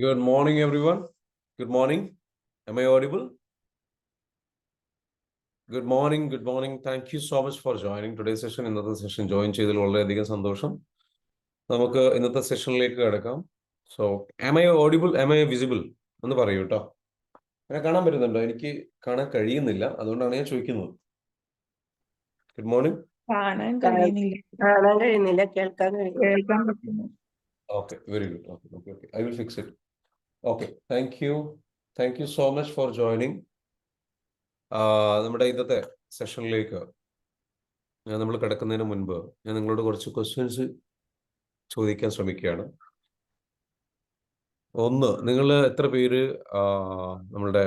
Good morning, everyone. Good morning. Am I audible? Good morning. Good morning. Thank you so much for joining today's session. ഇന്നത്തെ session join ചെയ്തതിൽ വളരെയധികം സന്തോഷം. നമുക്ക് ഇന്നത്തെ സെഷനിലേക്ക് കിടക്കാം. So am I audible? Am I visible? എന്ന് പറയൂ കേട്ടോ. എന്നെ കാണാൻ പറ്റുന്നുണ്ടോ? എനിക്ക് കാണാൻ കഴിയുന്നില്ല, അതുകൊണ്ടാണ് ഞാൻ ചോദിക്കുന്നത്. Good morning. കാണാൻ കഴിയുന്നില്ല, കേൾക്കാൻ പറ്റുന്നു. Okay, very good. Okay. I will fix it. Okay, thank you. Thank you so much for joining. നമ്മുടെ ഇന്നത്തെ സെഷനിലേക്ക് നമ്മൾ കിടക്കുന്നതിന് മുൻപ് ഞാൻ നിങ്ങളോട് കുറച്ച് ക്വസ്റ്റ്യൻസ് ചോദിക്കാൻ ശ്രമിക്കുകയാണ്. ഒന്ന്, നിങ്ങൾ എത്ര പേര് നമ്മളുടെ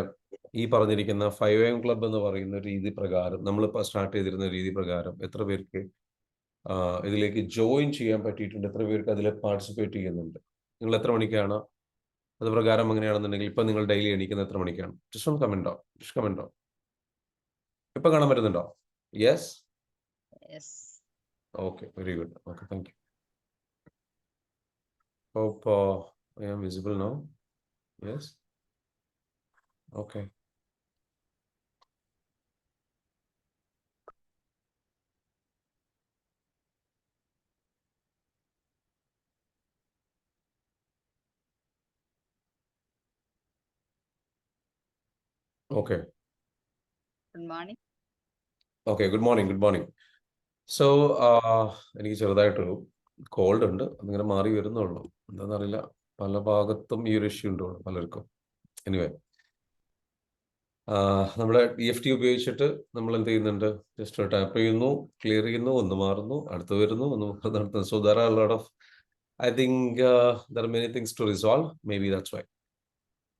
ഈ പറഞ്ഞിരിക്കുന്ന 5 AM ക്ലബ് എന്ന് പറയുന്ന രീതി പ്രകാരം, നമ്മളിപ്പോൾ സ്റ്റാർട്ട് ചെയ്തിരുന്ന രീതി പ്രകാരം എത്ര പേർക്ക് ഇതിലേക്ക് ജോയിൻ ചെയ്യാൻ പറ്റിയിട്ടുണ്ട്? എത്ര പേർക്ക് അതിൽ പാർട്ടിസിപ്പേറ്റ് ചെയ്യുന്നുണ്ട്? നിങ്ങൾ എത്ര മണിക്കാണ് അത് പ്രകാരം? അങ്ങനെയാണെന്നുണ്ടെങ്കിൽ ഇപ്പം നിങ്ങൾ ഡെയിലി എണീക്കുന്നത് എത്ര മണിക്കാണ്? ജസ്റ്റ് കമൻറ്റോ. ഇപ്പൊ കാണാൻ പറ്റുന്നുണ്ടോ? Yes. Okay, very good. Okay, thank you. Hope I am visible now. Yes. Okay. Okay. Good morning. Okay, good morning. So, എനിക്ക് ചെറുതായിട്ടൊരു കോൾഡ് ഉണ്ട്, അതിങ്ങനെ മാറി വരുന്നുള്ളൂ. എന്താണെന്നറിയില്ല, പല ഭാഗത്തും ഈ ഒരു ഇഷ്യൂ ഉണ്ടോ പലർക്കും. എനിവേ, നമ്മുടെ EFT ഉപയോഗിച്ചിട്ട് നമ്മൾ എന്ത് ചെയ്യുന്നുണ്ട്? ജസ്റ്റ് ടാപ്പ് ചെയ്യുന്നു, ക്ലിയർ ചെയ്യുന്നു, ഒന്ന് മാറുന്നു, അടുത്ത് വരുന്നു, ഒന്ന് നടത്തുന്നു. So there are lot of, I think there are many things to resolve. Maybe that's why.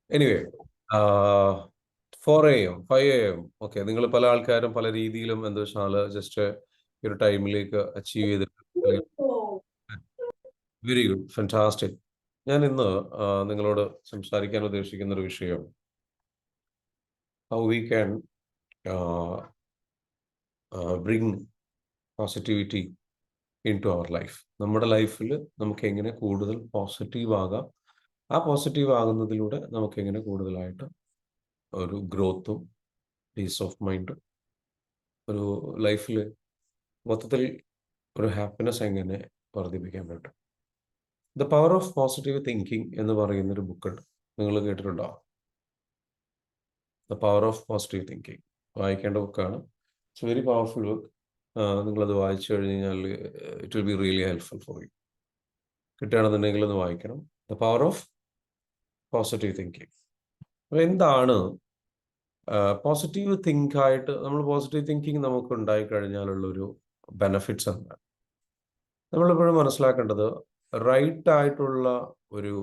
Anyway, 4 AM, 5 AM. Okay, നിങ്ങൾ പല ആൾക്കാരും പല രീതിയിലും എന്താ വെച്ചാൽ ജസ്റ്റ് ഈ ഒരു ടൈമിലേക്ക് അച്ചീവ് ചെയ്തിട്ട്. Very good, fantastic. ഞാൻ ഇന്ന് നിങ്ങളോട് സംസാരിക്കാൻ ഉദ്ദേശിക്കുന്ന ഒരു വിഷയം, how we can bring positivity into our life. നമ്മുടെ ലൈഫിൽ നമുക്ക് എങ്ങനെ കൂടുതൽ പോസിറ്റീവ് ആകാം, ആ പോസിറ്റീവ് ആകുന്നതിലൂടെ നമുക്ക് എങ്ങനെ കൂടുതലായിട്ട് ഒരു ഗ്രോത്തും പീസ് ഓഫ് മൈൻഡും ഒരു ലൈഫിൽ മൊത്തത്തിൽ ഒരു ഹാപ്പിനെസ് എങ്ങനെ വർദ്ധിപ്പിക്കാൻ പറ്റും. The power of positive thinking എന്ന് പറയുന്നൊരു ബുക്കുണ്ട്, നിങ്ങൾ കേട്ടിട്ടുണ്ടോ? The power of positive thinking വായിക്കേണ്ട ബുക്കാണ്. It's very powerful book. നിങ്ങളത് വായിച്ചു കഴിഞ്ഞ് കഴിഞ്ഞാൽ it will be really helpful for you. കിട്ടുകയാണെന്നുണ്ടെങ്കിൽ ഒന്ന് വായിക്കണം. The power of positive thinking. അപ്പോൾ എന്താണ് പോസിറ്റീവ് തിങ്കായിട്ട്? നമ്മൾ പോസിറ്റീവ് തിങ്കിങ് നമുക്ക് ഉണ്ടായിക്കഴിഞ്ഞാലുള്ളൊരു ബെനഫിറ്റ്സ് എന്താണ്? നമ്മളെപ്പോഴും മനസ്സിലാക്കേണ്ടത്, റൈറ്റ് ആയിട്ടുള്ള ഒരു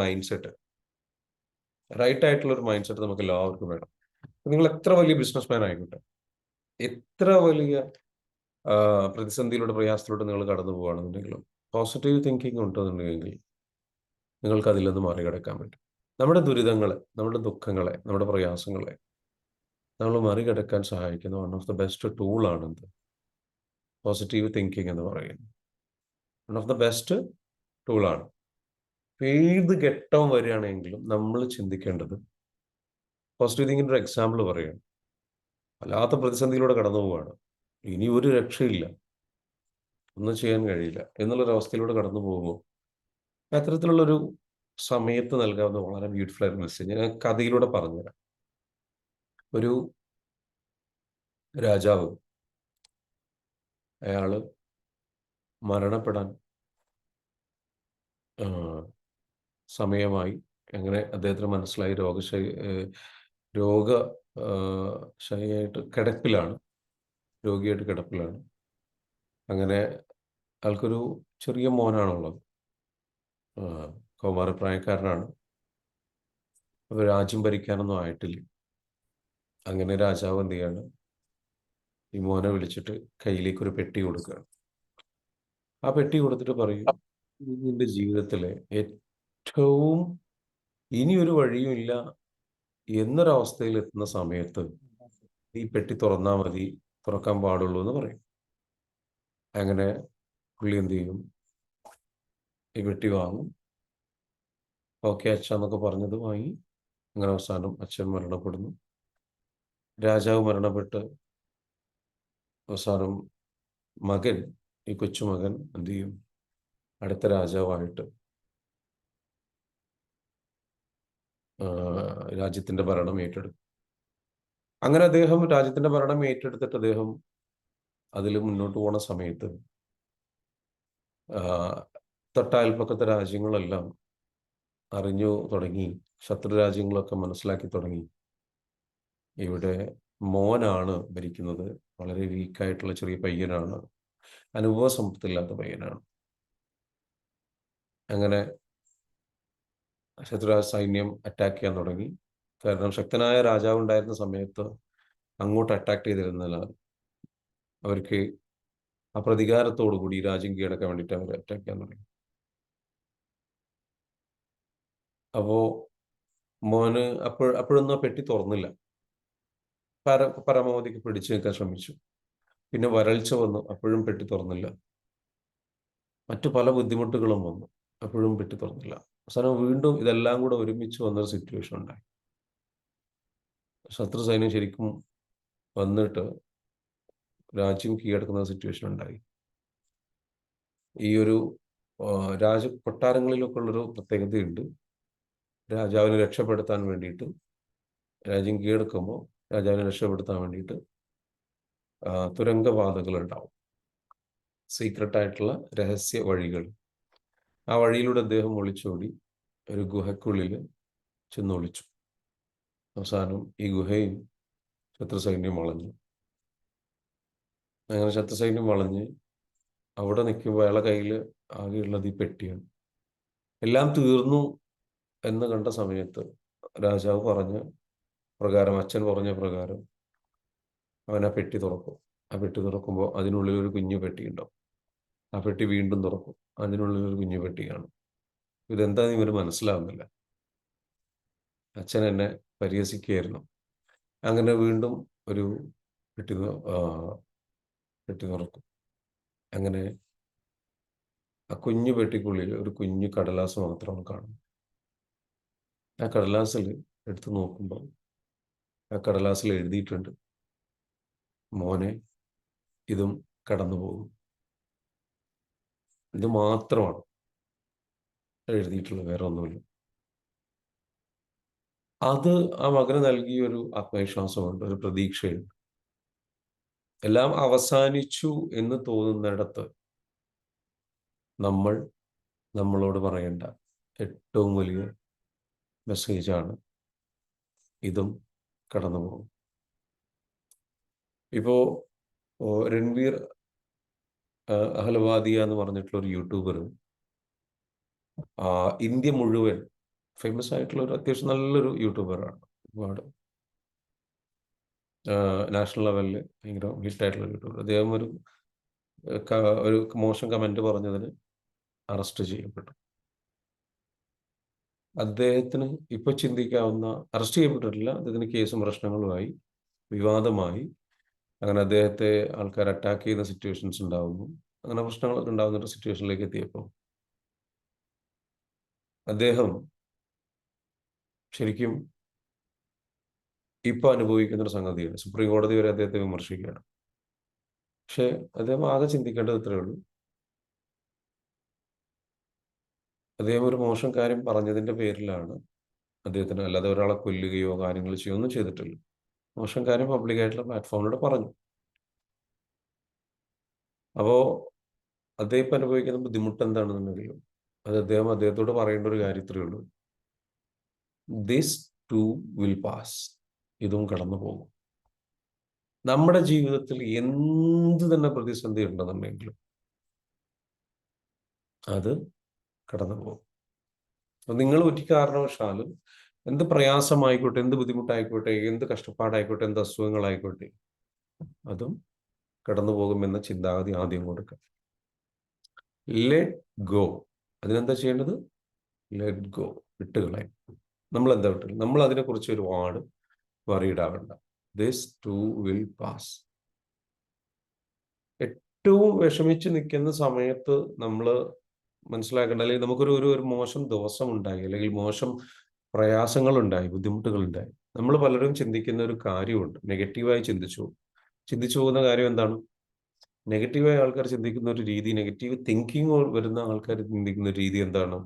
മൈൻഡ് സെറ്റ്, റൈറ്റ് ആയിട്ടുള്ള ഒരു മൈൻഡ് സെറ്റ് നമുക്ക് എല്ലാവർക്കും വേണം. നിങ്ങൾ എത്ര വലിയ ബിസിനസ്മാൻ ആയിക്കോട്ടെ, എത്ര വലിയ പ്രതിസന്ധിയിലൂടെ പ്രയാസത്തിലൂടെ നിങ്ങൾ കടന്നു പോവുകയാണെന്നുണ്ടെങ്കിലും പോസിറ്റീവ് തിങ്കിങ് ഉണ്ടെന്നുണ്ടെങ്കിൽ നിങ്ങൾക്ക് അതിൽ നിന്ന് മറികടക്കാൻ പറ്റും. നമ്മുടെ ദുരിതങ്ങളെ, നമ്മുടെ ദുഃഖങ്ങളെ, നമ്മുടെ പ്രയാസങ്ങളെ നമ്മൾ മറികടക്കാൻ സഹായിക്കുന്ന വൺ ഓഫ് ദ ബെസ്റ്റ് ടൂളാണെന്ത്? പോസിറ്റീവ് തിങ്കിങ് എന്ന് പറയുന്നത് വൺ ഓഫ് ദ ബെസ്റ്റ് ടൂളാണ്. ഏത് ഘട്ടം വരികയാണെങ്കിലും നമ്മൾ ചിന്തിക്കേണ്ടത്, പോസിറ്റീവ് തിങ്കിങ്ങിൻ്റെ ഒരു എക്സാമ്പിൾ പറയുകയാണ്. വല്ലാത്ത പ്രതിസന്ധിയിലൂടെ കടന്നു പോവുകയാണ്, ഇനി ഒരു രക്ഷയില്ല, ഒന്നും ചെയ്യാൻ കഴിയില്ല എന്നുള്ളൊരവസ്ഥയിലൂടെ കടന്നു പോകുമ്പോൾ അത്തരത്തിലുള്ളൊരു സമയത്ത് നൽകാവുന്ന വളരെ ബ്യൂട്ടിഫുൾ ആയ മെസ്സേജ് ഞാൻ കഥയിലൂടെ പറഞ്ഞുതരാം. ഒരു രാജാവ്, അയാൾ മരണപ്പെടാൻ സമയമായി. അങ്ങനെ അദ്ദേഹത്തിന് മനസ്സിലായി രോഗശായിയായിട്ട് കിടപ്പിലാണ്, രോഗിയായിട്ട് കിടപ്പിലാണ്. അങ്ങനെ ആൾക്കൊരു ചെറിയ മോനാണുള്ളത്, കൗമാരപ്രായക്കാരനാണ്. അപ്പോൾ രാജ്യം ഭരിക്കാനൊന്നും ആയിട്ടില്ല. അങ്ങനെ രാജാവ് എന്ത് ചെയ്യാണ്, ഈ മോനെ വിളിച്ചിട്ട് കയ്യിലേക്ക് ഒരു പെട്ടി കൊടുക്കുകയാണ്. ആ പെട്ടി കൊടുത്തിട്ട് പറയും, നിന്റെ ജീവിതത്തിലെ ഏറ്റവും ഇനിയൊരു വഴിയുമില്ല എന്നൊരവസ്ഥയിൽ എത്തുന്ന സമയത്ത് ഈ പെട്ടി തുറന്നാൽ മതി, തുറക്കാൻ പാടുള്ളൂ എന്ന് പറയും. അങ്ങനെ പുള്ളി എന്ത് ചെയ്യും, ഈ പെട്ടി വാങ്ങും. ഓക്കെ അച്ഛ എന്നൊക്കെ പറഞ്ഞത് വാങ്ങി. അങ്ങനെ അവസാനം അച്ഛൻ മരണപ്പെടുന്നു. രാജാവ് മരണപ്പെട്ട് അവസാനം മകൻ, ഈ കൊച്ചുമകൻ എന്ത് ചെയ്യും? അടുത്ത രാജാവായിട്ട് രാജ്യത്തിന്റെ ഭരണം ഏറ്റെടുക്കും. അങ്ങനെ അദ്ദേഹം രാജ്യത്തിന്റെ ഭരണം ഏറ്റെടുത്തിട്ട് അദ്ദേഹം അതിൽ മുന്നോട്ട് പോണ സമയത്ത് തൊട്ടയൽപ്പക്കത്തെ രാജ്യങ്ങളെല്ലാം അറിഞ്ഞു തുടങ്ങി, ശത്രു രാജ്യങ്ങളൊക്കെ മനസ്സിലാക്കി തുടങ്ങി, ഇവിടെ മോനാണ് ഭരിക്കുന്നത്, വളരെ വീക്കായിട്ടുള്ള ചെറിയ പയ്യനാണ്, അനുഭവ സമ്പത്തില്ലാത്ത പയ്യനാണ്. അങ്ങനെ ശത്രു സൈന്യം അറ്റാക്ക് ചെയ്യാൻ തുടങ്ങി. കാരണം ശക്തനായ രാജാവ് ഉണ്ടായിരുന്ന സമയത്ത് അങ്ങോട്ട് അറ്റാക്ക് ചെയ്തിരുന്നാൽ അവർക്ക് ആ പ്രതികാരത്തോടു കൂടി രാജ്യം കീഴടക്കാൻ വേണ്ടിയിട്ട് അവർ അറ്റാക്ക് ചെയ്യാൻ തുടങ്ങി. അപ്പോ മോന് അപ്പോഴൊന്നും ആ പെട്ടി തുറന്നില്ല. പരമാവധിക്ക് പിടിച്ചു നിൽക്കാൻ ശ്രമിച്ചു. പിന്നെ വരൾച്ച വന്നു, അപ്പോഴും പെട്ടി തുറന്നില്ല. മറ്റു പല ബുദ്ധിമുട്ടുകളും വന്നു, അപ്പോഴും പെട്ടി തുറന്നില്ല. അവസാനം വീണ്ടും ഇതെല്ലാം കൂടെ ഒരുമിച്ച് വന്നൊരു സിറ്റുവേഷൻ ഉണ്ടായി. ശത്രു സൈന്യം ശരിക്കും വന്നിട്ട് രാജ്യം കീഴടക്കുന്ന സിറ്റുവേഷൻ ഉണ്ടായി. ഈ ഒരു കൊട്ടാരങ്ങളിലൊക്കെ ഉള്ളൊരു പ്രത്യേകതയുണ്ട്. രാജാവിനെ രക്ഷപ്പെടുത്താൻ വേണ്ടിയിട്ട്, രാജ്യം കീഴടക്കുമ്പോൾ രാജാവിനെ രക്ഷപ്പെടുത്താൻ വേണ്ടിയിട്ട് തുരങ്കപാതകൾ ഉണ്ടാവും, സീക്രട്ടായിട്ടുള്ള രഹസ്യ വഴികൾ. ആ വഴിയിലൂടെ അദ്ദേഹം ഒളിച്ചോടി ഒരു ഗുഹയ്ക്കുള്ളിൽ ചെന്നൊളിച്ചു. അവസാനം ഈ ഗുഹയും ശത്രു സൈന്യം വളഞ്ഞു. അങ്ങനെ ശത്രു സൈന്യം വളഞ്ഞ് അവിടെ നിൽക്കുമ്പോൾ അയാളെ കയ്യിൽ ആകെയുള്ളത് ഈ പെട്ടിയാണ്. എല്ലാം തീർന്നു എന്ന് കണ്ട സമയത്ത് രാജാവ് പറഞ്ഞ പ്രകാരം, അച്ഛൻ പറഞ്ഞ പ്രകാരം അവൻ ആ പെട്ടി തുറക്കും. ആ പെട്ടി തുറക്കുമ്പോൾ അതിനുള്ളിൽ ഒരു കുഞ്ഞു പെട്ടി ഉണ്ടാവും. ആ പെട്ടി വീണ്ടും തുറക്കും, അതിനുള്ളിൽ ഒരു കുഞ്ഞു പെട്ടിയാണ്. ഇതെന്താന്ന് ഇവർ മനസ്സിലാവുന്നില്ല. അച്ഛൻ എന്നെ പരിഹസിക്കുകയായിരുന്നു. അങ്ങനെ വീണ്ടും ഒരു പെട്ടി തുറക്കും. അങ്ങനെ ആ കുഞ്ഞു പെട്ടിക്കുള്ളിൽ ഒരു കുഞ്ഞു കടലാസ് മാത്രമാണ് കാണുന്നത്. ആ കടലാസിൽ എടുത്ത് നോക്കുമ്പോൾ ആ കടലാസിൽ എഴുതിയിട്ടുണ്ട്, മോനെ, ഇതും കടന്നു പോകും. ഇത് മാത്രമാണ് എഴുതിയിട്ടുള്ളത്, വേറെ ഒന്നുമില്ല. അത് ആ മകന് നൽകിയൊരു ആത്മവിശ്വാസമുണ്ട്, ഒരു പ്രതീക്ഷയുണ്ട്. എല്ലാം അവസാനിച്ചു എന്ന് തോന്നുന്നിടത്ത് നമ്മളോട് പറയേണ്ട ഏറ്റവും വലിയ മെസ്സേജാണ്, ഇതും കടന്നു പോകും. ഇപ്പോ രൺവീർ അഹ്ലവാദിയ എന്ന് പറഞ്ഞിട്ടുള്ള ഒരു യൂട്യൂബർ ഇന്ത്യ മുഴുവൻ ഫേമസ് ആയിട്ടുള്ള ഒരു അത്യാവശ്യം നല്ലൊരു യൂട്യൂബറാണ്. ഒരുപാട് നാഷണൽ ലെവലിൽ ഭയങ്കര ഹിറ്റായിട്ടുള്ള യൂട്യൂബർ. അദ്ദേഹം ഒരു മോശം കമന്റ് പറഞ്ഞതിന് അറസ്റ്റ് ചെയ്യപ്പെട്ടു. അദ്ദേഹത്തിന് ഇപ്പൊ ചിന്തിക്കാവുന്ന, അറസ്റ്റ് ചെയ്യപ്പെട്ടിട്ടില്ല, അദ്ദേഹത്തിന് കേസും പ്രശ്നങ്ങളുമായി, വിവാദമായി. അങ്ങനെ അദ്ദേഹത്തെ ആൾക്കാർ അറ്റാക്ക് ചെയ്യുന്ന സിറ്റുവേഷൻസ് ഉണ്ടാവുന്നു. അങ്ങനെ പ്രശ്നങ്ങളൊക്കെ ഉണ്ടാകുന്ന ഒരു സിറ്റുവേഷനിലേക്ക് എത്തിയപ്പോൾ അദ്ദേഹം ശരിക്കും ഇപ്പൊ അനുഭവിക്കുന്ന ഒരു സംഗതിയാണ്. സുപ്രീം കോടതി വരെ അദ്ദേഹത്തെ വിമർശിക്കുകയാണ്. പക്ഷെ അദ്ദേഹം ആകെ ചിന്തിക്കേണ്ടത് ഇത്രയേ ഉള്ളൂ, അദ്ദേഹം ഒരു മോശം കാര്യം പറഞ്ഞതിന്റെ പേരിലാണ് അദ്ദേഹത്തിന്, അല്ലാതെ ഒരാളെ കൊല്ലുകയോ കാര്യങ്ങൾ ചെയ്യുകയോ ഒന്നും ചെയ്തിട്ടില്ല. മോശം കാര്യം പബ്ലിക്കായിട്ടുള്ള പ്ലാറ്റ്ഫോമിലൂടെ പറഞ്ഞു. അപ്പോ അദ്ദേഹം ഇപ്പം അനുഭവിക്കുന്ന ബുദ്ധിമുട്ട് എന്താണെന്നുണ്ടെങ്കിലും അത് അദ്ദേഹത്തോട് പറയേണ്ട ഒരു കാര്യം ഇത്രയേ ഉള്ളൂ, ദിസ് ടു വിൽ പാസ്. ഇതും കടന്നു പോകും. നമ്മുടെ ജീവിതത്തിൽ എന്ത് തന്നെ പ്രതിസന്ധി ഉണ്ടെന്നുണ്ടെങ്കിലും അത് കടന്നു പോകും. നിങ്ങൾ ഒരു കാരണവശാലും എന്ത് പ്രയാസമായിക്കോട്ടെ, എന്ത് ബുദ്ധിമുട്ടായിക്കോട്ടെ, എന്ത് കഷ്ടപ്പാടായിക്കോട്ടെ, എന്ത് അസുഖങ്ങളായിക്കോട്ടെ, അതും കടന്നു പോകുമെന്ന ചിന്താഗതി ആദ്യം കൊടുക്കുക. Let go. അതിനെന്താ ചെയ്യേണ്ടത്? ലെറ്റ് ഗോ, വിട്ടുകളയും. നമ്മൾ എന്താ വിട്ടു? നമ്മൾ അതിനെക്കുറിച്ച് ഒരുപാട് വറീഡാവണ്ട. This too will pass. ഏറ്റവും വിഷമിച്ച് നിൽക്കുന്ന സമയത്ത് നമ്മൾ മനസ്സിലാക്കേണ്ട, അല്ലെങ്കിൽ നമുക്കൊരു ഒരു ഒരു മോശം ദിവസം ഉണ്ടായി, അല്ലെങ്കിൽ മോശം പ്രയാസങ്ങളുണ്ടായി, ബുദ്ധിമുട്ടുകളുണ്ടായി, നമ്മൾ പലരും ചിന്തിക്കുന്ന ഒരു കാര്യമുണ്ട്, നെഗറ്റീവായി ചിന്തിച്ചു പോകുന്ന കാര്യം എന്താണ്? നെഗറ്റീവായ ആൾക്കാർ ചിന്തിക്കുന്ന ഒരു രീതി, നെഗറ്റീവ് തിങ്കിങ് വരുന്ന ആൾക്കാർ ചിന്തിക്കുന്ന രീതി എന്താണ്?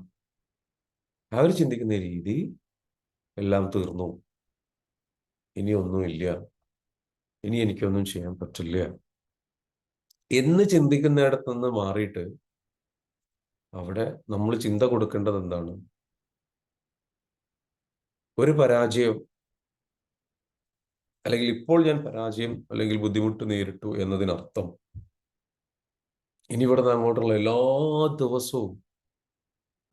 അവർ ചിന്തിക്കുന്ന രീതി, എല്ലാം തീർന്നു, ഇനി ഒന്നുമില്ല, ഇനി എനിക്കൊന്നും ചെയ്യാൻ പറ്റില്ല എന്ന് ചിന്തിക്കുന്നിടത്ത് നിന്ന് മാറിയിട്ട് അവിടെ നമ്മൾ ചിന്ത കൊടുക്കേണ്ടത് എന്താണ്? ഒരു പരാജയം, അല്ലെങ്കിൽ ഇപ്പോൾ ഞാൻ പരാജയം അല്ലെങ്കിൽ ബുദ്ധിമുട്ട് നേരിട്ടു എന്നതിനർത്ഥം ഇനി ഇവിടുന്ന് അങ്ങോട്ടുള്ള എല്ലാ ദിവസവും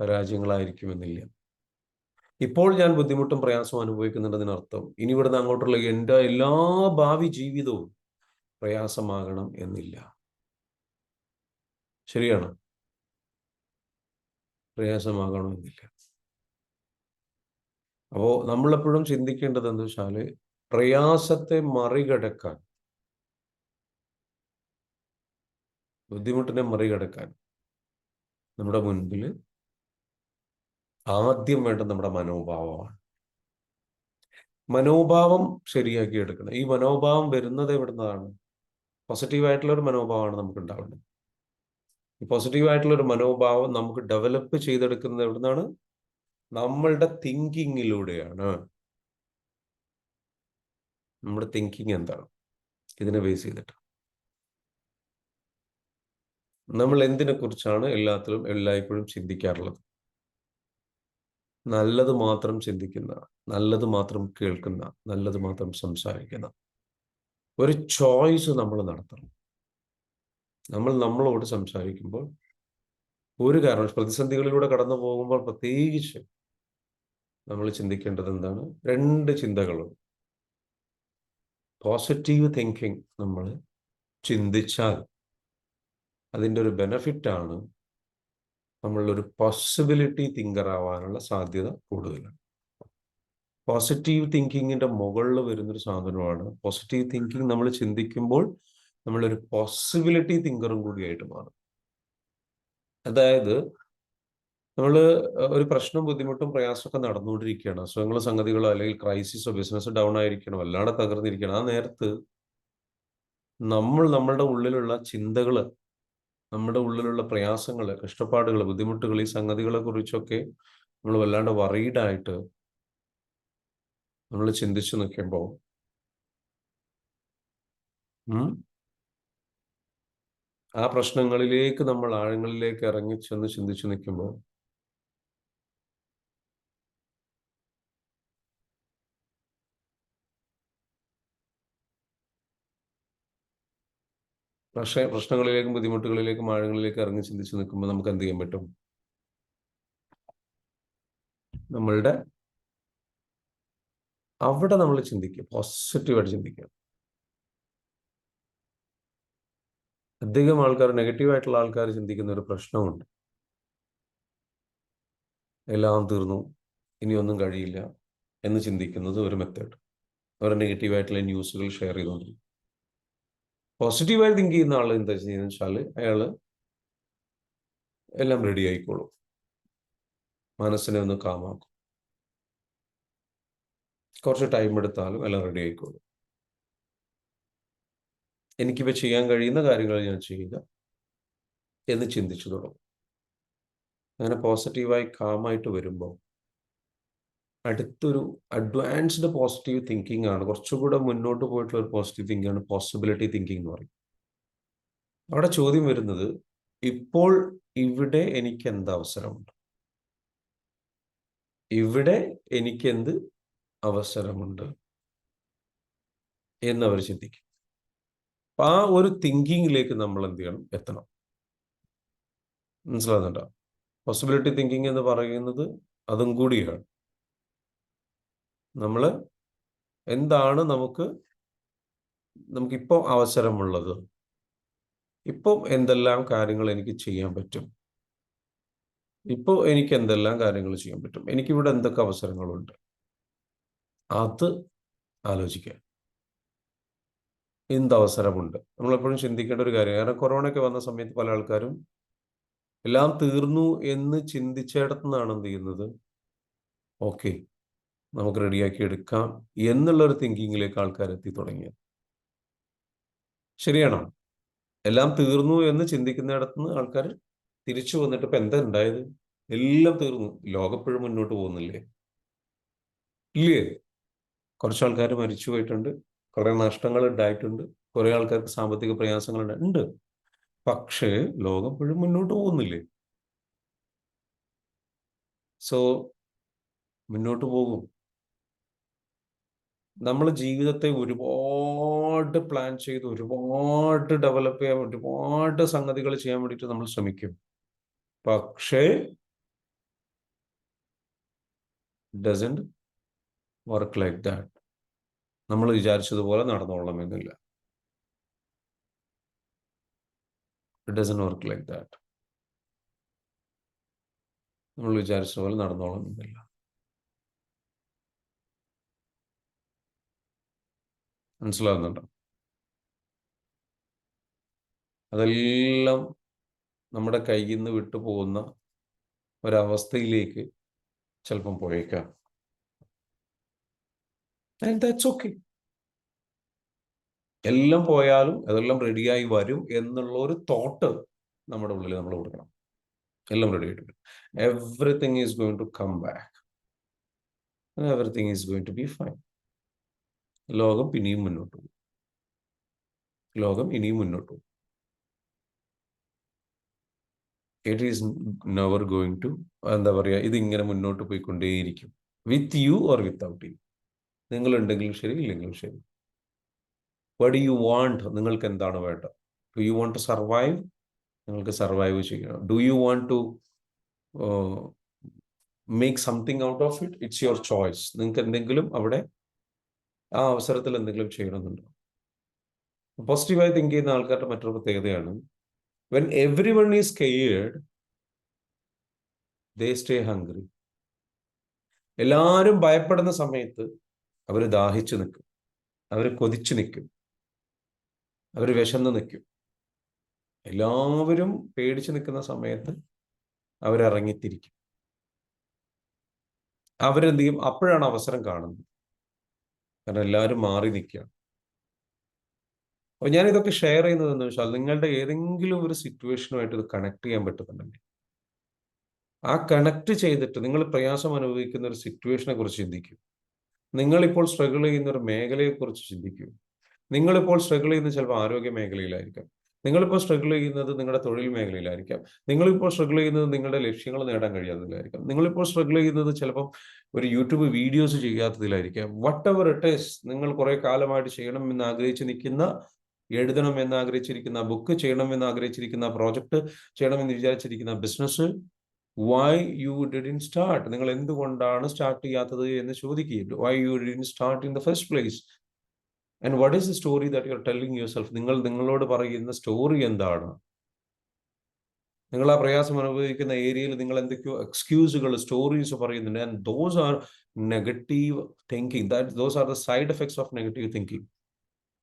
പരാജയങ്ങളായിരിക്കുമെന്നില്ല. ഇപ്പോൾ ഞാൻ ബുദ്ധിമുട്ടും പ്രയാസവും അനുഭവിക്കുന്നുണ്ടതിനർത്ഥം ഇനി ഇവിടുന്ന് അങ്ങോട്ടുള്ള എൻ്റെ എല്ലാ ഭാവി ജീവിതവും പ്രയാസമാകണം എന്നില്ല. ശരിയാണ്, പ്രയാസമാകണമെന്നില്ല. അപ്പോ നമ്മളെപ്പോഴും ചിന്തിക്കേണ്ടത് എന്താ വെച്ചാല്, പ്രയാസത്തെ മറികടക്കാൻ, ബുദ്ധിമുട്ടിനെ മറികടക്കാൻ നമ്മുടെ മുൻപിൽ ആദ്യം വേണ്ടത് നമ്മുടെ മനോഭാവമാണ്. മനോഭാവം ശരിയാക്കി എടുക്കണം. ഈ മനോഭാവം വരുന്നത് എവിടുന്നതാണ്? പോസിറ്റീവായിട്ടുള്ള ഒരു മനോഭാവമാണ് നമുക്ക് ഉണ്ടാവേണ്ടത്. ഈ പോസിറ്റീവായിട്ടുള്ള ഒരു മനോഭാവം നമുക്ക് ഡെവലപ്പ് ചെയ്തെടുക്കുന്നത് എവിടുന്നാണ്? നമ്മളുടെ തിങ്കിങ്ങിലൂടെയാണ്. നമ്മുടെ തിങ്കിങ് എന്താണ്? ഇതിനെ ബേസ് ചെയ്തിട്ട് നമ്മൾ എന്തിനെ കുറിച്ചാണ് എല്ലായ്പ്പോഴും ചിന്തിക്കാറുള്ളത്? നല്ലത് മാത്രം ചിന്തിക്കുന്ന, നല്ലത് മാത്രം കേൾക്കുന്ന, നല്ലത് മാത്രം സംസാരിക്കുന്ന ഒരു ചോയ്സ് നമ്മൾ നടത്തണം. നമ്മളോട് സംസാരിക്കുമ്പോൾ ഒരു കാരണം, പ്രതിസന്ധികളിലൂടെ കടന്നു പോകുമ്പോൾ പ്രത്യേകിച്ച് നമ്മൾ ചിന്തിക്കേണ്ടത് എന്താണ്? 2 ചിന്തകളുണ്ട്. പോസിറ്റീവ് തിങ്കിങ് നമ്മൾ ചിന്തിച്ചാൽ അതിൻ്റെ ഒരു ബെനഫിറ്റാണ് നമ്മളൊരു പോസിബിലിറ്റി തിങ്കർ ആവാനുള്ള സാധ്യത കൂടുതലാണ്. പോസിറ്റീവ് തിങ്കിങ്ങിന്റെ മുകളിൽ വരുന്നൊരു സാധനമാണ് പോസിറ്റീവ് തിങ്കിങ്. നമ്മൾ ചിന്തിക്കുമ്പോൾ നമ്മളൊരു പോസിബിലിറ്റി തിങ്കറും കൂടിയായിട്ട് മാറും. അതായത് നമ്മൾ ഒരു പ്രശ്നം, ബുദ്ധിമുട്ടും പ്രയാസമൊക്കെ നടന്നുകൊണ്ടിരിക്കുകയാണ്, അസുഖങ്ങളോ സംഗതികളോ അല്ലെങ്കിൽ ക്രൈസിസോ, ബിസിനസ് ഡൗൺ ആയിരിക്കണം, അല്ലാതെ തകർന്നിരിക്കണം. ആ നേരത്ത് നമ്മളുടെ ഉള്ളിലുള്ള ചിന്തകള്, നമ്മുടെ ഉള്ളിലുള്ള പ്രയാസങ്ങള്, കഷ്ടപ്പാടുകൾ, ബുദ്ധിമുട്ടുകൾ, ഈ സംഗതികളെ കുറിച്ചൊക്കെ നമ്മൾ വല്ലാണ്ട് വറീഡായിട്ട് നമ്മൾ ചിന്തിച്ചു നിൽക്കുമ്പോൾ ആ പ്രശ്നങ്ങളിലേക്ക് നമ്മൾ ആഴങ്ങളിലേക്ക് ഇറങ്ങിച്ചെന്ന് ചിന്തിച്ചു നിൽക്കുമ്പോൾ പ്രശ്നങ്ങളിലേക്കും ബുദ്ധിമുട്ടുകളിലേക്കും ആഴങ്ങളിലേക്ക് ഇറങ്ങി ചിന്തിച്ചു നിൽക്കുമ്പോൾ നമുക്ക് എന്ത് ചെയ്യാൻ പറ്റും? നമ്മളുടെ അവിടെ നമ്മൾ ചിന്തിക്കുക, പോസിറ്റീവായിട്ട് ചിന്തിക്കുക. അധികം ആൾക്കാർ, നെഗറ്റീവായിട്ടുള്ള ആൾക്കാർ ചിന്തിക്കുന്ന ഒരു പ്രശ്നമുണ്ട്. എല്ലാം തീർന്നു, ഇനിയൊന്നും കഴിയില്ല എന്ന് ചിന്തിക്കുന്നത് ഒരു മെത്തേഡ്. അവരുടെ നെഗറ്റീവായിട്ടുള്ള ന്യൂസുകൾ ഷെയർ ചെയ്തുകൊണ്ടിരിക്കും. പോസിറ്റീവായി തിങ്ക് ചെയ്യുന്ന ആൾ എന്താ ചെയ്യുന്നത് വെച്ചാൽ അയാൾ എല്ലാം റെഡി ആയിക്കോളും, മനസ്സിനെ ഒന്ന് കാമാക്കും, കുറച്ച് ടൈം എടുത്താലും എല്ലാം റെഡി ആയിക്കോളും, എനിക്കിപ്പോൾ ചെയ്യാൻ കഴിയുന്ന കാര്യങ്ങൾ ഞാൻ ചെയ്യുക എന്ന് ചിന്തിച്ചു തുടങ്ങും. അങ്ങനെ പോസിറ്റീവായി കാമായിട്ട് വരുമ്പോൾ അടുത്തൊരു അഡ്വാൻസ്ഡ് പോസിറ്റീവ് തിങ്കിങ് ആണ്, കുറച്ചുകൂടെ മുന്നോട്ട് പോയിട്ടുള്ള ഒരു പോസിറ്റീവ് തിങ്കിങ് ആണ് പോസിബിലിറ്റി തിങ്കിങ് എന്ന് പറയും. അവിടെ ചോദ്യം വരുന്നത്, ഇപ്പോൾ ഇവിടെ എനിക്ക് എന്ത് അവസരമുണ്ട്, ഇവിടെ എനിക്കെന്ത് അവസരമുണ്ട് എന്നവർ ചിന്തിക്കും. അപ്പൊ ആ ഒരു തിങ്കിങ്ങിലേക്ക് നമ്മൾ എന്ത് ചെയ്യണം? എത്തണം. മനസ്സിലാകുന്നുണ്ടോ? പോസിബിലിറ്റി തിങ്കിങ് എന്ന് പറയുന്നത് അതും കൂടിയാണ്. നമ്മൾ എന്താണ് നമുക്കിപ്പോൾ അവസരമുള്ളത്, ഇപ്പോൾ എന്തെല്ലാം കാര്യങ്ങൾ എനിക്ക് ചെയ്യാൻ പറ്റും, ഇപ്പോൾ എനിക്ക് എന്തെല്ലാം കാര്യങ്ങൾ ചെയ്യാൻ പറ്റും, എനിക്കിവിടെ എന്തൊക്കെ അവസരങ്ങളുണ്ട്, അത് ആലോചിക്കുക. എന്ത് അവസരമുണ്ട്? നമ്മളെപ്പോഴും ചിന്തിക്കേണ്ട ഒരു കാര്യം. കാരണം കൊറോണ ഒക്കെ വന്ന സമയത്ത് പല ആൾക്കാരും എല്ലാം തീർന്നു എന്ന് ചിന്തിച്ചിടത്തു നിന്നാണ് എന്ത് ചെയ്യുന്നത്, ഓക്കെ നമുക്ക് റെഡിയാക്കി എടുക്കാം എന്നുള്ളൊരു തിങ്കിങ്ങിലേക്ക് ആൾക്കാർ എത്തി തുടങ്ങിയത്. ശരിയാണോ? എല്ലാം തീർന്നു എന്ന് ചിന്തിക്കുന്നിടത്ത് നിന്ന് ആൾക്കാർ തിരിച്ചു വന്നിട്ട് ഇപ്പൊ എന്താ ഉണ്ടായത്? എല്ലാം തീർന്നു, ലോകപ്പോഴും മുന്നോട്ട് പോകുന്നില്ലേ? ഇല്ലേ? കുറച്ച് ആൾക്കാർ മരിച്ചു പോയിട്ടുണ്ട്, കുറെ നഷ്ടങ്ങൾ ഉണ്ടായിട്ടുണ്ട്, കുറെ ആൾക്കാർക്ക് സാമ്പത്തിക പ്രയാസങ്ങൾ ഉണ്ട്. പക്ഷേ ലോകം ഇപ്പോഴും മുന്നോട്ട് പോകുന്നില്ലേ? സോ മുന്നോട്ട് പോകും. നമ്മൾ ജീവിതത്തെ ഒരുപാട് പ്ലാൻ ചെയ്ത്, ഒരുപാട് ഡെവലപ്പ് ചെയ്യാൻ, ഒരുപാട് സംഗതികൾ ചെയ്യാൻ വേണ്ടിയിട്ട് നമ്മൾ ശ്രമിക്കും. പക്ഷേ ഡസൻറ്റ് വർക്ക് ലൈക്ക് ദാറ്റ്. നമ്മൾ വിചാരിച്ചതുപോലെ നടന്നോളണമെന്നില്ല. It doesn't work like that. നമ്മൾ വിചാരിച്ചതുപോലെ നടന്നോളണമെന്നില്ല. മനസ്സിലാവുന്നുണ്ടോ? അതെല്ലാം നമ്മുടെ കയ്യിൽ നിന്ന് വിട്ടുപോകുന്ന ഒരവസ്ഥയിലേക്ക് ചിലപ്പം പോയേക്കാം. And that's okay. എല്ലാം പോയാലും അതെല്ലാം റെഡിയായി വരും എന്നുള്ള ഒരു തോട്ട് നമ്മുടെ ഉള്ളിൽ നമ്മൾ കൊടുക്കണം. എല്ലാം റെഡി ആയിട്ട് everything is going to come back, everything is going to be fine. ലോകം ഇനിയും മുന്നോട്ട് പോകും. ലോകം ഇനിയും മുന്നോട്ട് പോകും. It is never going to, എന്താ പറയുക, ഇതിങ്ങനെ മുന്നോട്ട് പോയിക്കൊണ്ടേയിരിക്കും. With you or without you. നിങ്ങളുണ്ടെങ്കിലും ശരി, ഇല്ലെങ്കിലും ശരി. What do you want? നിങ്ങൾക്ക് എന്താണ് വേണ്ടത്? Do you want to survive? നിങ്ങൾക്ക് സർവൈവ് ചെയ്യണം. Do you want to make something out of it? It's your choice. നിങ്ങൾക്ക് എന്തെങ്കിലും അവിടെ ആ അവസരത്തിൽ എന്തെങ്കിലും ചെയ്യണമെന്നുണ്ടോ? പോസിറ്റീവായി തിങ്ക് ചെയ്യുന്ന ആൾക്കാരുടെ മറ്റൊരു പ്രത്യേകതയാണ്, when everyone is scared, they stay hungry. എല്ലാവരും ഭയപ്പെടുന്ന സമയത്ത് അവർ ദാഹിച്ചു നിൽക്കും, അവർ കൊതിച്ചു നിൽക്കും, അവർ വിശന്ന് നിൽക്കും. എല്ലാവരും പേടിച്ചു നിൽക്കുന്ന സമയത്ത് അവരിറങ്ങിത്തിരിക്കും. അവരെന്ത് ചെയ്യും? അപ്പോഴാണ് അവസരം കാണുന്നത്. കാരണം എല്ലാവരും മാറി നിൽക്കുകയാണ്. അപ്പൊ ഞാൻ ഇതൊക്കെ ഷെയർ ചെയ്യുന്നത് എന്ന് വെച്ചാൽ, നിങ്ങളുടെ ഏതെങ്കിലും ഒരു സിറ്റുവേഷനുമായിട്ട് ഇത് കണക്ട് ചെയ്യാൻ പറ്റുന്നുണ്ടെങ്കിൽ, ആ കണക്ട് ചെയ്തിട്ട് നിങ്ങൾ പ്രയാസം അനുഭവിക്കുന്ന ഒരു സിറ്റുവേഷനെ കുറിച്ച് ചിന്തിക്കും. നിങ്ങളിപ്പോൾ സ്ട്രഗിൾ ചെയ്യുന്ന ഒരു മേഖലയെ കുറിച്ച് ചിന്തിക്കും. നിങ്ങളിപ്പോൾ സ്ട്രഗിൾ ചെയ്യുന്നത് ചിലപ്പോൾ ആരോഗ്യ മേഖലയിലായിരിക്കാം. നിങ്ങളിപ്പോൾ സ്ട്രഗിൾ ചെയ്യുന്നത് നിങ്ങളുടെ തൊഴിൽ മേഖലയിലായിരിക്കാം. നിങ്ങളിപ്പോൾ സ്ട്രഗിൾ ചെയ്യുന്നത് നിങ്ങളുടെ ലക്ഷ്യങ്ങൾ നേടാൻ കഴിയാത്തതിലായിരിക്കാം. നിങ്ങളിപ്പോൾ സ്ട്രഗിൾ ചെയ്യുന്നത് ചിലപ്പം ഒരു യൂട്യൂബ് വീഡിയോസ് ചെയ്യാത്തതിലായിരിക്കാം. വട്ട് എവർ ഇറ്റ് ഈസ്, നിങ്ങൾ കുറെ കാലമായിട്ട് ചെയ്യണം എന്ന് ആഗ്രഹിച്ച് നിൽക്കുന്ന, എഴുതണം എന്ന് ആഗ്രഹിച്ചിരിക്കുന്ന ബുക്ക്, ചെയ്യണം എന്ന് ആഗ്രഹിച്ചിരിക്കുന്ന പ്രോജക്റ്റ്, ചെയ്യണമെന്ന് വിചാരിച്ചിരിക്കുന്ന business, why you didn't start? നിങ്ങൾ എന്തുകൊണ്ടാണ് സ്റ്റാർട്ട് ചെയ്യാത്തത് എന്ന് ചോദിക്കുക. Why you didn't start in the first place? And what is the story that you are telling yourself? നിങ്ങൾ നിങ്ങളോട് പറയുന്ന സ്റ്റോറി എന്താണ്? നിങ്ങൾ ആ പ്രയാസം അനുഭവിക്കുന്ന ഏരിയയിൽ നിങ്ങൾ എന്തൊക്കെയോ എക്സ്ക്യൂസുകൾ, സ്റ്റോറീസ് പറയുന്നുണ്ട്. And those are negative thinking. Those are the side effects of negative thinking.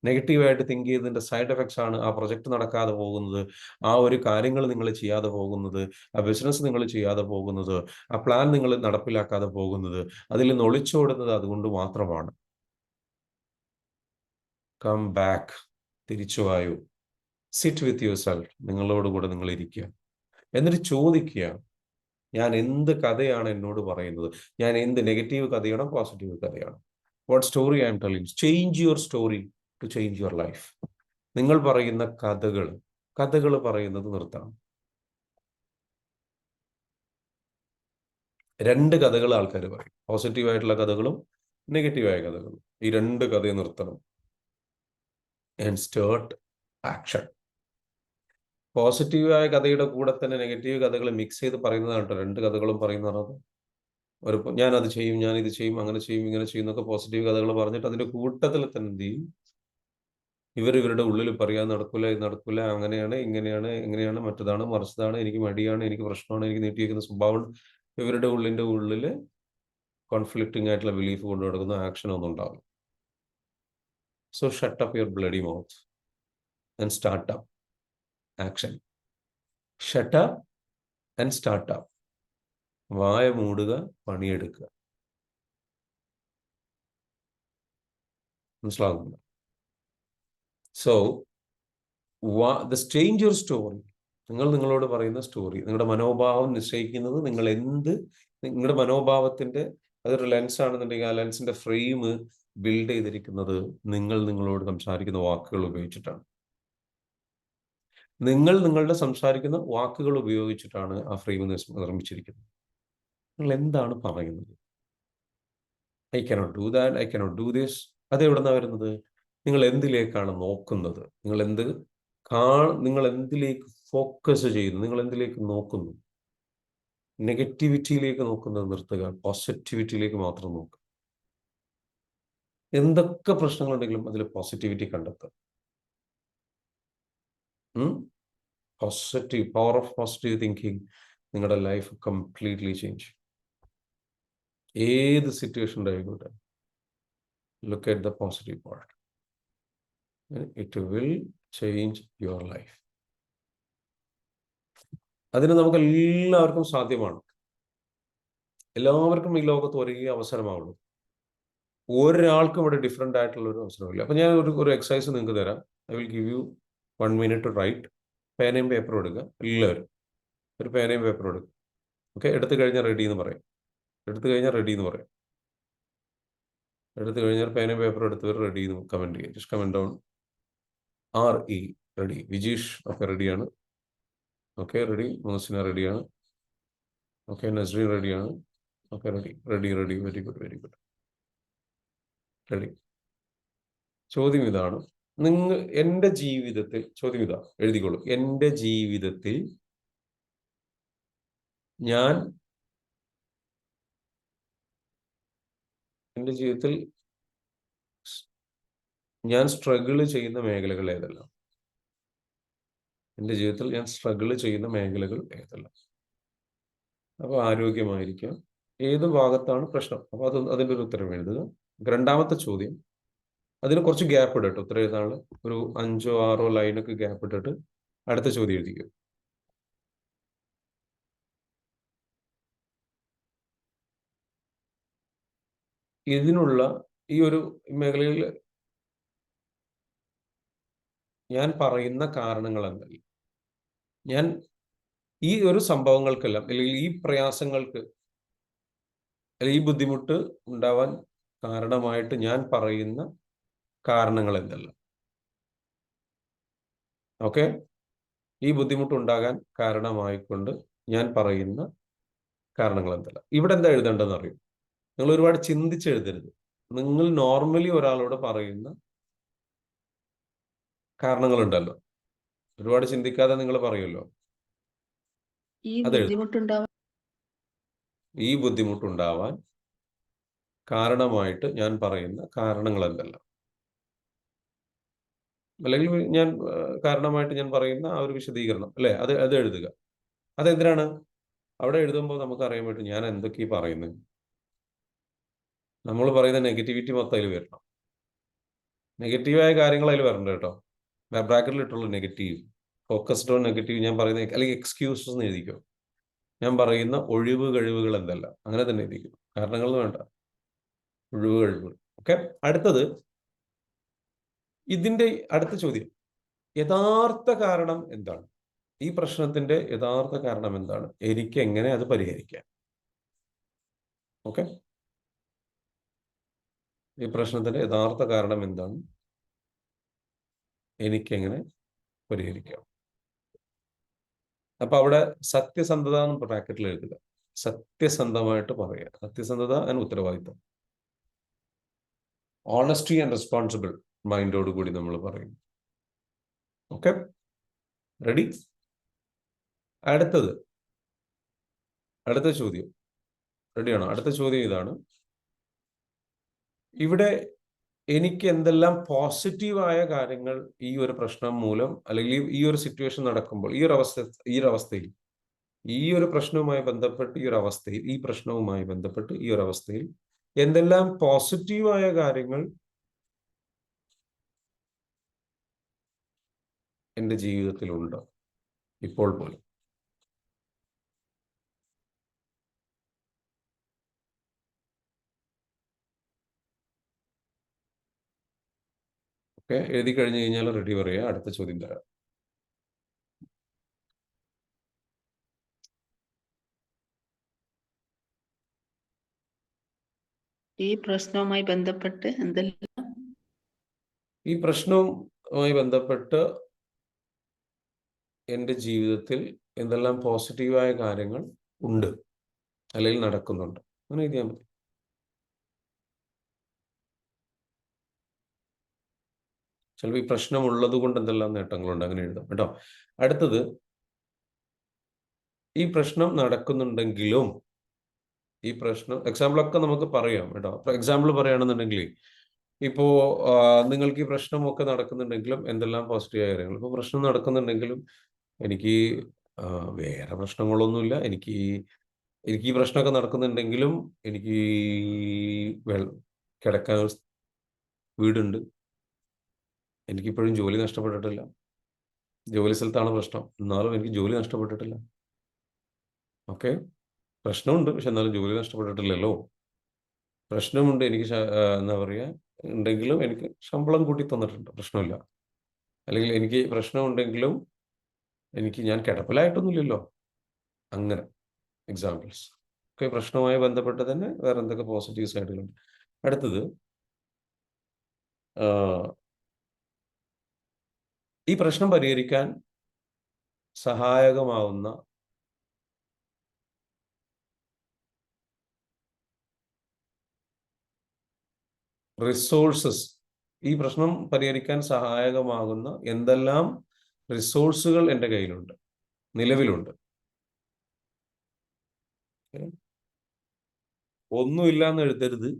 നെഗറ്റീവായിട്ട് തിങ്ക് ചെയ്തതിന്റെ സൈഡ് എഫക്ട്സ് ആണ് ആ പ്രൊജക്ട് നടക്കാതെ പോകുന്നത്, ആ ഒരു കാര്യങ്ങൾ നിങ്ങൾ ചെയ്യാതെ പോകുന്നത്, ആ ബിസിനസ് നിങ്ങൾ ചെയ്യാതെ പോകുന്നത്, ആ പ്ലാൻ നിങ്ങൾ നടപ്പിലാക്കാതെ പോകുന്നത്, അതിൽ നിന്ന് ഒളിച്ചോടുന്നത് അതുകൊണ്ട് മാത്രമാണ്. Come back. തിരിച്ചു വായു. Sit with yourself. നിങ്ങളോടുകൂടെ നിങ്ങൾ ഇരിക്കുക. എന്നിട്ട് ചോദിക്കുക, ഞാൻ എന്ത് കഥയാണ് എന്നോട് പറയുന്നത്? ഞാൻ എന്ത് നെഗറ്റീവ് കഥയാണോ പോസിറ്റീവ് കഥയാണോ? What story I'm telling? Change your story to change your life. നിങ്ങൾ പറയുന്ന കഥകൾ പറയുന്നത് നിർത്തണം. രണ്ട് കഥകൾ ആൾക്കാർ പറയും, പോസിറ്റീവായിട്ടുള്ള കഥകളും നെഗറ്റീവായ കഥകളും. ഈ രണ്ട് കഥയെ നിർത്തണം. And start action. പോസിറ്റീവായ കഥയുടെ കൂടെ തന്നെ നെഗറ്റീവ് കഥകൾ മിക്സ് ചെയ്ത് പറയുന്നതാണ് കേട്ടോ രണ്ട് കഥകളും പറയുന്നത്. ഞാൻ അത് ചെയ്യും, ഞാൻ ഇത് ചെയ്യും, അങ്ങനെ ചെയ്യും, ഇങ്ങനെ ചെയ്യും എന്നൊക്കെ പോസിറ്റീവ് കഥകൾ പറഞ്ഞിട്ട് അതിന്റെ കൂട്ടത്തിൽ തന്നെ എന്ത് ചെയ്യും? ഇവരുടെ ഉള്ളിൽ പറയാൻ നടക്കൂല, ഇത് നടക്കൂല, അങ്ങനെയാണ്, ഇങ്ങനെയാണ്, എങ്ങനെയാണ്, മറ്റതാണ്, മറിച്ചതാണ്, എനിക്ക് മടിയാണ്, എനിക്ക് പ്രശ്നമാണ്, എനിക്ക് നീട്ടിവെക്കുന്ന സ്വഭാവം. ഇവരുടെ ഉള്ളിൽ കോൺഫ്ലിക്റ്റിംഗ് ആയിട്ടുള്ള ബിലീഫ് കൊണ്ടു നടക്കുന്ന ആക്ഷൻ ഒന്നും ഉണ്ടാവില്ല. So shut up your bloody mouth and start up action. Shut up and start up. വായ മൂടുക, പണിയെടുക്കുക. മനസ്സിലാകുന്നു? So the change your story. നിങ്ങൾ നിങ്ങളോട് പറയുന്ന സ്റ്റോറി, നിങ്ങളുടെ മനോഭാവം നിശ്ചയിക്കുന്നത് നിങ്ങളുടെ മനോഭാവത്തിന്റെ അതൊരു ലെൻസ് ആണെന്നുണ്ടെങ്കിൽ ആ ലെൻസിന്റെ ഫ്രെയിം ബിൽഡ് ചെയ്തിരിക്കുന്നത് നിങ്ങൾ നിങ്ങളോട് സംസാരിക്കുന്ന വാക്കുകൾ ഉപയോഗിച്ചിട്ടാണ്. നിങ്ങൾ നിങ്ങളുടെ സംസാരിക്കുന്ന വാക്കുകൾ ഉപയോഗിച്ചിട്ടാണ് ആ ഫ്രെയിം നിർമ്മിച്ചിരിക്കുന്നത്. നിങ്ങൾ എന്താണ് പറയുന്നത്? I cannot do that, I cannot do this. അത് എവിടുന്നാണ് വരുന്നത്? നിങ്ങൾ എന്തിലേക്കാണ് നോക്കുന്നത്? നിങ്ങൾ എന്തിലേക്ക് ഫോക്കസ് ചെയ്യുന്നു? നിങ്ങൾ എന്തിലേക്ക് നോക്കുന്നു? നെഗറ്റിവിറ്റിയിലേക്ക് നോക്കുന്നത് നിർത്തുക, പോസിറ്റിവിറ്റിയിലേക്ക് മാത്രം നോക്കുക. എന്തൊക്കെ പ്രശ്നങ്ങളുണ്ടെങ്കിലും അതിൽ പോസിറ്റിവിറ്റി കണ്ടെത്തുക. പവർ ഓഫ് പോസിറ്റീവ് തിങ്കിങ് നിങ്ങളുടെ ലൈഫ് കംപ്ലീറ്റ്ലി ചേഞ്ച്. ഏത് സിറ്റുവേഷൻ ആയിക്കോട്ടെ, look at the positive part. It will change your life. അതിന് നമുക്ക് എല്ലാവർക്കും സാധ്യമാണ്. എല്ലാവർക്കും ഈ ലോകത്ത് ഒരേ അവസരമാവുള്ളൂ. ഒരാൾക്കും ഇവിടെ ഡിഫറെൻ്റ് ആയിട്ടുള്ള ഒരു അവസരമില്ല. അപ്പം ഞാൻ ഒരു എക്സസൈസ് നിങ്ങൾക്ക് തരാം. I will give you 1 minute to write. പേനയും പേപ്പറും എടുക്കുക. എല്ലാവരും ഒരു പേനയും പേപ്പറും എടുക്കുക. ഓക്കെ, എടുത്തു കഴിഞ്ഞാൽ റെഡി എന്ന് പറയും. എടുത്തു കഴിഞ്ഞാൽ പേനയും പേപ്പറും എടുത്തവർ റെഡി എന്ന് കമൻറ്റ് ചെയ്യുക. Just comment down RE ready. Vijeesh ഒക്കെ റെഡിയാണ്. Okay, ready. മോസിന റെഡിയാണ്. ഓക്കെ, നസ്രീൻ റെഡിയാണ്. Okay, ready. Very good. Ready. ചോദ്യം ഇതാണ്. എൻ്റെ ജീവിതത്തിൽ, ചോദ്യം ഇതാ, എഴുതിക്കോളൂ. എൻ്റെ ജീവിതത്തിൽ ഞാൻ സ്ട്രഗിൾ ചെയ്യുന്ന മേഖലകൾ ഏതെല്ലാം? എൻ്റെ ജീവിതത്തിൽ ഞാൻ സ്ട്രഗിൾ ചെയ്യുന്ന മേഖലകൾ ഏതെല്ലാം? അപ്പോൾ ആരോഗ്യമായിരിക്കാം. ഏത് ഭാഗത്താണ് പ്രശ്നം? അപ്പോൾ അതിൻ്റെ ഒരു ഉത്തരം എഴുതുക. രണ്ടാമത്തെ ചോദ്യം, അതിന് കുറച്ച് ഗ്യാപ്പ് ഇടട്ടോ. ഉത്തരം എഴുതാനുള്ള ഒരു 5 or 6 ലൈനൊക്കെ ഗ്യാപ്പ് ഇട്ടിട്ട് അടുത്ത ചോദ്യം എഴുതിക്കും. ഇതിനുള്ള ഈ ഒരു മേഖലയിൽ ഞാൻ പറയുന്ന കാരണങ്ങൾ എന്താണ്? ഞാൻ ഈ ഒരു സംഭവങ്ങൾക്കെല്ലാം, അല്ലെങ്കിൽ ഈ പ്രയാസങ്ങൾക്ക്, അല്ലെങ്കിൽ ഈ ബുദ്ധിമുട്ട് ഉണ്ടാവാൻ കാരണമായിട്ട് ഞാൻ പറയുന്ന കാരണങ്ങൾ എന്തെല്ലാം? ഓക്കെ, ഈ ബുദ്ധിമുട്ട് ഉണ്ടാകാൻ കാരണമായിക്കൊണ്ട് ഞാൻ പറയുന്ന കാരണങ്ങൾ എന്തെല്ലാം? ഇവിടെ എന്താ എഴുതേണ്ടതെന്ന് അറിയും. നിങ്ങൾ ഒരുപാട് ചിന്തിച്ചെഴുതരുത്. നിങ്ങൾ നോർമലി ഒരാളോട് പറയുന്ന കാരണങ്ങളുണ്ടല്ലോ, ഒരുപാട് ചിന്തിക്കാതെ നിങ്ങൾ പറയുമല്ലോ, ഈ ബുദ്ധിമുട്ടുണ്ടാവാൻ കാരണമായിട്ട് ഞാൻ പറയുന്ന കാരണങ്ങൾ എന്തെല്ലാം, അല്ലെങ്കിൽ കാരണമായിട്ട് ഞാൻ പറയുന്ന ആ ഒരു വിശദീകരണം അല്ലെ, അത് എഴുതുക. അതെന്തിനാണ്? അവിടെ എഴുതുമ്പോൾ നമുക്ക് അറിയാൻ പറ്റും ഞാൻ എന്തൊക്കെയാ പറയുന്നത്. നമ്മൾ പറയുന്ന നെഗറ്റിവിറ്റി മൊത്തം അതിൽ വരണം. നെഗറ്റീവായ കാര്യങ്ങൾ അതിൽ വരണ്ട കേട്ടോ. ബ്രാക്കറ്റിൽ ഇട്ടുള്ള നെഗറ്റീവ്, ഫോക്കസ്ഡ് ഓൺ നെഗറ്റീവ് ഞാൻ പറയുന്ന, അല്ലെങ്കിൽ എക്സ്ക്യൂസസ് എന്ന് എഴുതിക്കോ. ഞാൻ പറയുന്ന കഴിവുകൾ എന്തെല്ലാം, അങ്ങനെ തന്നെ എഴുതിക്കും. കാരണങ്ങൾ വേണ്ട, കഴിവുകൾ. ഓക്കെ, അടുത്തത്, ഇതിന്റെ അടുത്ത ചോദ്യം, യഥാർത്ഥ കാരണം എന്താണ്? ഈ പ്രശ്നത്തിന്റെ യഥാർത്ഥ കാരണം എന്താണ്? എനിക്ക് എങ്ങനെ അത് പരിഹരിക്കാം? ഓക്കെ, ഈ പ്രശ്നത്തിന്റെ യഥാർത്ഥ കാരണം എന്താണ്? എനിക്കെങ്ങനെ പരിഹരിക്കാം? അപ്പൊ അവിടെ സത്യസന്ധത എന്ന് ബ്രാക്കറ്റിൽ എഴുതുക. സത്യസന്ധമായിട്ട് പറയുക. സത്യസന്ധത ആൻഡ് ഉത്തരവാദിത്വം, ഓണസ്റ്റി ആൻഡ് റെസ്പോൺസിബിൾ മൈൻഡോട് കൂടി നമ്മൾ പറയും. Okay, ready? അടുത്ത ചോദ്യം റെഡിയാണോ? അടുത്ത ചോദ്യം ഇതാണ്. ഇവിടെ എനിക്ക് എന്തെല്ലാം പോസിറ്റീവായ കാര്യങ്ങൾ ഈ ഒരു പ്രശ്നം മൂലം, അല്ലെങ്കിൽ ഈ ഒരു സിറ്റുവേഷൻ നടക്കുമ്പോൾ, ഈ ഒരു അവസ്ഥയിൽ, ഈ ഒരു പ്രശ്നവുമായി ബന്ധപ്പെട്ട് ഈ ഒരു അവസ്ഥയിൽ എന്തെല്ലാം പോസിറ്റീവായ കാര്യങ്ങൾ എൻ്റെ ജീവിതത്തിലുണ്ട് ഇപ്പോൾ പോലും? ഓക്കെ, എഴുതി കഴിഞ്ഞ് കഴിഞ്ഞാൽ റെഡി പറയുക, അടുത്ത ചോദ്യം തരാം. ഈ പ്രശ്നവുമായി ബന്ധപ്പെട്ട് എന്തെല്ലാം ഈ പ്രശ്നവുമായി ബന്ധപ്പെട്ട് എൻ്റെ ജീവിതത്തിൽ എന്തെല്ലാം പോസിറ്റീവായ കാര്യങ്ങൾ ഉണ്ട് അല്ലെങ്കിൽ നടക്കുന്നുണ്ട്, അങ്ങനെ എഴുതിയാൽ മതി. ചിലപ്പോൾ ഈ പ്രശ്നമുള്ളത് കൊണ്ട് എന്തെല്ലാം നേട്ടങ്ങളുണ്ട്, അങ്ങനെ എഴുതാം കേട്ടോ. അടുത്തത്, ഈ പ്രശ്നം നടക്കുന്നുണ്ടെങ്കിലും, ഈ പ്രശ്നം എക്സാമ്പിളൊക്കെ നമുക്ക് പറയാം കേട്ടോ. എക്സാമ്പിൾ പറയുകയാണെന്നുണ്ടെങ്കിൽ, ഇപ്പോ നിങ്ങൾക്ക് ഈ പ്രശ്നമൊക്കെ നടക്കുന്നുണ്ടെങ്കിലും എന്തെല്ലാം പോസിറ്റീവ് കാര്യങ്ങൾ. ഇപ്പോൾ പ്രശ്നം നടക്കുന്നുണ്ടെങ്കിലും എനിക്ക് വേറെ പ്രശ്നങ്ങളൊന്നുമില്ല, എനിക്ക് ഈ പ്രശ്നമൊക്കെ നടക്കുന്നുണ്ടെങ്കിലും എനിക്ക് കിടക്കാൻ ഒരു വീടുണ്ട്, എനിക്കിപ്പോഴും ജോലി നഷ്ടപ്പെട്ടിട്ടില്ല. ജോലി സ്ഥലത്താണ് പ്രശ്നം, എന്നാലും എനിക്ക് ജോലി നഷ്ടപ്പെട്ടിട്ടില്ല. ഓക്കെ, പ്രശ്നമുണ്ട്, പക്ഷെ എന്നാലും ജോലി നഷ്ടപ്പെട്ടിട്ടില്ലല്ലോ. പ്രശ്നമുണ്ട്, എനിക്ക് എന്താ പറയുക, ഉണ്ടെങ്കിലും എനിക്ക് ശമ്പളം കൂട്ടി തന്നിട്ടുണ്ട്, പ്രശ്നമില്ല. അല്ലെങ്കിൽ എനിക്ക് പ്രശ്നമുണ്ടെങ്കിലും ഞാൻ കിടപ്പിലായിട്ടൊന്നുമില്ലല്ലോ. അങ്ങനെ എക്സാമ്പിൾസ് ഒക്കെ പ്രശ്നവുമായി ബന്ധപ്പെട്ട് തന്നെ വേറെ എന്തൊക്കെ പോസിറ്റീവ് സൈഡുകളുണ്ട്. അടുത്തത്, ഈ പ്രശ്നം പരിഹരിക്കാൻ സഹായകമാവുന്ന റിസോഴ്സസ്, ഈ പ്രശ്നം പരിഹരിക്കാൻ സഹായകമാകുന്ന എന്തെല്ലാം റിസോഴ്സുകൾ എൻ്റെ കയ്യിലുണ്ട്, നിലവിലുണ്ട്. ഒന്നുമില്ല എന്ന് എഴുതരുത്,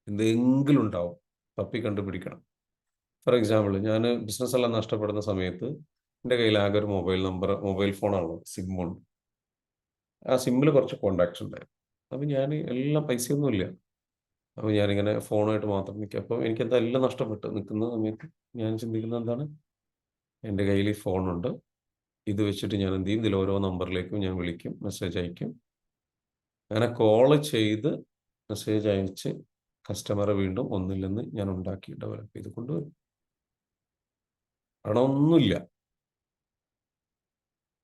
എന്തെങ്കിലും ഉണ്ടാവും, തപ്പി കണ്ടുപിടിക്കണം. ഫോർ എക്സാമ്പിൾ, ഞാൻ ബിസിനസ് എല്ലാം നഷ്ടപ്പെടുന്ന സമയത്ത് എൻ്റെ കയ്യിൽ ആകെ ഒരു മൊബൈൽ ഫോണാണുള്ളത്, സിമ്മുണ്ട്. ആ സിമ്മിൽ കുറച്ച് കോണ്ടാക്ട്സ് ഉണ്ടായിരുന്നു. അപ്പം ഞാൻ എല്ലാം പൈസയൊന്നുമില്ല, അപ്പോൾ ഞാനിങ്ങനെ ഫോണായിട്ട് മാത്രം നിൽക്കുക. അപ്പം എനിക്കെന്താ എല്ലാം നഷ്ടപ്പെട്ട് നിൽക്കുന്ന സമയത്ത് ഞാൻ ചിന്തിക്കുന്നത് എന്താണ്, എൻ്റെ കയ്യിൽ ഈ ഫോണുണ്ട്, ഇത് വെച്ചിട്ട് ഞാൻ എന്ത് ചെയ്യും, ഇതിൽ ഓരോ നമ്പറിലേക്കും ഞാൻ വിളിക്കും, മെസ്സേജ് അയക്കും. അങ്ങനെ കോള് ചെയ്ത് മെസ്സേജ് അയച്ച് കസ്റ്റമറെ വീണ്ടും ഒന്നില്ലെന്ന് ഞാൻ ഉണ്ടാക്കി ഡെവലപ്പ് ചെയ്ത് കൊണ്ടുവരും. അവിടെ ഒന്നുമില്ല,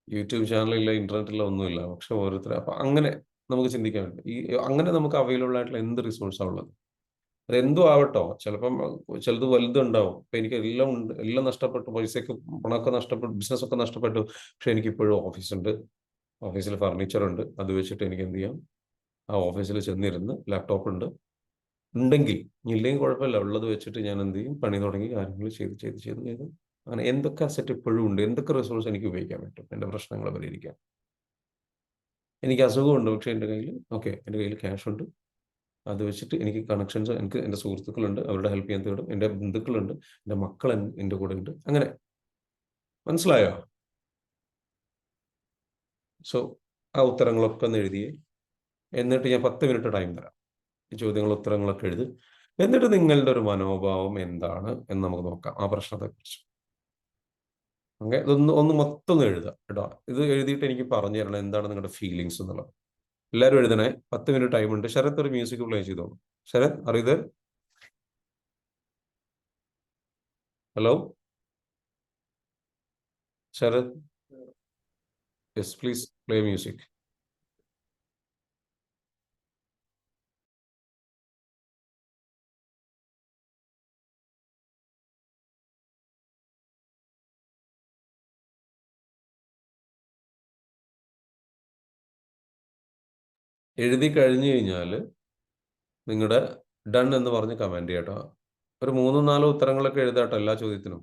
യൂട്യൂബ് ചാനലില്ല, ഇന്റർനെറ്റില്ല, ഒന്നുമില്ല. പക്ഷെ ഓരോരുത്തർ അപ്പം അങ്ങനെ നമുക്ക് ചിന്തിക്കാൻ വേണ്ടി അങ്ങനെ നമുക്ക് അവൈലബിൾ ആയിട്ടുള്ള എന്ത് റിസോഴ്സാണ് ഉള്ളത്, അതെന്തോ ആവട്ടോ. ചിലപ്പം ചിലത് വലുതുണ്ടാവും. ഇപ്പം എനിക്ക് എല്ലാം ഉണ്ട്, എല്ലാം നഷ്ടപ്പെട്ടു, പൈസയൊക്കെ പണമൊക്കെ നഷ്ടപ്പെട്ടു, ബിസിനസ്സൊക്കെ നഷ്ടപ്പെട്ടു, പക്ഷെ എനിക്കിപ്പോഴും ഓഫീസുണ്ട്, ഓഫീസിൽ ഫർണിച്ചറുണ്ട്. അത് വെച്ചിട്ട് എനിക്ക് എന്ത് ചെയ്യാം, ആ ഓഫീസിൽ ചെന്നിരുന്ന് ലാപ്ടോപ്പ് ഉണ്ടെങ്കിൽ, ഇല്ലെങ്കിൽ കുഴപ്പമില്ല, ഉള്ളത് വെച്ചിട്ട് ഞാൻ എന്ത് ചെയ്യും, പണി തുടങ്ങി കാര്യങ്ങൾ ചെയ്ത് അങ്ങനെ എന്തൊക്കെ അസറ്റ് ഇപ്പോഴും ഉണ്ട്, എന്തൊക്കെ റിസോഴ്സ് എനിക്ക് ഉപയോഗിക്കാൻ പറ്റും എൻ്റെ പ്രശ്നങ്ങൾ പരിഹരിക്കാൻ. എനിക്ക് അസുഖമുണ്ട്, പക്ഷെ എൻ്റെ കയ്യിൽ ക്യാഷ് ഉണ്ട്, അത് വെച്ചിട്ട് എനിക്ക് കണക്ഷൻസ്, എനിക്ക് എൻ്റെ സുഹൃത്തുക്കളുണ്ട്, അവരുടെ ഹെൽപ്പ് ചെയ്യാൻ തേടും, എൻ്റെ ബന്ധുക്കളുണ്ട്, എൻ്റെ മക്കൾ എൻ്റെ കൂടെ ഉണ്ട്. അങ്ങനെ മനസ്സിലായോ? സോ ആ ഉത്തരങ്ങളൊക്കെ ഒന്ന് എഴുതിയേ, എന്നിട്ട് ഞാൻ 10 മിനിറ്റ് ടൈം തരാം. ഈ ചോദ്യങ്ങൾ ഉത്തരങ്ങളൊക്കെ എഴുതി, എന്നിട്ട് നിങ്ങളുടെ ഒരു മനോഭാവം എന്താണ് എന്ന് നമുക്ക് നോക്കാം ആ പ്രശ്നത്തെക്കുറിച്ച്. ഓക്കെ, ഒന്ന് മൊത്തം ഒന്ന് എഴുതാം കേട്ടോ. ഇത് എഴുതിയിട്ട് എനിക്ക് പറഞ്ഞു തരണം എന്താണ് നിങ്ങളുടെ ഫീലിങ്സ് എന്നുള്ളത്. എല്ലാവരും എഴുതണേ, 10 മിനിറ്റ് ടൈം ഉണ്ട്. ശരത് ഒരു മ്യൂസിക് പ്ലേ ചെയ്തോളൂ. ശരത്, അറിയത്? Hello Sharath, yes please play music. എഴുതി കഴിഞ്ഞു കഴിഞ്ഞാൽ നിങ്ങളുടെ ഡൺ എന്ന് പറഞ്ഞ് കമന്റ് ചെയ്യട്ടോ. ഒരു 3-4 ഉത്തരങ്ങളൊക്കെ എഴുതാട്ടോ എല്ലാ ചോദ്യത്തിനും.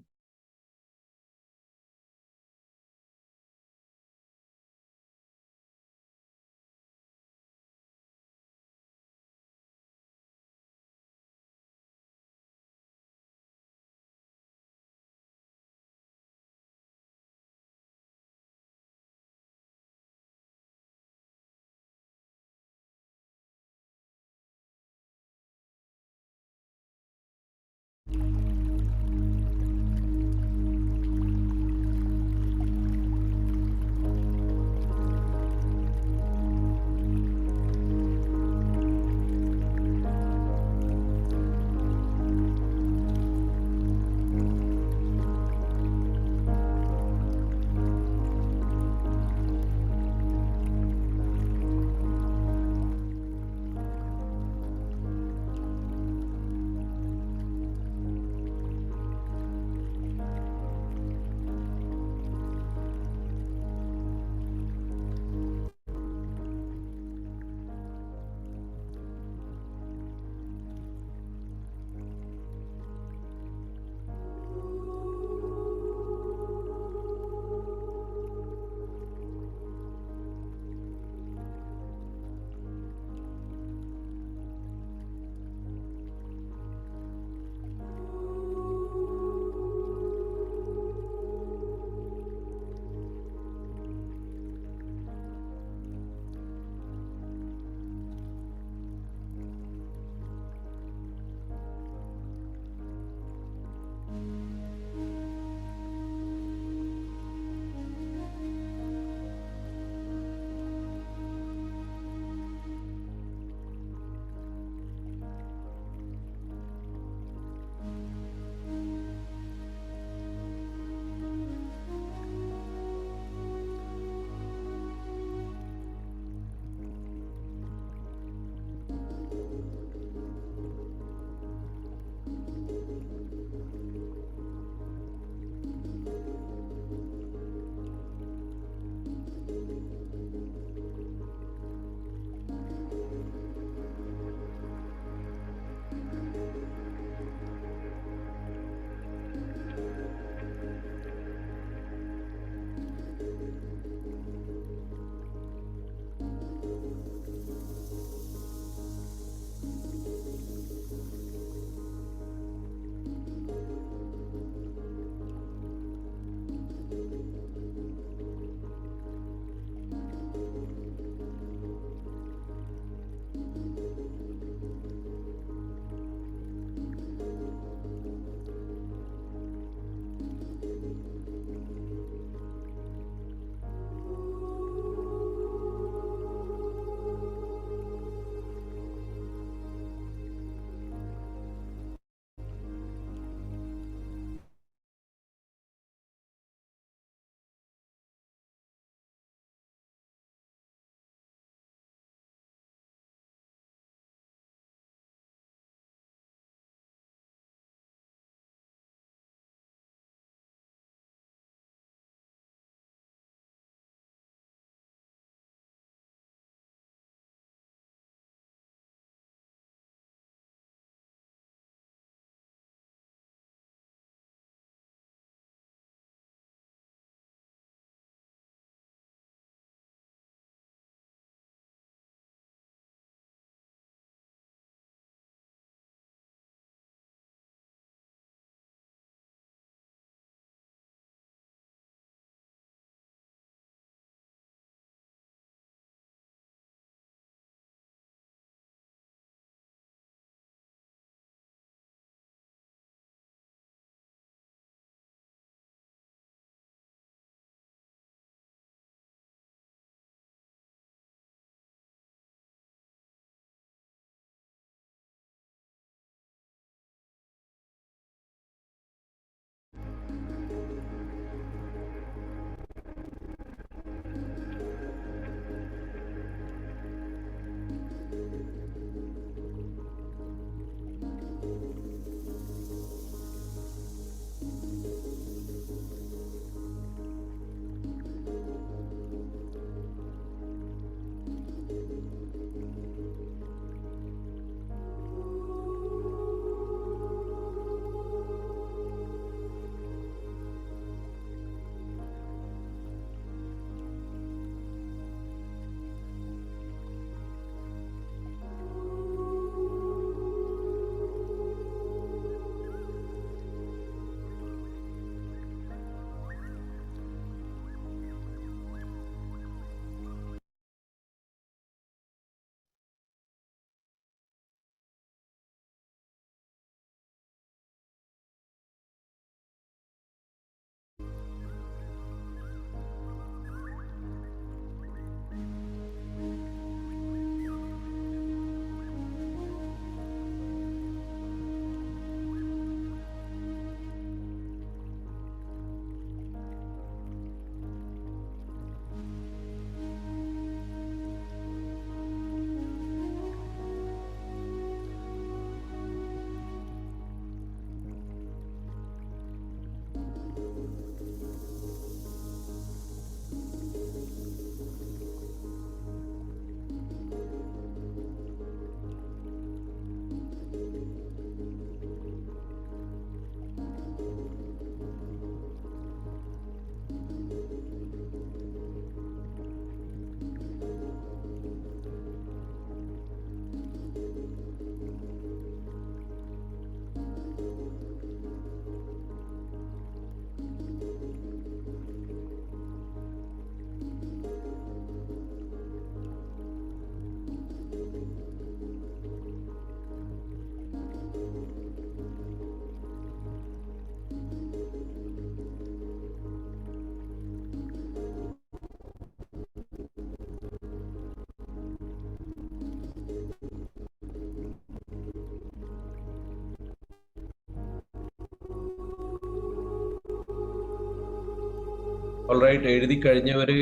ഓൾറൈറ്റ്, എഴുതി കഴിഞ്ഞവര്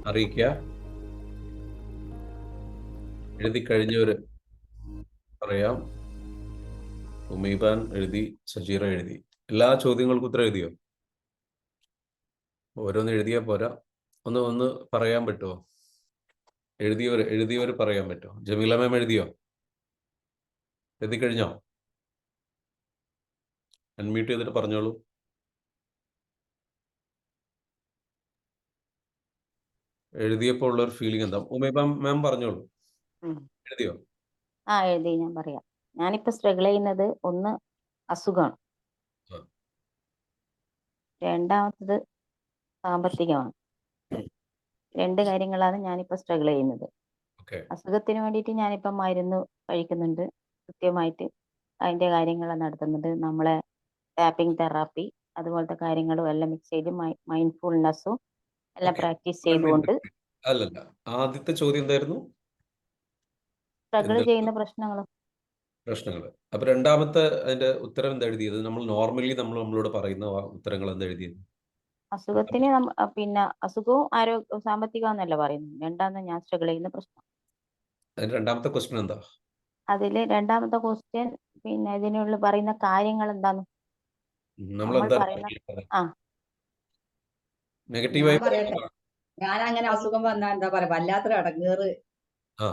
അറിയിക്കുക. എഴുതി കഴിഞ്ഞവര് പറയാം. ഉമീബാൻ എഴുതി, സജീറ എഴുതി. എല്ലാ ചോദ്യങ്ങൾക്കും ഉത്തരം എഴുതിയോ? ഓരോന്ന് എഴുതിയാ പോരാ, ഒന്ന് പറയാൻ പറ്റുമോ? എഴുതിയവർ പറയാൻ പറ്റുമോ? ജമീല മാം എഴുതിയോ? എഴുതി കഴിഞ്ഞോ? അൺമ്യൂട്ട് ചെയ്തിട്ട് പറഞ്ഞോളൂ. എഴുതിയപ്പോൾ ഉള്ള ഒരു ഫീലിംഗ് എന്താ? ഉമേബ മാം പറഞ്ഞോളൂ. എഴുതിയോ? എഴുതി, ഞാൻ പറയാം. ഞാനിപ്പോ സ്ട്രഗിൾ ചെയ്യുന്നത് ഒന്ന് അസുഖമാണ്, ആ. രണ്ടാമത്തത് സാമ്പത്തികമാണ്. രണ്ട് കാര്യങ്ങളാണ് ഞാനിപ്പോ സ്ട്രഗിൾ ചെയ്യുന്നത്. ഓക്കെ. അസുഖത്തിന് വേണ്ടിയിട്ട് ഞാനിപ്പം മരുന്ന് കഴിക്കുന്നുണ്ട് കൃത്യമായിട്ട്. അതിന്റെ കാര്യങ്ങൾ നടത്തുന്നുണ്ട്. നമ്മളെ ടാപ്പിംഗ് തെറാപ്പി അതുപോലത്തെ കാര്യങ്ങളും എല്ലാം മിക്സ് ചെയ്ത് മൈൻഡ്ഫുൾനെസ്സും എല്ലാം ഓക്കെ. പ്രാക്ടീസ് ചെയ്തുകൊണ്ട് അല്ലല്ല, ആദ്യത്തെ ചോദ്യം എന്തായിരുന്നു? സ്ട്രഗിൾ എന്ത് ചെയ്യുന്ന പ്രശ്നങ്ങളും. പ്രശ്നങ്ങൾ. അപ്പൊ രണ്ടാമത്തെ അതിന്റെ ഉത്തരം എന്താ എഴുതിയത്? നമ്മൾ നോർമലി നമ്മളോട് പറയുന്ന ഉത്തരങ്ങൾ എന്താ എഴുതിയത്? അസുഖത്തിന് പിന്നെ അസുഖവും സാമ്പത്തികമെന്നല്ല പറയുന്നത്. രണ്ടാമത് ഞാൻ സ്ട്രഗിൾ ചെയ്യുന്ന പ്രശ്നം. അതിന്റെ രണ്ടാമത്തെ ക്വസ്റ്റ്യൻ എന്താ? അതില് രണ്ടാമത്തെ ക്വസ്റ്റ്യൻ പിന്നെ ഇതിനുള്ള പറയുന്ന കാര്യങ്ങൾ എന്താന്ന് നമ്മൾ നമ്മൾ എന്താ പറയുന്ന ആ നെഗറ്റീവായി ഞാൻ പറയട്ടെ, ഞാൻ അങ്ങനെ അസുഖം വന്നാൽ എന്താ പറയാ, വല്ലാത്തൊരു അടങ്ങേറ്, ആ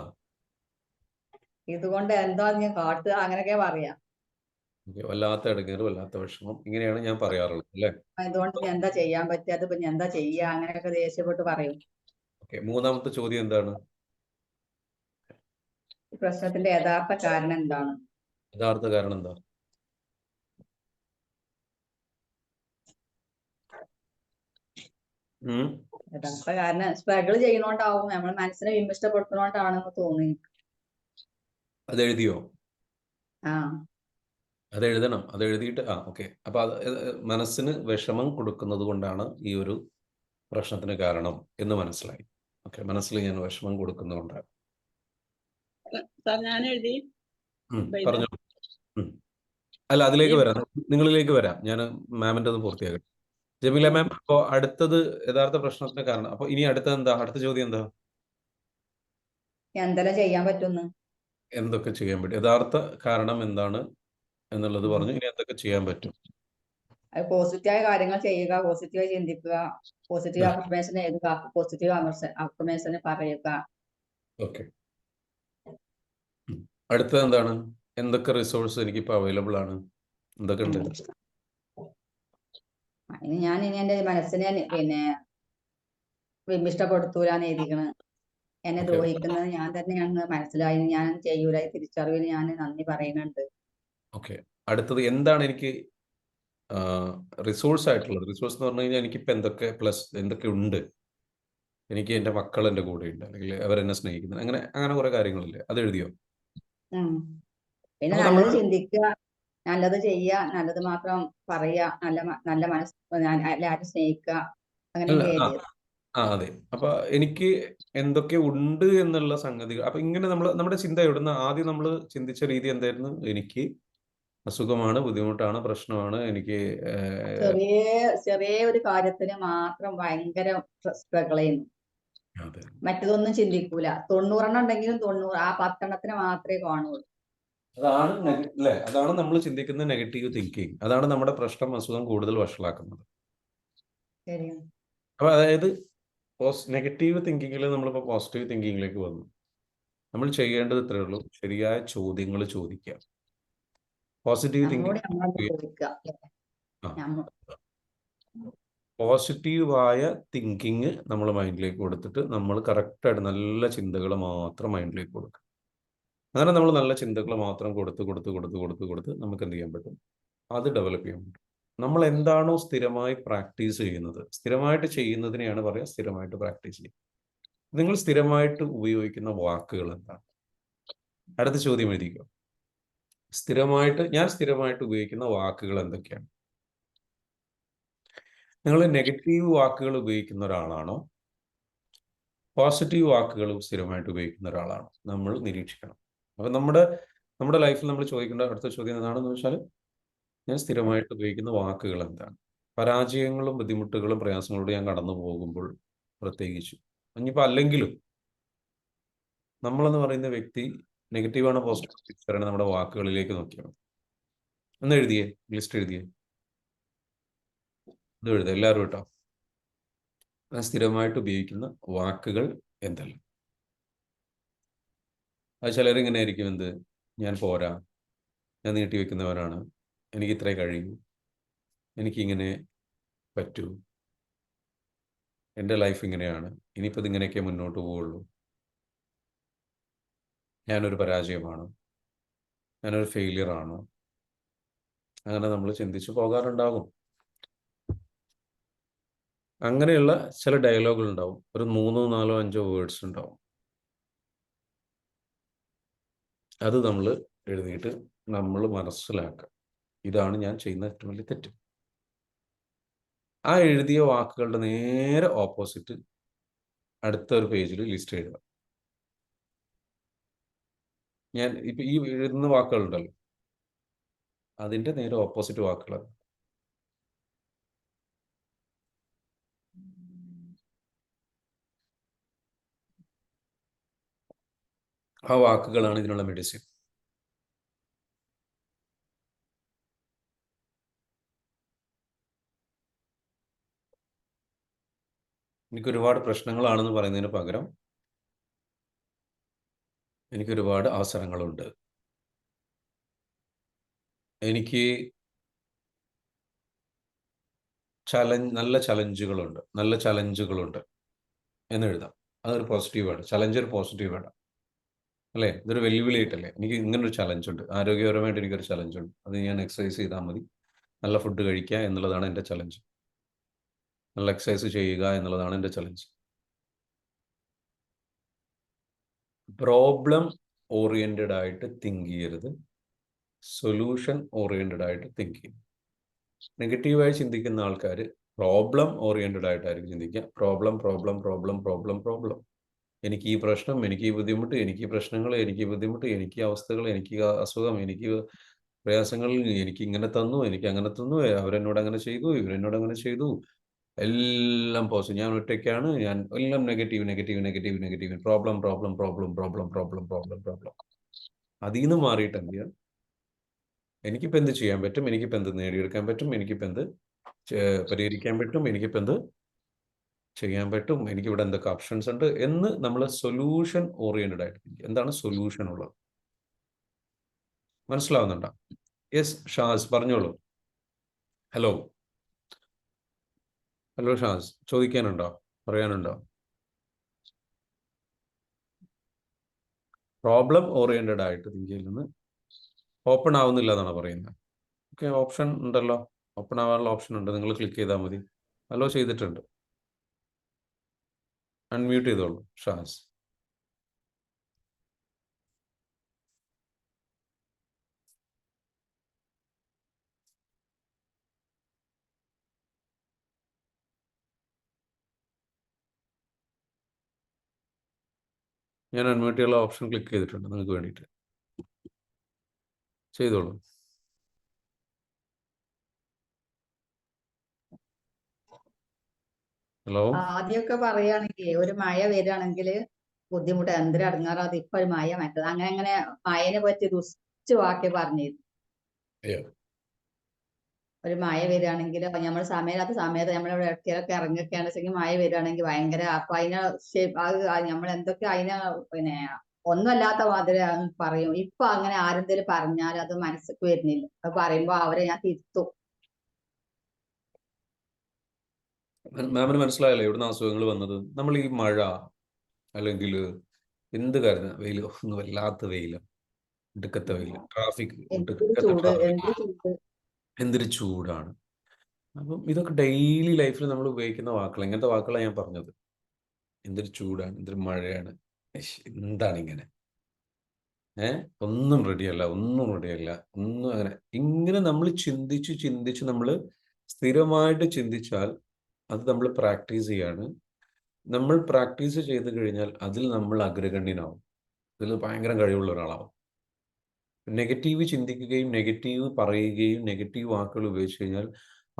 ഇതുകൊണ്ട് എന്താ ഞാൻ കാട്ടുക, അങ്ങനെയൊക്കെ പറയാ. ഓക്കെ. വല്ലാത്ത ഇടങ്ങേറ്, വല്ലാത്ത വിഷമം, ഇങ്ങനെയാണ് ഞാൻ പറയാറുള്ളത് അല്ലേ? ഇതുകൊണ്ട് ഞാൻ എന്താ ചെയ്യാൻ പറ്റുക, അതിപ്പോ ഞാൻ എന്താ ചെയ്യാ, അങ്ങനെയൊക്കെ ദേഷ്യപ്പെട്ട് പറയും. ഓക്കെ. മൂന്നാമത്തെ ചോദ്യം എന്താണ്? ഈ പ്രശ്നത്തിന്റെ യഥാർത്ഥ കാരണം എന്താണ്? യഥാർത്ഥ കാരണം എന്താ? യഥാർത്ഥ കാരണം സ്ട്രഗിൾ ചെയ്യുന്നോണ്ടാവും, നമ്മൾ മനസ്സിനെ വിമിഷ്ടപ്പെടുത്തുന്നോണ്ടാണെന്ന് തോന്നി. അത് എഴുതിയോ? ആ അത് എഴുതണം. അത് എഴുതിയിട്ട് ഓക്കെ. അപ്പൊ അത് മനസ്സിന് വിഷമം കൊടുക്കുന്നത് കൊണ്ടാണ് ഈ ഒരു പ്രശ്നത്തിന് കാരണം എന്ന് മനസ്സിലായി. ഓക്കെ. മനസ്സിൽ ഞാൻ വിഷമം കൊടുക്കുന്നതുകൊണ്ടാണ്. സാർ ഞാൻ എഴുതി. പറഞ്ഞു. അല്ല, അതിലേക്ക് വരാം, നിങ്ങളിലേക്ക് വരാം. ഞാൻ മാമിന്റെ ഒന്ന് പൂർത്തിയാക്കട്ടെ. ജമീല മാം, അപ്പോ അടുത്തത് യഥാർത്ഥ പ്രശ്നത്തിന് കാരണം. അപ്പൊ ഇനി അടുത്തത് എന്താ? അടുത്ത ചോദ്യം എന്താ? എന്തെല്ലാം ചെയ്യാൻ പറ്റുന്നു? എന്തൊക്കെ ചെയ്യാൻ പറ്റും? യഥാർത്ഥ കാരണം എന്താണ് എന്നുള്ളത് പറഞ്ഞു. ഇനി എന്തൊക്കെ ചെയ്യാൻ പറ്റും? അത് പോസിറ്റീവായ കാര്യങ്ങൾ ചെയ്യുക, പോസിറ്റീവായി ചിന്തിക്കുക, പോസിറ്റീവ് അഫർമേഷൻ എഴുതുക, പോസിറ്റീവ് അഫർമേഷൻ പറയുക. ഓക്കെ. അടുത്തത് എന്താണ്? എന്തൊക്കെ റിസോഴ്സ് എനിക്കിപ്പോ അവൈലബിൾ ആണ്? എന്തൊക്കെ ഉണ്ട്? അതിന് ഞാൻ ഇനി എന്റെ മനസ്സിനെ പിന്നെ വിമിഷ്ടപ്പെടുത്തൂലെന്ന് എഴുതിക്കണ്. എന്നെ Okay. ദ്രോഹിക്കുന്നത് ഞാൻ തന്നെയാണെന്ന് മനസ്സിലായി, ഞാൻ ചെയ്യൂല, തിരിച്ചറിവിൽ ഞാൻ നന്ദി പറയുന്നുണ്ട്. ഓക്കെ. അടുത്തത് എന്താണ് എനിക്ക് റിസോഴ്സ് ആയിട്ടുള്ളത്? റിസോഴ്സ് എന്ന് പറഞ്ഞു കഴിഞ്ഞാൽ എനിക്കിപ്പോൾ എന്തൊക്കെ ഉണ്ട്? എനിക്ക് എൻ്റെ മക്കൾ എൻ്റെ കൂടെ ഉണ്ട്, അല്ലെങ്കിൽ അവരെന്നെ സ്നേഹിക്കുന്നത്, അങ്ങനെ അങ്ങനെ കുറെ കാര്യങ്ങളില്ലേ? അത് എഴുതിയോ? പിന്നെ അപ്പൊ നല്ലത് നമ്മൾ ചിന്തിക്കുക, നല്ലത് ചെയ്യുക, നല്ലത് മാത്രം പറയുക, നല്ല മനസ്സ്, എല്ലാവരും സ്നേഹിക്കുക, അങ്ങനെയൊക്കെ എഴുതിയത്. അതെ. അപ്പൊ എനിക്ക് എന്തൊക്കെ ഉണ്ട് എന്നുള്ള സംഗതികൾ. അപ്പൊ ഇങ്ങനെ നമ്മുടെ ചിന്ത എവിടുന്ന? ആദ്യം നമ്മൾ ചിന്തിച്ച രീതി എന്തായിരുന്നു? എനിക്ക് അസുഖമാണ്, ബുദ്ധിമുട്ടാണ്, പ്രശ്നമാണ്, എനിക്ക് ചെറിയ ഒരു കാര്യത്തിന് മാത്രം ഭയങ്കര സ്ട്രഗിൾ ചെയ്യുന്നു. അതെ. മറ്റതൊന്നും ചിന്തിക്കൂല. 90 ഉണ്ടെങ്കിലും 90 ആ 10 മാത്രമേ കാണുള്ളൂ. അതാണ് നമ്മൾ ചിന്തിക്കുന്ന നെഗറ്റീവ് തിങ്കിങ്. അതാണ് നമ്മുടെ പ്രശ്നം, അസുഖം കൂടുതൽ വഷളാക്കുന്നത്. ശരിയാണ്. അപ്പൊ അതായത് നെഗറ്റീവ് തിങ്കിങ്ങിൽ നമ്മളിപ്പോൾ പോസിറ്റീവ് തിങ്കിങ്ങിലേക്ക് വന്നു. നമ്മൾ ചെയ്യേണ്ടത് ഇത്രയേ ഉള്ളൂ: ശരിയായ ചോദ്യങ്ങൾ ചോദിക്കുക. പോസിറ്റീവ് നമ്മളോട് തിങ്കിങ്, നമ്മളൊന്ന് ചോദിക്കുക. പോസിറ്റീവായ തിങ്കിങ് നമ്മൾ മൈൻഡിലേക്ക് കൊടുത്തിട്ട് നമ്മൾ കറക്റ്റായിട്ട് നല്ല ചിന്തകൾ മാത്രം മൈൻഡിലേക്ക് കൊടുക്കുക. അങ്ങനെ നമ്മൾ നല്ല ചിന്തകൾ മാത്രം കൊടുത്ത് നമുക്ക് എന്ത് ചെയ്യാൻ പറ്റും? അത് ഡെവലപ്പ് ചെയ്യാൻ പറ്റും. നമ്മൾ എന്താണോ സ്ഥിരമായി പ്രാക്ടീസ് ചെയ്യുന്നത്, സ്ഥിരമായിട്ട് ചെയ്യുന്നതിനെയാണ് പറയുക സ്ഥിരമായിട്ട് പ്രാക്ടീസ് ചെയ്യുക. നിങ്ങൾ സ്ഥിരമായിട്ട് ഉപയോഗിക്കുന്ന വാക്കുകൾ എന്താണ്? അടുത്ത ചോദ്യം എഴുതിക്കോ. ഞാൻ സ്ഥിരമായിട്ട് ഉപയോഗിക്കുന്ന വാക്കുകൾ എന്തൊക്കെയാണ്? നിങ്ങൾ നെഗറ്റീവ് വാക്കുകൾ ഉപയോഗിക്കുന്ന ഒരാളാണോ, പോസിറ്റീവ് വാക്കുകൾ സ്ഥിരമായിട്ട് ഉപയോഗിക്കുന്ന ഒരാളാണോ? നമ്മൾ നിരീക്ഷിക്കണം. അപ്പം നമ്മുടെ ലൈഫിൽ നമ്മൾ ചോദിക്കേണ്ട അടുത്ത ചോദ്യം എന്താണെന്ന് വെച്ചാൽ, ഞാൻ സ്ഥിരമായിട്ട് ഉപയോഗിക്കുന്ന വാക്കുകൾ എന്താണ്? പരാജയങ്ങളും ബുദ്ധിമുട്ടുകളും പ്രയാസങ്ങളോട് ഞാൻ കടന്നു പോകുമ്പോൾ പ്രത്യേകിച്ചു, ഇനിയിപ്പോൾ അല്ലെങ്കിലും നമ്മളെന്ന് പറയുന്ന വ്യക്തി നെഗറ്റീവാണ് പോസിറ്റീവ് പറയുന്നത് നമ്മുടെ വാക്കുകളിലേക്ക് നോക്കിയാണ്. ഒന്ന് എഴുതിയേ, ലിസ്റ്റ് എഴുതിയേ, ഇത് എഴുതുക എല്ലാവരും കേട്ടോ. ഞാൻ സ്ഥിരമായിട്ട് ഉപയോഗിക്കുന്ന വാക്കുകൾ എന്തെല്ലാം? അത് ചിലരിങ്ങനെ ആയിരിക്കും, എന്ത്, ഞാൻ പോരാ, ഞാൻ നീട്ടി വെക്കുന്നവനാണ്, എനിക്ക് ഇത്രേ കഴിയൂ, എനിക്കിങ്ങനെ പറ്റൂ, എൻ്റെ ലൈഫ് ഇങ്ങനെയാണ്, ഇനിയിപ്പോൾ ഇതിങ്ങനെയൊക്കെ മുന്നോട്ട് പോവുള്ളൂ, ഞാനൊരു പരാജയമാണ്, ഞാനൊരു ഫെയിലിയറാണ്. അങ്ങനെ നമ്മൾ ചിന്തിച്ച് പോകാറുണ്ടാകും. അങ്ങനെയുള്ള ചില ഡയലോഗുകൾ ഉണ്ടാവും, ഒരു 3, 4, 5 വേർഡ്സ് ഉണ്ടാവും. അത് നമ്മൾ എഴുതിയിട്ട് നമ്മൾ മനസ്സിലാക്കുക, ഇതാണ് ഞാൻ ചെയ്യുന്ന ഏറ്റവും വലിയ തെറ്റ്. ആ എഴുതിയ വാക്കുകളുടെ നേരെ ഓപ്പോസിറ്റ് അടുത്ത ഒരു പേജിൽ ലിസ്റ്റ് എഴുതുക. ഞാൻ ഇപ്പം ഈ എഴുതുന്ന വാക്കുകളുണ്ടല്ലോ, അതിൻ്റെ നേരെ ഓപ്പോസിറ്റ് വാക്കുകൾ. ആ വാക്കുകളാണ് ഇതിനുള്ള മെഡിസിൻ. എനിക്കൊരുപാട് പ്രശ്നങ്ങളാണെന്ന് പറയുന്നതിന് പകരം എനിക്കൊരുപാട് അവസരങ്ങളുണ്ട്, എനിക്ക് നല്ല ചലഞ്ചുകളുണ്ട് എന്ന് എഴുതാം. അതൊരു പോസിറ്റീവാണ്. ചലഞ്ച് ഒരു പോസിറ്റീവാണ് അല്ലേ? ഇതൊരു വെല്ലുവിളിയായിട്ടല്ലേ? എനിക്ക് ഇങ്ങനൊരു ചലഞ്ചുണ്ട്, ആരോഗ്യപരമായിട്ട് എനിക്കൊരു ചലഞ്ചുണ്ട്, അത് ഞാൻ എക്സസൈസ് ചെയ്താൽ മതി, നല്ല ഫുഡ് കഴിക്കുക എന്നുള്ളതാണ് എൻ്റെ ചലഞ്ച്, നല്ല എക്സസൈസ് ചെയ്യുക എന്നുള്ളതാണ് എൻ്റെ ചലഞ്ച്. പ്രോബ്ലം ഓറിയൻറ്റഡ് ആയിട്ട് തിങ്ക് ചെയ്യരുത്, സൊല്യൂഷൻ ഓറിയൻറ്റഡ് ആയിട്ട് തിങ്ക് ചെയ്യും. നെഗറ്റീവായി ചിന്തിക്കുന്ന ആൾക്കാർ പ്രോബ്ലം ഓറിയൻറ്റഡ് ആയിട്ടായിരിക്കും ചിന്തിക്കുക. പ്രോബ്ലം. എനിക്ക് ഈ പ്രശ്നം, എനിക്ക് ഈ ബുദ്ധിമുട്ട്, എനിക്ക് ഈ പ്രശ്നങ്ങൾ, എനിക്ക് ഈ ബുദ്ധിമുട്ട്, എനിക്ക് ഈ അവസ്ഥകൾ, എനിക്ക് ഈ അസുഖം, എനിക്ക് പ്രയാസങ്ങൾ, എനിക്ക് ഇങ്ങനെ തന്നു, എനിക്ക് അങ്ങനെ തന്നു, അവരെന്നോട് അങ്ങനെ ചെയ്തു, ഇവരെന്നോട് അങ്ങനെ ചെയ്തു, എല്ലാം പോസിറ്റീവ്, ഞാൻ ഒറ്റയ്ക്കാണ്, ഞാൻ എല്ലാം നെഗറ്റീവ്, പ്രോബ്ലം. അതിൽ നിന്ന് മാറിയിട്ട് എന്ത് ചെയ്യാം, എനിക്കിപ്പോൾ എന്ത് ചെയ്യാൻ പറ്റും, എനിക്കിപ്പോൾ എന്ത് നേടിയെടുക്കാൻ പറ്റും, എനിക്കിപ്പോൾ എന്ത് പരിഹരിക്കാൻ പറ്റും, എനിക്കിപ്പോൾ എന്ത് ചെയ്യാൻ പറ്റും, എനിക്കിവിടെ എന്തൊക്കെ ഓപ്ഷൻസ് ഉണ്ട് എന്ന് നമ്മൾ സൊല്യൂഷൻ ഓറിയൻറ്റഡ് ആയിട്ട് എന്താണ് സൊല്യൂഷൻ ഉള്ളത് മനസ്സിലാവുന്നുണ്ടോ? യെസ് ഷാസ് പറഞ്ഞോളൂ. ഹലോ ഷാസ്, ചോദിക്കാനുണ്ടോ, പറയാനുണ്ടോ? പ്രോബ്ലം ഓറിയൻറ്റഡ് ആയിട്ട് തിങ്കിൽ നിന്ന് ഓപ്പൺ ആവുന്നില്ല എന്നാണ് പറയുന്നത്. ഓക്കെ, ഓപ്ഷൻ ഉണ്ടല്ലോ, ഓപ്പൺ ആവാനുള്ള ഓപ്ഷൻ ഉണ്ട്, നിങ്ങൾ ക്ലിക്ക് ചെയ്താൽ മതി. ഹലോ ചെയ്തിട്ടുണ്ട്, അൺമ്യൂട്ട് ചെയ്തോളൂ ഷാസ്. ഞാൻ അൺമ്യൂട്ട് ചെയ്യാനുള്ള ഓപ്ഷൻ ക്ലിക്ക് ചെയ്തിട്ടുണ്ട് നിങ്ങൾക്ക് വേണ്ടിയിട്ട്, ചെയ്തോളൂ. ഹലോ, ആദ്യമൊക്കെ പറയുകയാണെങ്കിൽ ഒരു മഴ വരികയാണെങ്കിൽ ബുദ്ധിമുട്ട് എന്തൊരു അടങ്ങാറ, അത് ഇപ്പൊ ഒരു മഴ മറ്റത് അങ്ങനെ മഴനെ പറ്റി ദുഷിച്ച് വാക്കി പറഞ്ഞിരുന്നു. ഒരു മഴ വരികയാണെങ്കിൽ നമ്മൾ സമയമില്ലാത്ത സമയത്ത് നമ്മളിവിടെ ഇടയ്ക്കൊക്കെ ഇറങ്ങിയൊക്കെയാണെന്ന് വെച്ചെങ്കിൽ മഴ വരികയാണെങ്കിൽ ഭയങ്കര, അപ്പൊ അതിനെ നമ്മൾ എന്തൊക്കെ അതിനെ പിന്നെ ഒന്നുമല്ലാത്ത മാതിരി പറയും. ഇപ്പൊ അങ്ങനെ ആരെന്തേലും പറഞ്ഞാൽ അത് മനസ്സിക്ക് വരുന്നില്ല, അത് പറയുമ്പോ അവരെ ഞാൻ തിരുത്തും. മാമിന് മനസ്സിലായല്ലോ എവിടുന്ന അസുഖങ്ങൾ വന്നത്. നമ്മൾ ഈ മഴ അല്ലെങ്കിൽ എന്ത് കാര്യം, വെയിൽ, ഒന്ന് വല്ലാത്ത വെയില്, ഇടുക്കത്തെ വെയില്, ട്രാഫിക്, എന്തൊരു ചൂടാണ്. അപ്പം ഇതൊക്കെ ഡെയിലി ലൈഫിൽ നമ്മൾ ഉപയോഗിക്കുന്ന വാക്കുകൾ, ഇങ്ങനത്തെ വാക്കുകളാണ് ഞാൻ പറഞ്ഞത്. എന്തൊരു ചൂടാണ്, എന്തൊരു മഴയാണ്, എന്താണ് ഇങ്ങനെ, ഒന്നും റെഡിയല്ല, ഒന്നും അങ്ങനെ. ഇങ്ങനെ നമ്മൾ ചിന്തിച്ച് നമ്മൾ സ്ഥിരമായിട്ട് ചിന്തിച്ചാൽ അത് നമ്മൾ പ്രാക്ടീസ് ചെയ്യാണ്. നമ്മൾ പ്രാക്ടീസ് ചെയ്ത് കഴിഞ്ഞാൽ അതിൽ നമ്മൾ അഗ്രഗണ്യനാവും, അതിൽ ഭയങ്കര കഴിവുള്ള ഒരാളാവും. നെഗറ്റീവ് ചിന്തിക്കുകയും നെഗറ്റീവ് പറയുകയും നെഗറ്റീവ് വാക്കുകൾ ഉപയോഗിച്ച് കഴിഞ്ഞാൽ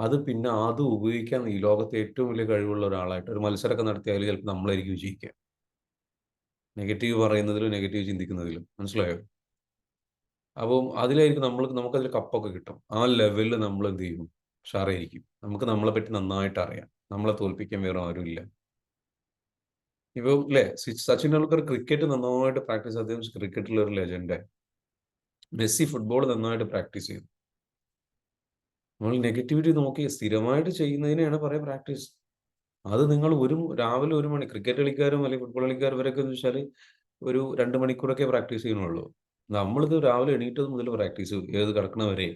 അത് പിന്നെ അത് ഉപയോഗിക്കാൻ ഈ ലോകത്തെ ഏറ്റവും വലിയ കഴിവുള്ള ഒരാളായിട്ട് ഒരു മത്സരമൊക്കെ നടത്തിയാൽ ചിലപ്പോൾ നമ്മളായിരിക്കും വിജയിക്കുക, നെഗറ്റീവ് പറയുന്നതിലും നെഗറ്റീവ് ചിന്തിക്കുന്നതിലും. മനസ്സിലായോ? അപ്പം അതിലായിരിക്കും നമുക്കതിൽ കപ്പൊക്കെ കിട്ടും. ആ ലെവലിൽ നമ്മൾ എന്ത് ചെയ്യും, ഉഷാറായിരിക്കും. നമുക്ക് നമ്മളെ പറ്റി നന്നായിട്ട് അറിയാം, നമ്മളെ തോൽപ്പിക്കാൻ വേറെ ആരുമില്ല. ഇപ്പൊ അല്ലേ, സച്ചിൻ ടെണ്ടുൽക്കർ ക്രിക്കറ്റ് നന്നായിട്ട് പ്രാക്ടീസ്, അദ്ദേഹം ക്രിക്കറ്റിലെ ഒരു ലെജൻഡ്. മെസ്സി ഫുട്ബോൾ നന്നായിട്ട് പ്രാക്ടീസ് ചെയ്തു. നമ്മൾ നെഗറ്റിവിറ്റി നോക്കി സ്ഥിരമായിട്ട് ചെയ്യുന്നതിനെയാണ് പറയാം പ്രാക്ടീസ്. അത് നിങ്ങൾ രാവിലെ 1 മണി, ക്രിക്കറ്റ് കളിക്കാരും അല്ലെങ്കിൽ ഫുട്ബോൾ കളിക്കാരും വരെയൊക്കെ എന്ന് വെച്ചാൽ ഒരു 2 മണിക്കൂറൊക്കെ പ്രാക്ടീസ് ചെയ്യണുള്ളൂ. നമ്മളിത് രാവിലെ എണീറ്റത് മുതൽ പ്രാക്ടീസ്, ഏത് കിടക്കണവരെ.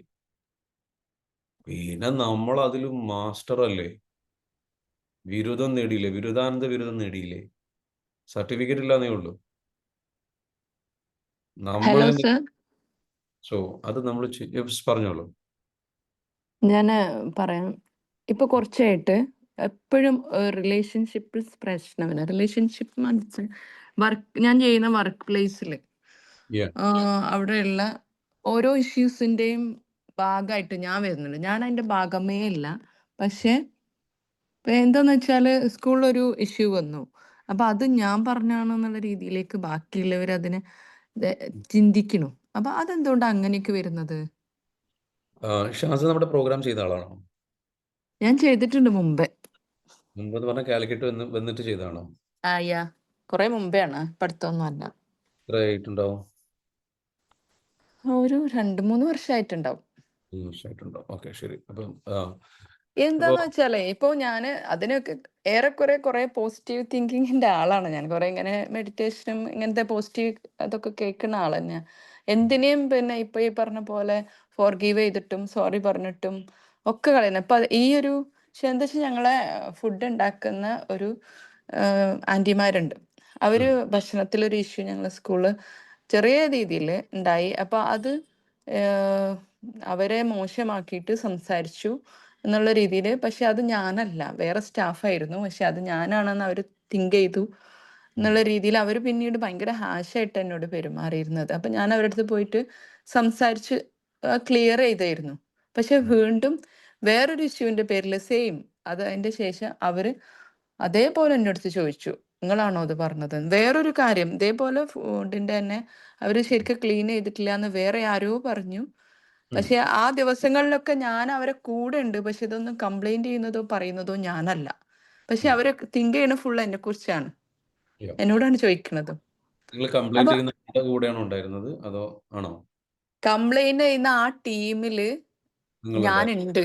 പിന്നെ നമ്മൾ അതിൽ മാസ്റ്റർ അല്ലേ, ബിരുദം നേടിയില്ലേ, ബിരുദാനന്ദ ബിരുദം നേടിയില്ലേ, സർട്ടിഫിക്കറ്റ് ഇല്ലാന്നേ ഉള്ളൂ. നമ്മൾ ഹലോ സർ, സോ അത് നമ്മൾ പറഞ്ഞോളൂ. ഞാൻ പറയാം. ഇപ്പൊ കുറച്ചായിട്ട് എപ്പോഴും റിലേഷൻഷിപ്പിൽ പ്രശ്നമില്ല. റിലേഷൻഷിപ്പ് മനസ്സിൽ ഞാൻ ചെയ്യുന്ന വർക്ക് പ്ലേസിൽ Yeah. അവിടെയുള്ള ഓരോ ഇഷ്യൂസിന്റെയും ഭാഗമായിട്ട് ഞാൻ വരുന്നുണ്ട്. ഞാൻ അതിന്റെ ഭാഗമേ ഇല്ല. പക്ഷെ ഇപ്പൊ എന്താന്ന് വെച്ചാല് സ്കൂളിലൊരു ഇഷ്യൂ വന്നു. അപ്പൊ അത് ഞാൻ പറഞ്ഞാണെന്നുള്ള രീതിയിലേക്ക് ബാക്കിയുള്ളവർ അതിനെ ചിന്തിക്കണു. അപ്പൊ അതെന്തുകൊണ്ടാ അങ്ങനെയൊക്കെ വരുന്നത്? ഷാസ് നമ്മുടെ പ്രോഗ്രാം ചെയ്ത ആളാണോ? ഞാൻ ചെയ്തിട്ടുണ്ട് മുമ്പേ. മുമ്പെന്ന് പറഞ്ഞാൽ കാലിക്കറ്റ് വന്നിട്ട് ചെയ്താണോ? യാ, കുറെ മുമ്പേ ആണ്, പഠിത്തമൊന്നും അല്ല. എത്ര ആയിട്ടുണ്ടാവും? ഒരു 2-3 വർഷമായിട്ടുണ്ടാവും. 3 വർഷമായിട്ടുണ്ടാവും. ഓക്കെ, ശരി. അപ്പം എന്താന്ന് വെച്ചാലേ ഇപ്പൊ ഞാന് അതിനൊക്കെ ഏറെക്കുറെ കുറെ പോസിറ്റീവ് തിങ്കിങ്ങിന്റെ ആളാണ് ഞാൻ. കുറെ ഇങ്ങനെ മെഡിറ്റേഷനും ഇങ്ങനത്തെ പോസിറ്റീവ് അതൊക്കെ കേൾക്കുന്ന ആൾ തന്നെയാ. എന്തിനേയും പിന്നെ ഇപ്പൊ ഈ പറഞ്ഞ പോലെ ഫോർഗീവ് ചെയ്തിട്ടും സോറി പറഞ്ഞിട്ടും ഒക്കെ കളയുന്നത്. ഇപ്പൊ ഈ ഒരു എന്താ വെച്ചാൽ ഞങ്ങളെ ഫുഡ് ഉണ്ടാക്കുന്ന ഒരു ആന്റിമാരുണ്ട്. അവര് ഭക്ഷണത്തിലൊരു ഇഷ്യൂ ഞങ്ങളെ സ്കൂളിൽ ചെറിയ രീതിയിൽ ഉണ്ടായി. അപ്പൊ അത് അവരെ മോശമാക്കിയിട്ട് സംസാരിച്ചു എന്നുള്ള രീതിയിൽ. പക്ഷെ അത് ഞാനല്ല, വേറെ സ്റ്റാഫായിരുന്നു. പക്ഷെ അത് ഞാനാണെന്ന് അവർ തിങ്ക് ചെയ്തു എന്നുള്ള രീതിയിൽ അവർ പിന്നീട് ഭയങ്കര ഹാഷായിട്ട് എന്നോട് പെരുമാറിയിരുന്നത്. അപ്പം ഞാൻ അവരുടെ അടുത്ത് പോയിട്ട് സംസാരിച്ച് ക്ലിയർ ചെയ്തായിരുന്നു. പക്ഷെ വീണ്ടും വേറൊരു ഇഷ്യൂവിൻ്റെ പേരിൽ സെയിം അത് അതിൻ്റെ ശേഷം അവർ അതേപോലെ എൻ്റെ അടുത്ത് ചോദിച്ചു, നിങ്ങളാണോ അത് പറഞ്ഞത്? വേറൊരു കാര്യം ഇതേപോലെ ഫുഡിൻ്റെ തന്നെ അവർ ശരിക്കും ക്ലീൻ ചെയ്തിട്ടില്ല എന്ന് വേറെ ആരോ പറഞ്ഞു. പക്ഷെ ആ ദിവസങ്ങളിലൊക്കെ ഞാൻ അവരെ കൂടെ ഉണ്ട്. പക്ഷെ ഇതൊന്നും കംപ്ലൈന്റ് ചെയ്യുന്നതോ പറയുന്നതോ ഞാനല്ല. പക്ഷെ അവരെ തിങ്ക് ചെയ്യണ ഫുൾ എന്നെ കുറിച്ചാണ്, Yeah. എന്നോടാണ് ചോദിക്കുന്നത്. നിങ്ങൾ കംപ്ലൈന്റ് അപ്പൊ ചെയ്യുന്ന ആളുടെ കൂടെയാണോ ഉണ്ടായിരുന്നത്, അതോ ആണോ കംപ്ലൈന്റ് ചെയ്യുന്ന ആ ടീമില് നിങ്ങളുണ്ടായിരുന്നു? ഞാനുണ്ട്.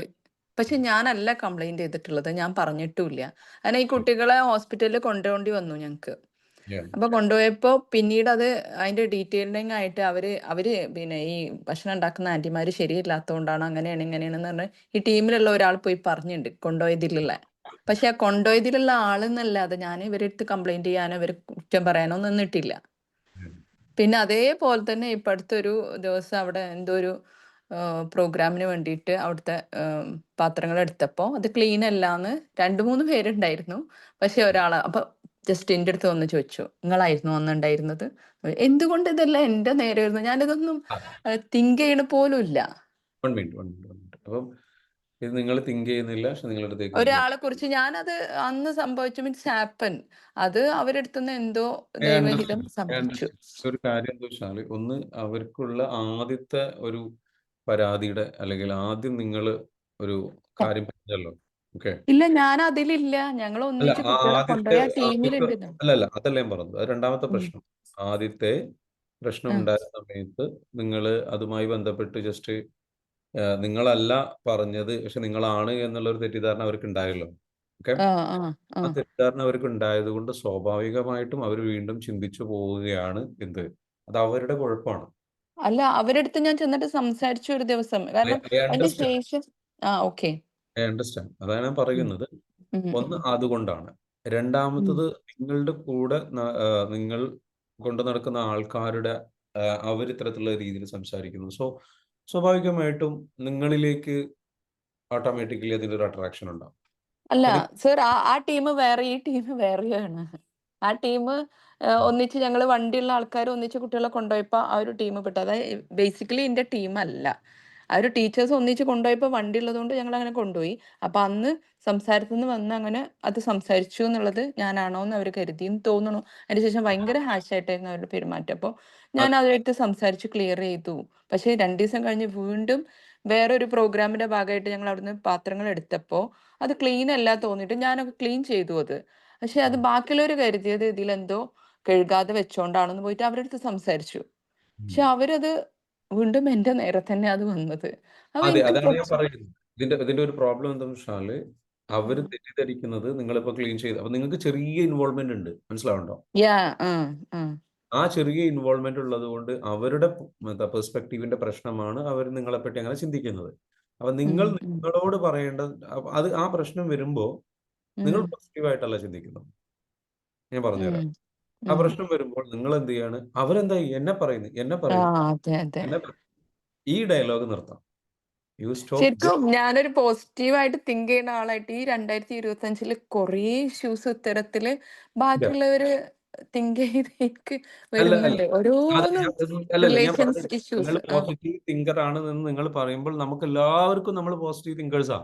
പക്ഷെ ഞാനല്ല കംപ്ലൈന്റ് ചെയ്തിട്ടുള്ളത്, ഞാൻ പറഞ്ഞിട്ടുമില്ല. കാരണം ഈ കുട്ടികളെ ഹോസ്പിറ്റലിൽ കൊണ്ടുപോകേണ്ടി വന്നു ഞങ്ങൾക്ക്. Yeah. അപ്പൊ കൊണ്ടുപോയപ്പോ പിന്നീട് അത് അതിന്റെ ഡീറ്റെയിലിംഗ് ആയിട്ട് അവര് പിന്നെ ഈ ഭക്ഷണം ഉണ്ടാക്കുന്ന ആന്റിമാര് ശരിയില്ലാത്തതുകൊണ്ടാണ് അങ്ങനെയാണ് ഇങ്ങനെയാണെന്ന് പറഞ്ഞ് ഈ ടീമിലുള്ള ഒരാൾ പോയി പറഞ്ഞിട്ടുണ്ട് കൊണ്ടുപോയതിലുള്ള. പക്ഷെ ആ കൊണ്ടുപോയതിലുള്ള ആളെന്നല്ലാതെ ഞാൻ ഇവരെ അടുത്ത് കംപ്ലൈന്റ് ചെയ്യാനോ ഇവരെ കുറ്റം പറയാനോ നിന്നിട്ടില്ല. പിന്നെ അതേപോലെ തന്നെ ഇപ്പം അടുത്തൊരു ദിവസം അവിടെ എന്തോ ഒരു പ്രോഗ്രാമിന് വേണ്ടിയിട്ട് അവിടുത്തെ പാത്രങ്ങൾ എടുത്തപ്പോൾ അത് ക്ലീൻ അല്ലാന്ന് 2-3 പേരുണ്ടായിരുന്നു. പക്ഷെ അപ്പൊ ജസ്റ്റ് എൻ്റെ അടുത്ത് വന്ന് ചോദിച്ചു, നിങ്ങളായിരുന്നു അന്നുണ്ടായിരുന്നത്? എന്തുകൊണ്ട് ഇതെല്ലാം എൻ്റെ നേരെ വരുന്നു? ഞാനിതൊന്നും തിങ്ക് ചെയ്യണ പോലും ഇല്ല. One minute. അപ്പം ഇത് നിങ്ങൾ തിങ്ക് ചെയ്യുന്നില്ല, പക്ഷെ നിങ്ങളുടെ അടുത്തേക്ക് ഒരാളെ കുറിച്ച് ഞാനത് അന്ന് സംഭവിച്ചു മീൻസ് ഹാപ്പൻ, അത് അവരെടുത്തുനിന്ന് എന്തോ ദൈവഹിതം സംഭവിച്ചു. ഒരു കാര്യം എന്താ വെച്ചാൽ, ഒന്ന് അവർക്കുള്ള ആദ്യത്തെ ഒരു പരാതിയുടെ അല്ലെങ്കിൽ ആദ്യം നിങ്ങൾ ഒരു കാര്യം പറഞ്ഞല്ലോ. ഓക്കെ, ഇല്ല, ഞാൻ അതിലില്ല. ഞങ്ങൾ അല്ല ഒന്നിച്ച് കുട്ടികളെ കൊണ്ടുപോയി ആ ടീമിലുണ്ട്. അല്ലല്ല, അതല്ല ഞാൻ പറഞ്ഞത്. അത് രണ്ടാമത്തെ ഉം. പ്രശ്നം. ആദ്യത്തെ പ്രശ്നം ആ. ഉണ്ടായ സമയത്ത് നിങ്ങൾ അതുമായി ബന്ധപ്പെട്ട് ജസ്റ്റ് നിങ്ങളല്ല പറഞ്ഞത്, പക്ഷെ നിങ്ങളാണ് എന്നുള്ള ഒരു തെറ്റിദ്ധാരണ അവർക്ക് ഉണ്ടായല്ലോ. ഓക്കെ, ആ ആ ആ ആ തെറ്റിദ്ധാരണ അവർക്ക് ഉണ്ടായത് കൊണ്ട് സ്വാഭാവികമായിട്ടും അവർ വീണ്ടും ചിന്തിച്ചു പോവുകയാണ്. എന്ത്, അത് അവരുടെ കുഴപ്പമാണ്. അല്ല, അവരടുത്ത് ഞാൻ ചെന്നിട്ട് സംസാരിച്ചു ഒരു ദിവസം. കാരണം I അതിന്റെ understand. ശേഷം ഓക്കെ. I understand. അതാണ് ഞാൻ പറയുന്നത്. ഒന്ന് അതുകൊണ്ടാണ്. രണ്ടാമത്തത്, നിങ്ങളുടെ കൂടെ നിങ്ങൾ കൊണ്ടു നടക്കുന്ന ആൾക്കാരുടെ അവർ ഇത്തരത്തിലുള്ള രീതിയിൽ സംസാരിക്കുന്നു. സോ സ്വാഭാവികമായിട്ടും നിങ്ങളിലേക്ക് ഓട്ടോമാറ്റിക്കലി അതിൻ്റെ ഒരു അട്രാക്ഷൻ ഉണ്ടാവും. അല്ല അത് സർ, ആ ടീം വേറെ ഈ ടീം വേറെയാണ്. ആ ടീം ഒന്നിച്ച് ഞങ്ങൾ വണ്ടിയുള്ള ആൾക്കാർ ഒന്നിച്ച് കുട്ടികളെ കൊണ്ടുപോയപ്പോൾ ആ ഒരു ടീം പെട്ടു. അതായത് ബേസിക്കലി എൻ്റെ ടീമല്ല. ആ ഒരു ടീച്ചേഴ്സ് ഒന്നിച്ച് കൊണ്ടുപോയപ്പോൾ വണ്ടി ഉള്ളതുകൊണ്ട് ഞങ്ങൾ അങ്ങനെ കൊണ്ടുപോയി. അപ്പൊ അന്ന് സംസാരത്തിൽ നിന്ന് വന്ന് അങ്ങനെ അത് സംസാരിച്ചു എന്നുള്ളത് ഞാനാണോ എന്ന് അവർ കരുതിയെന്ന് തോന്നുന്നു. അതിനുശേഷം ഭയങ്കര ഹാഷായിട്ടായിരുന്നു അവരുടെ പെരുമാറ്റം. അപ്പോൾ ഞാൻ അവരടുത്ത് സംസാരിച്ച് ക്ലിയർ ചെയ്തു. പക്ഷേ 2 ദിവസം കഴിഞ്ഞ് വീണ്ടും വേറൊരു പ്രോഗ്രാമിന്റെ ഭാഗമായിട്ട് ഞങ്ങൾ അവിടുന്ന് പാത്രങ്ങൾ എടുത്തപ്പോൾ അത് ക്ലീൻ അല്ല തോന്നിയിട്ട് ഞാനൊക്കെ ക്ലീൻ ചെയ്തു അത്. പക്ഷെ അത് ബാക്കിയുള്ളവർ കരുതിയത് ഇതിലെന്തോ കഴുകാതെ വെച്ചോണ്ടാണെന്ന് പോയിട്ട് അവരുടെ അടുത്ത് സംസാരിച്ചു. പക്ഷെ അവരത് വീണ്ടും എന്റെ നേരെ തന്നെ അത് വന്നത്. അപ്പൊ അതെ, എനിക്ക് അതാണ് ഞാൻ കുറച്ച് പറയുന്നത്. ഇതിന്റെ ഒരു പ്രോബ്ലം എന്താണെന്ന് വെച്ചാല് അവര് തെറ്റിദ്ധരിക്കുന്നത് നിങ്ങളിപ്പോ ക്ലീൻ ചെയ്ത് അപ്പൊ നിങ്ങൾക്ക് ചെറിയ ഇൻവോൾവ്മെന്റ് ഉണ്ട്, മനസ്സിലാവുണ്ടോ? യാ ആ ചെറിയ ഇൻവോൾവ്മെന്റ് ഉള്ളത് കൊണ്ട് അവരുടെ പെർസ്പെക്റ്റീവിന്റെ പ്രശ്നമാണ് അവർ നിങ്ങളെപ്പറ്റി അങ്ങനെ ചിന്തിക്കുന്നത്. അപ്പൊ നിങ്ങൾ നിങ്ങളോട് പറയേണ്ട അത് ആ പ്രശ്നം വരുമ്പോ നിങ്ങൾ പോസിറ്റീവായിട്ടല്ല ചിന്തിക്കുന്നത്. ഞാൻ പറഞ്ഞുതരാം. ആ പ്രശ്നം വരുമ്പോൾ നിങ്ങൾ എന്ത് ചെയ്യാണ്? അവരെന്താ എന്നെ പറയുന്നു അതെ അതെ. ഈ ഡയലോഗ് നിർത്താം. You stop. ശരിക്കും ഞാനൊരു പോസിറ്റീവായിട്ട് തിങ്ക് ചെയ്യുന്ന ആളായിട്ട് ഈ 2025 കുറേ ഇഷ്യൂസ് ഇത്തരത്തില് ബാക്കിയുള്ളവര് തിങ്ക് ചെയ്ത് എനിക്ക് അല്ല അല്ല വരുന്നുണ്ട് ഓരോന്നും അല്ലല്ല, ഞാൻ റിലേഷൻസ് പറഞ്ഞത് നിങ്ങൾ ഇഷ്യൂസ്. പോസിറ്റീവ് തിങ്കർ ആണ് എന്ന് നിങ്ങൾ പറയുമ്പോൾ നമുക്ക് എല്ലാവർക്കും നമ്മൾ പോസിറ്റീവ് തിങ്കേഴ്സാ.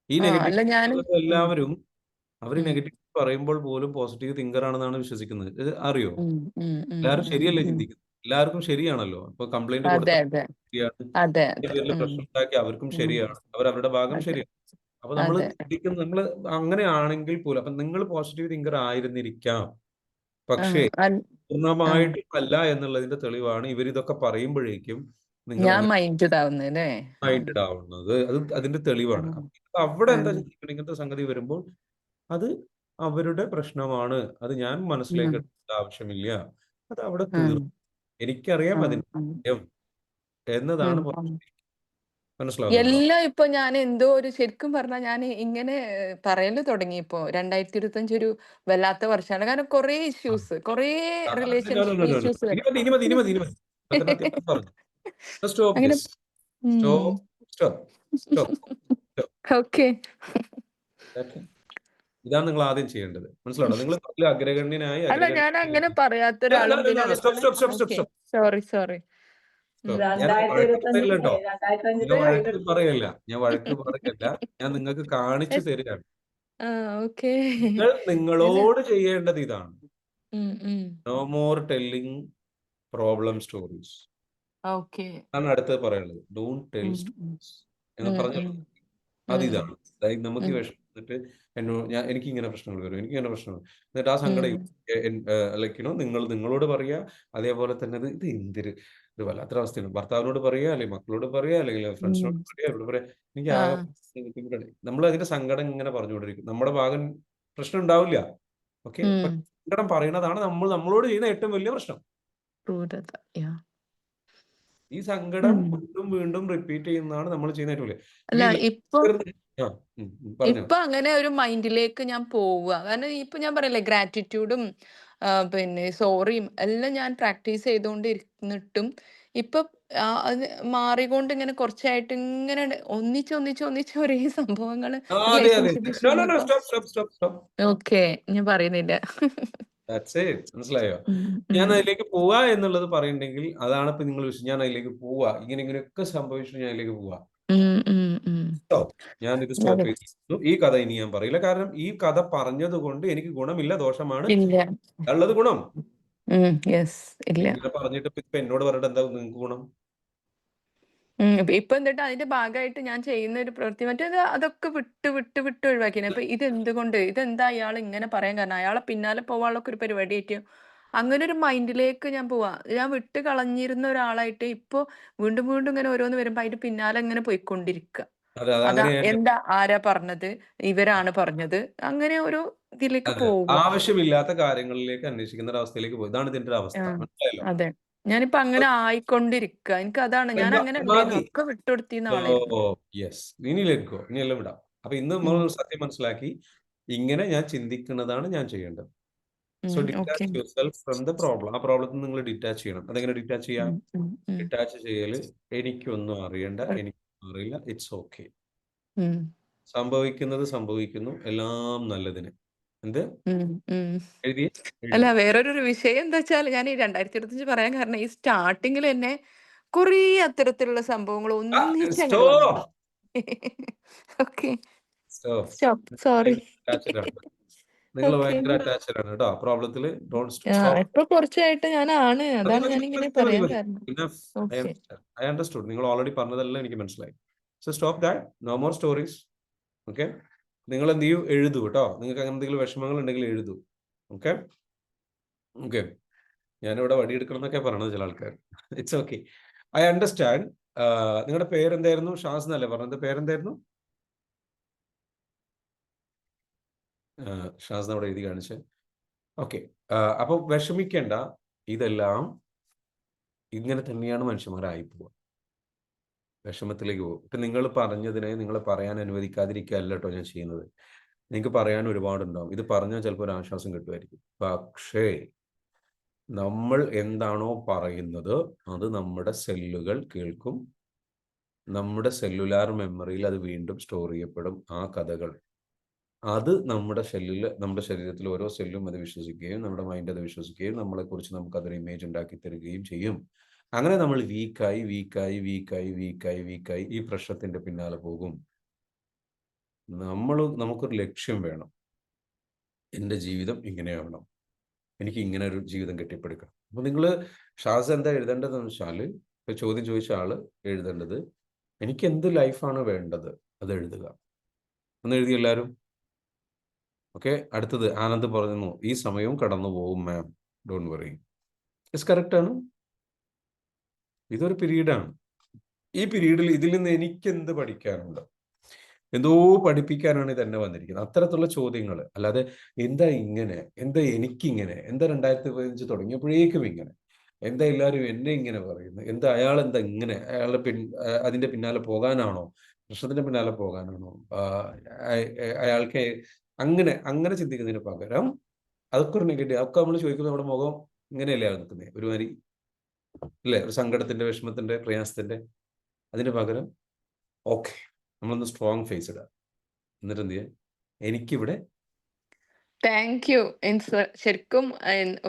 ഈ അല്ല ഞാനും നെഗറ്റീവ് എല്ലാവരും അവർ നെഗറ്റീവ് പറയുമ്പോൾ പോലും പോസിറ്റീവ് തിങ്കർ ആണെന്നാണ് വിശ്വസിക്കുന്നത്. ഇത് അറിയോ? എല്ലാവരും ശരിയല്ലേ ചിന്തിക്കുന്നത്? എല്ലാവർക്കും ശരിയാണല്ലോ. ഇപ്പൊ കംപ്ലൈന്റ് അതെ കൊടുത്ത അതെ ശരിയാണ്, അതെ ഇതിന്റെ അതെ പേരിൽ പ്രശ്നം ഉണ്ടാക്കി അവർക്കും ശരിയാണ്, അവരുടെ ഭാഗം അതെ ശരിയാണ്. അപ്പൊ നമ്മൾ അതെ. ചിന്തിക്കുന്നത് നമ്മൾ അങ്ങനെ ആണെങ്കിൽ പോലും അപ്പൊ നിങ്ങൾ പോസിറ്റീവ് തിങ്കർ ആയിരുന്നിരിക്കാം, പക്ഷേ അൽ- ആ, പൂർണ്ണമായിട്ടും അല്ല എന്നുള്ളതിന്റെ തെളിവാണ് ഇവരിതൊക്കെ പറയുമ്പോഴേക്കും നിങ്ങൾ ഞാൻ അങ്ങനെ മൈൻഡ് ഇതാവുന്നത് അല്ലേ. മൈൻഡഡ് ആവുന്നത്. അത് അതിന്റെ തെളിവാണ്. അപ്പൊ അവിടെ എന്താ ചിന്തിക്കണം? ഇങ്ങനത്തെ സംഗതി വരുമ്പോൾ അത് അവരുടെ പ്രശ്നമാണ്, അത് ഞാൻ മനസ്സിലേക്ക് എടുക്കേണ്ട ആവശ്യമില്ല, അത് അവിടെ തീർന്നു. എനിക്കറിയാം അതിന്റെ കാര്യം എന്നതാണ് മനസ്സിലാവുന്നുണ്ടോ? എല്ലാം ഇപ്പൊ ഞാൻ എന്തോ ഒരു ശരിക്കും പറഞ്ഞാൽ ഞാൻ ഇങ്ങനെ പറയല് തുടങ്ങി. ഇപ്പോ 2025 ഒരു വല്ലാത്ത വർഷമാണ്. കാരണം കുറേ ഇഷ്യൂസ്, കുറേ No, no, no, relationship no, no. Issues ഇനി മതി. ഇപ്പൊ തന്നെ അത്യാവശ്യം പറഞ്ഞു. Stop അങ്ങനെ. this. Stop. ഓക്കെ. Okay. ഇതാണ് നിങ്ങൾ ആദ്യം ചെയ്യേണ്ടത്. മനസ്സിലാണോ? നിങ്ങൾ അതിൽ അഗ്രഗണ്യനായി അല്ല ഞാൻ അങ്ങനെ പറയാത്ത No, no, ഒരാളും no, പിന്നെ no. Stop. അതേപോലെ സോറി Stop. ഞാൻ വഴക്ക് പറയില്ല കേട്ടോ. ഞാൻ വഴക്ക് പറയല്ല. ഞാൻ നിങ്ങൾക്ക് കാണിച്ചു തരികയാണ്. ഓക്കെ. നിങ്ങൾ നിങ്ങളോട് ചെയ്യേണ്ടത് ഇതാണ്. ഉം. No more telling problem stories. Okay. ആണ് അടുത്തത് പറയാനുള്ളത്. ഡോണ്ട് ടെൽ സ്റ്റോറീസ് എന്ന് പറഞ്ഞാൽ അതിതാണ്. അതായത് നമുക്ക് ഈ വിഷമം വന്നിട്ട് എനിക്ക് ഇങ്ങനെ പ്രശ്നങ്ങൾ വരും, എനിക്ക് ഇങ്ങനെ പ്രശ്നങ്ങൾ, എന്നിട്ട് ആ സങ്കടം നിങ്ങളോട് പറയുക. അതേപോലെ തന്നെ ഇത് എന്തൊരു ഒരു വല്ലാത്തൊരവസ്ഥയാണ്. ഭർത്താവിനോട് പറയുക, അല്ലെങ്കിൽ മക്കളോട് പറയുക, അല്ലെങ്കിൽ ഫ്രണ്ട്സിനോട് പറയുക, ഇവിടെ പറയാ. എനിക്ക് ആകെ നമ്മൾ അതിന്റെ സങ്കടം ഇങ്ങനെ പറഞ്ഞുകൊണ്ടിരിക്കും. നമ്മുടെ ഭാഗം പ്രശ്നം ഉണ്ടാവില്ല. ഓക്കെ, സങ്കടം പറയുന്നതാണ് നമ്മളോട് ചെയ്യുന്ന ഏറ്റവും വലിയ പ്രശ്നം. ഈ സങ്കടം വീണ്ടും വീണ്ടും റിപ്പീറ്റ് ചെയ്യുന്നതാണ് നമ്മൾ ചെയ്യുന്ന ഏറ്റവും വലിയ. അല്ല ഇപ്പൊ പറഞ്ഞു. ഇപ്പൊ അങ്ങനെ ഒരു മൈൻഡിലേക്ക് ഞാൻ പോവുക. കാരണം ഇപ്പൊ ഞാൻ പറയില്ലേ ഗ്രാറ്റിറ്റ്യൂഡും പിന്നെ സോറിയും എല്ലാം ഞാൻ പ്രാക്ടീസ് ചെയ്തുകൊണ്ടിരുന്നിട്ടും ഇപ്പൊ അത് മാറിക്കൊണ്ട് ഇങ്ങനെ കുറച്ചായിട്ട് ഇങ്ങനെ ഒന്നിച്ച് ഒരേ സംഭവങ്ങൾ അതെ അതെ. റിലേഷൻഷിപ്പ്. ഓക്കെ, ഞാൻ പറയുന്നില്ല. മനസ്സിലായോ? ഞാൻ അതിലേക്ക് പോവാ എന്നുള്ളത് പറയണ്ടെങ്കിൽ അതാണ് ഇപ്പൊ നിങ്ങൾ ഞാൻ അതിലേക്ക് പോവാ, ഇങ്ങനെയൊക്കെ സംഭവിച്ചിട്ട് ഞാൻ അതിലേക്ക് പോവാ. ഞാൻ ഇത് സ്റ്റോപ്പ് ചെയ്തു. ഈ കഥ ഇനി ഞാൻ പറയില്ല. കാരണം ഈ കഥ പറഞ്ഞത് കൊണ്ട് എനിക്ക് ഗുണമില്ല, ദോഷമാണ് ഉള്ളത്. ഗുണം ഇങ്ങനെ പറഞ്ഞിട്ട് ഇപ്പൊ എന്നോട് പറഞ്ഞിട്ട് എന്താ നിങ്ങൾക്ക് ഗുണം? ഇപ്പൊ എന്നിട്ട് അതിന്റെ ഭാഗമായിട്ട് ഞാൻ ചെയ്യുന്ന ഒരു പ്രവൃത്തി മറ്റേത് അതൊക്കെ വിട്ട് ഒഴിവാക്കി. അപ്പൊ ഇതെന്താ അയാൾ ഇങ്ങനെ പറയാൻ കാരണം? അയാളെ പിന്നാലെ പോവാനുള്ള ഒരു പരിപാടിയായിട്ട് അങ്ങനെ ഒരു മൈൻഡിലേക്ക് ഞാൻ പോവാ. ഞാൻ വിട്ട് കളഞ്ഞിരുന്ന ഒരാളായിട്ട് ഇപ്പൊ വീണ്ടും ഇങ്ങനെ ഓരോന്ന് വരുമ്പോ അതിന്റെ പിന്നാലെ ഇങ്ങനെ പോയിക്കൊണ്ടിരിക്കുക. അതാ എന്താ ആരാ പറഞ്ഞത്, ഇവരാണ് പറഞ്ഞത്, അങ്ങനെ ഒരു ഇതിലേക്ക് പോവുക. ആവശ്യമില്ലാത്ത കാര്യങ്ങളിലേക്ക് അന്വേഷിക്കുന്ന ഒരു അവസ്ഥയിലേക്ക് പോയി. ഇതാണ് ഇതിന്റെ അവസ്ഥ. മനസ്സിലായല്ലോ? അതെ, ഞാനിപ്പോ അങ്ങനെ ആയിക്കൊണ്ടിരിക്കുക. എനിക്ക് അതാണ്, ഞാൻ അങ്ങനെ ഒക്കെ വിട്ടുകൊടുത്തിരുന്ന ആളായിരുന്നു. യെസ്, ഇനിയിലേക്കോ ഇനിയെല്ലാം വിടാം. അപ്പൊ ഇന്ന് നമ്മൾ സത്യം മനസ്സിലാക്കി. ഇങ്ങനെ ഞാൻ ചിന്തിക്കുന്നതാണ് ഞാൻ ചെയ്യേണ്ടത്. So detach your self from the problem. ആ പ്രോബ്ലത്തിൽ നിങ്ങൾ ഡിറ്റാച്ച് ചെയ്യണം. അതെങ്ങനെ ഡിറ്റാച്ച് ചെയ്യാം? ഡിറ്റാച്ച് ചെയ്യല് എനിക്കൊന്നും അറിയണ്ട, എനിക്കൊന്നും അറിയില്ല, ഇറ്റ്സ് ഓക്കെ. സംഭവിക്കുന്നത് സംഭവിക്കുന്നു, എല്ലാം നല്ലതിന്. എന്ത് എഴുതി? അല്ല വേറൊരു വിഷയം എന്താ വെച്ചാൽ ഞാൻ ഈ 2025 പറയാൻ കാരണം ഈ സ്റ്റാർട്ടിങ്ങിൽ തന്നെ കുറേ അത്തരത്തിലുള്ള സംഭവങ്ങൾ ഒന്നിച്ചങ്ങോട്ട് വന്നു. Okay, sorry. നിങ്ങൾ ഭയങ്കര അറ്റാച്ച്ഡ് ആണ് കേട്ടോ പ്രോബ്ലത്തില്. ഇപ്പൊ കുറച്ചായിട്ട് ഞാനാണ്, അതാണ് ഞാനിങ്ങനെ പറയാൻ കാരണം. I understood. നിങ്ങൾ ഓൾറെഡി പറഞ്ഞതെല്ലാം എനിക്ക് മനസ്സിലായി. So stop that. No more stories. Okay, നിങ്ങൾ എന്ത് ചെയ്യൂ, എഴുതൂ കേട്ടോ. നിങ്ങൾക്ക് അങ്ങനെ എന്തെങ്കിലും വിഷമങ്ങൾ ഉണ്ടെങ്കിൽ എഴുതൂ. Okay okay. ഞാനിവിടെ വടിയെടുക്കണം എന്നൊക്കെ പറയണത് ചില ആൾക്കാർ. It's okay, I understand. നിങ്ങളുടെ പേരെന്തായിരുന്നു? ഷാസ് എന്നല്ലേ പറഞ്ഞത്? പേരെന്തായിരുന്നു? ഷാസ് അവിടെ എഴുതി കാണിച്ച്. ഓക്കെ, അപ്പൊ വിഷമിക്കേണ്ട. ഇതെല്ലാം ഇങ്ങനെ തന്നെയാണ് മനുഷ്യന്മാരായി പോവുക. വിഷമത്തിലേക്ക് പോകും. ഇപ്പൊ നിങ്ങൾ പറഞ്ഞതിനെ നിങ്ങൾ പറയാൻ അനുവദിക്കാതിരിക്കുകയല്ല കേട്ടോ ഞാൻ ചെയ്യുന്നത്. നിങ്ങൾക്ക് പറയാൻ ഒരുപാടുണ്ടാവും. ഇത് പറഞ്ഞാൽ ചിലപ്പോൾ ഒരു ആശ്വാസം കിട്ടുമായിരിക്കും. പക്ഷേ നമ്മൾ എന്താണോ പറയുന്നത് അത് നമ്മുടെ സെല്ലുകൾ കേൾക്കും. നമ്മുടെ സെല്ലുലാർ മെമ്മറിയിൽ അത് വീണ്ടും സ്റ്റോർ ചെയ്യപ്പെടും. ആ കഥകൾ അത് നമ്മുടെ ശരീരത്തിൽ ഓരോ സെല്ലും അത് വിശ്വസിക്കുകയും നമ്മുടെ മൈൻഡ് അത് വിശ്വസിക്കുകയും നമ്മളെക്കുറിച്ച് നമുക്ക് അതൊരു ഇമേജ് ഉണ്ടാക്കി തരികയും ചെയ്യും. അങ്ങനെ നമ്മൾ വീക്കായി ഈ പ്രശ്നത്തിന്റെ പിന്നാലെ പോകും. നമുക്കൊരു ലക്ഷ്യം വേണം. എൻ്റെ ജീവിതം ഇങ്ങനെയാവണം, എനിക്ക് ഇങ്ങനെ ഒരു ജീവിതം കെട്ടിപ്പടുക്കണം. അപ്പൊ നിങ്ങൾ ഷാസ് എന്താ എഴുതേണ്ടതെന്ന് വെച്ചാൽ, ഇപ്പൊ ചോദ്യം ചോദിച്ച ആള് എഴുതേണ്ടത് എനിക്ക് എന്ത് ലൈഫാണ് വേണ്ടത് അത് എഴുതുക. ഒന്ന് എഴുതി എല്ലാവരും. ഓക്കെ. അടുത്തത് ആനന്ദ് പറഞ്ഞു, ഈ സമയവും കടന്നു പോകും മാം, ഡോണ്ട് വറി. യെസ്, കറക്റ്റ് ആണ്. ഇതൊരു പീരീഡാണ്. ഈ പീരീഡിൽ ഇതിൽ നിന്ന് എനിക്ക് എന്ത് പഠിക്കാനുണ്ട്, എന്തോ പഠിപ്പിക്കാനാണ് ഇത് എന്നെ വന്നിരിക്കുന്നത്. അത്തരത്തിലുള്ള ചോദ്യങ്ങൾ. അല്ലാതെ എന്താ ഇങ്ങനെ, എന്താ എനിക്കിങ്ങനെ, എന്താ 2015 തുടങ്ങിയപ്പോഴേക്കും ഇങ്ങനെ, എന്താ എല്ലാവരും എന്നെ ഇങ്ങനെ പറയുന്നത്, എന്താ അയാൾ എന്താ ഇങ്ങനെ, അതിന്റെ പിന്നാലെ പോകാനാണോ, പ്രശ്നത്തിന്റെ പിന്നാലെ പോകാനാണോ, അയാൾക്ക് അങ്ങനെ ചിന്തിക്കുന്നതിന് പകരം അതൊക്കെ ഒരു നെഗറ്റീവ്. അതൊക്കെ നമ്മൾ ചോദിക്കുമ്പോൾ നമ്മുടെ മുഖം ഇങ്ങനെയല്ലേ നിൽക്കുന്നത്, ഒരുമാതിരി അല്ലേ, ഒരു സങ്കടത്തിന്റെ, വിഷമത്തിന്റെ, പ്രയാസത്തിന്റെ. അതിന് പകരം ഓക്കെ, നമ്മളൊന്ന് സ്ട്രോങ് ഫേസ് ഇടുക. എന്നിട്ട് എന്ത് ചെയ്യുക, എനിക്കിവിടെ താങ്ക് യു. ശരിക്കും